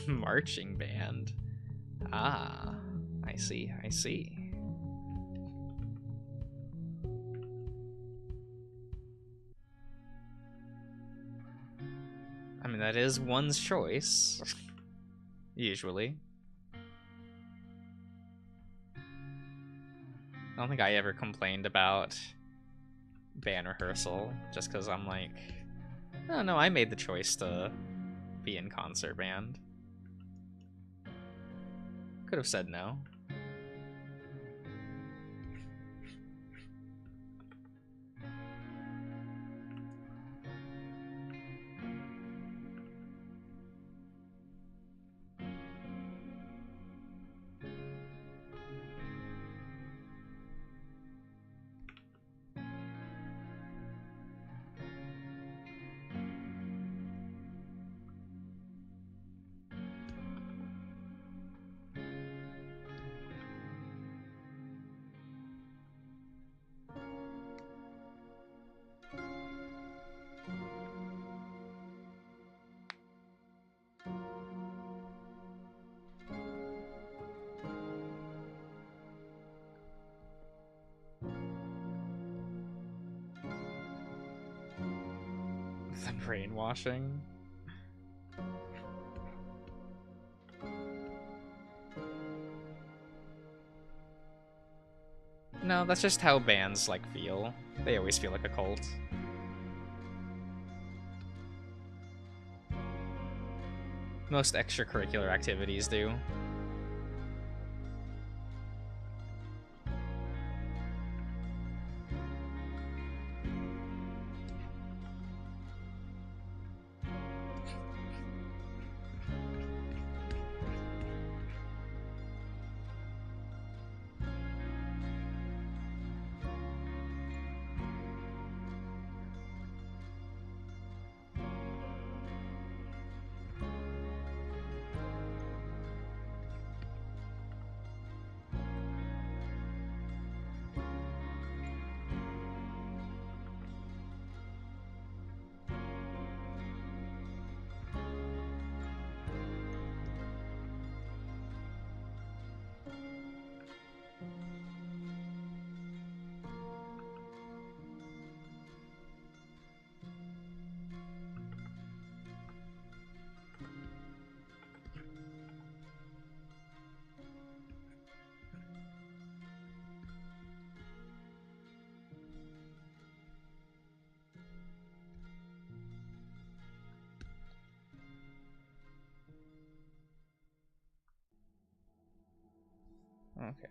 A: Marching band.
B: Ah, I see, I see. I mean, that is one's choice, usually. I don't think I ever complained about band rehearsal, just because I'm like, oh no, I made the choice to be in concert band. Could have said no. The brainwashing. No, that's just how bands like feel. They always feel like a cult. Most extracurricular activities do. Okay.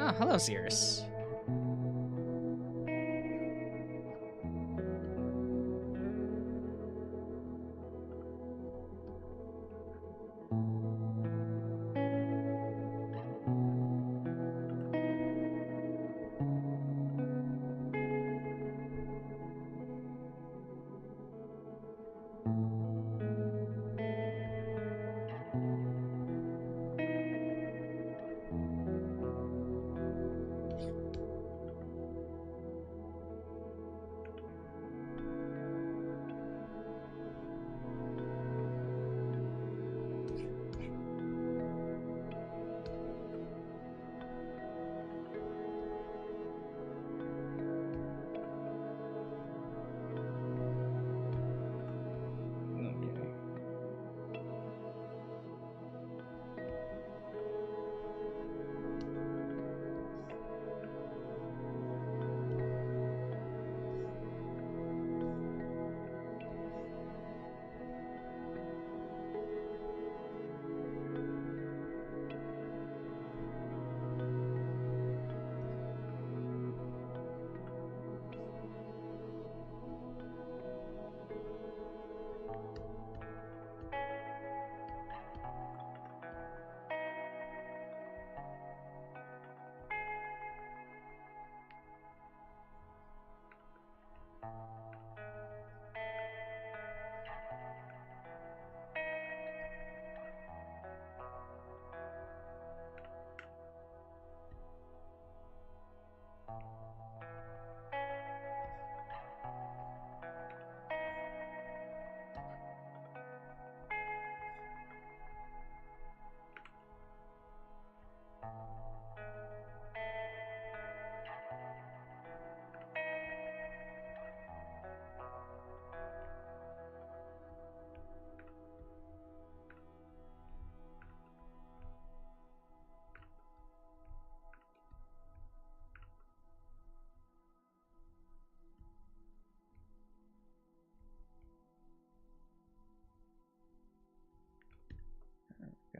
B: Oh, hello, Zeus.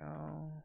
A: go.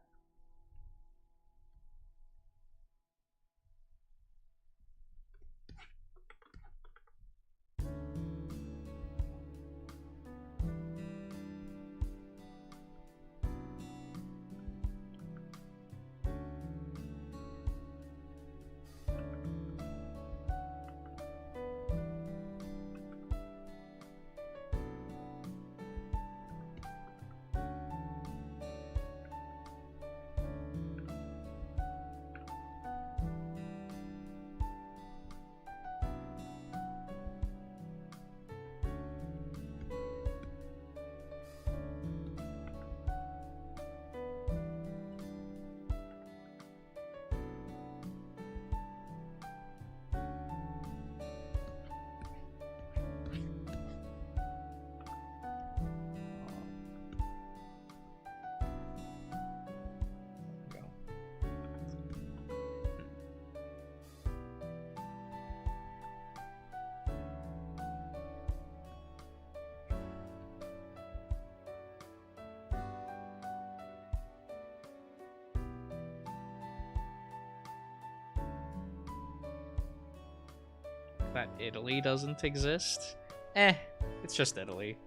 B: That Italy doesn't exist? It's just Italy.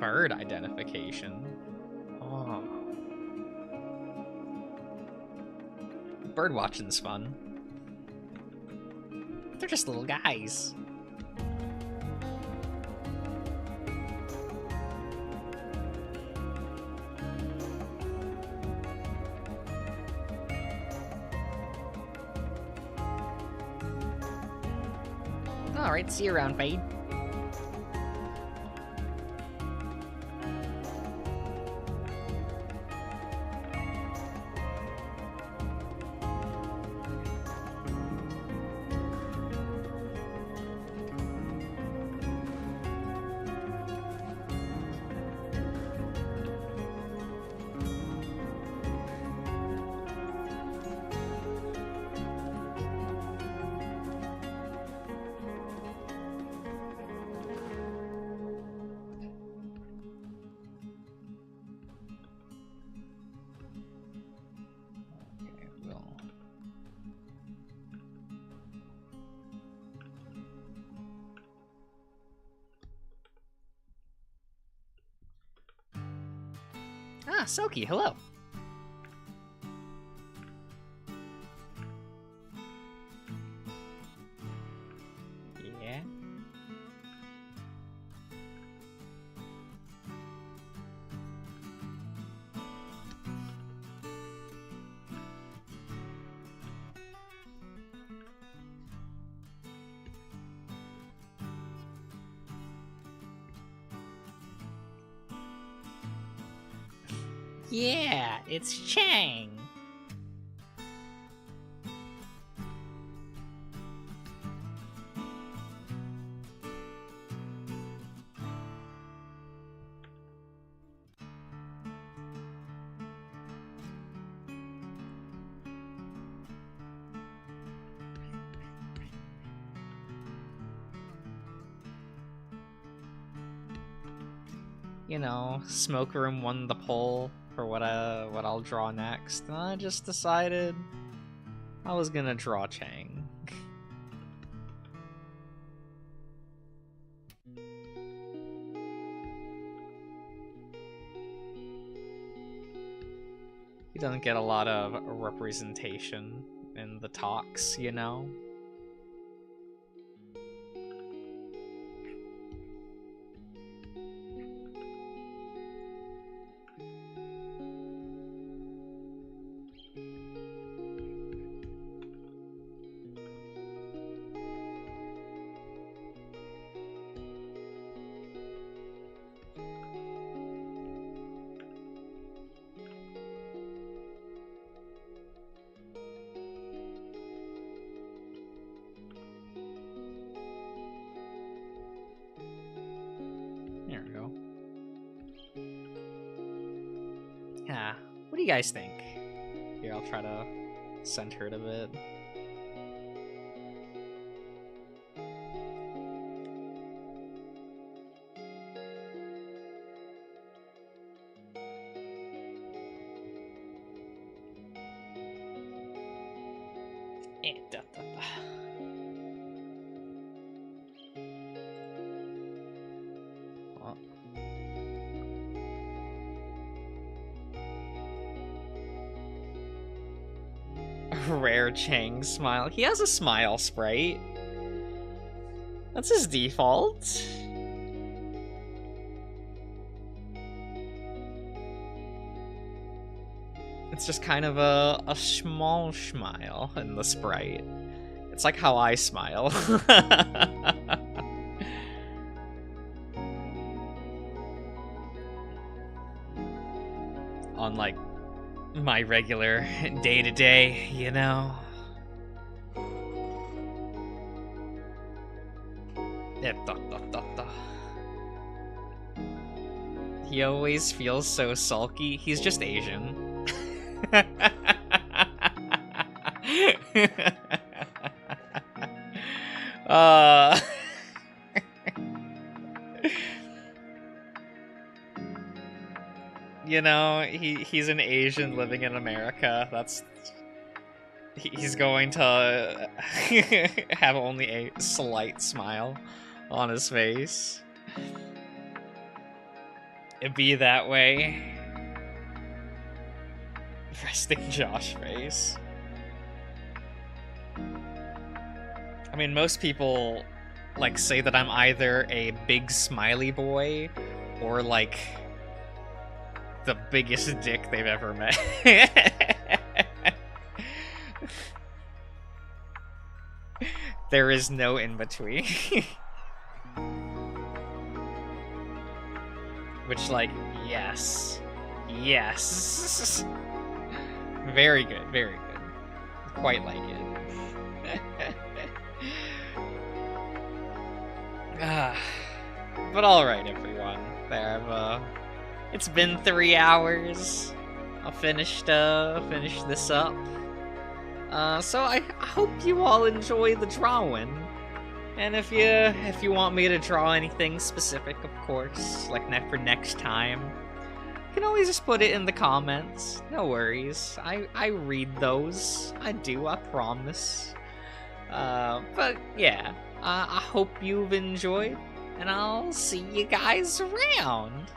B: Bird identification. Oh. Bird watching's fun. They're just little guys.
A: Alright, see you around, Fade. Ah, Soki, hello. Yeah. Yeah, it's Chang. You know, Smoke Room won the poll for what I'll draw next, and I just decided I was gonna draw Chang. He doesn't get a lot of representation in the talks, you know? There we go. Yeah, what do you guys think? Here, I'll try to center it a bit. Rare Chang smile. He has a smile sprite. That's his default. It's just kind of a small smile in the sprite. It's like how I smile. On like my regular day-to-day, you know? He always feels so sulky. He's just Asian. You know, he's an Asian living in America. He's going to have only a slight smile on his face. It be that way. Resting Josh face. I mean, most people like say that I'm either a big smiley boy or like the biggest dick they've ever met. There is no in-between. Which, like, yes. Yes. Very good, very good. Quite like it. But alright, everyone. It's been 3 hours. I'll finish this up. So I hope you all enjoy the drawing. And if you want me to draw anything specific, of course, like for next time, you can always just put it in the comments. No worries. I read those. I do, I promise. But yeah, I hope you've enjoyed, and I'll see you guys around.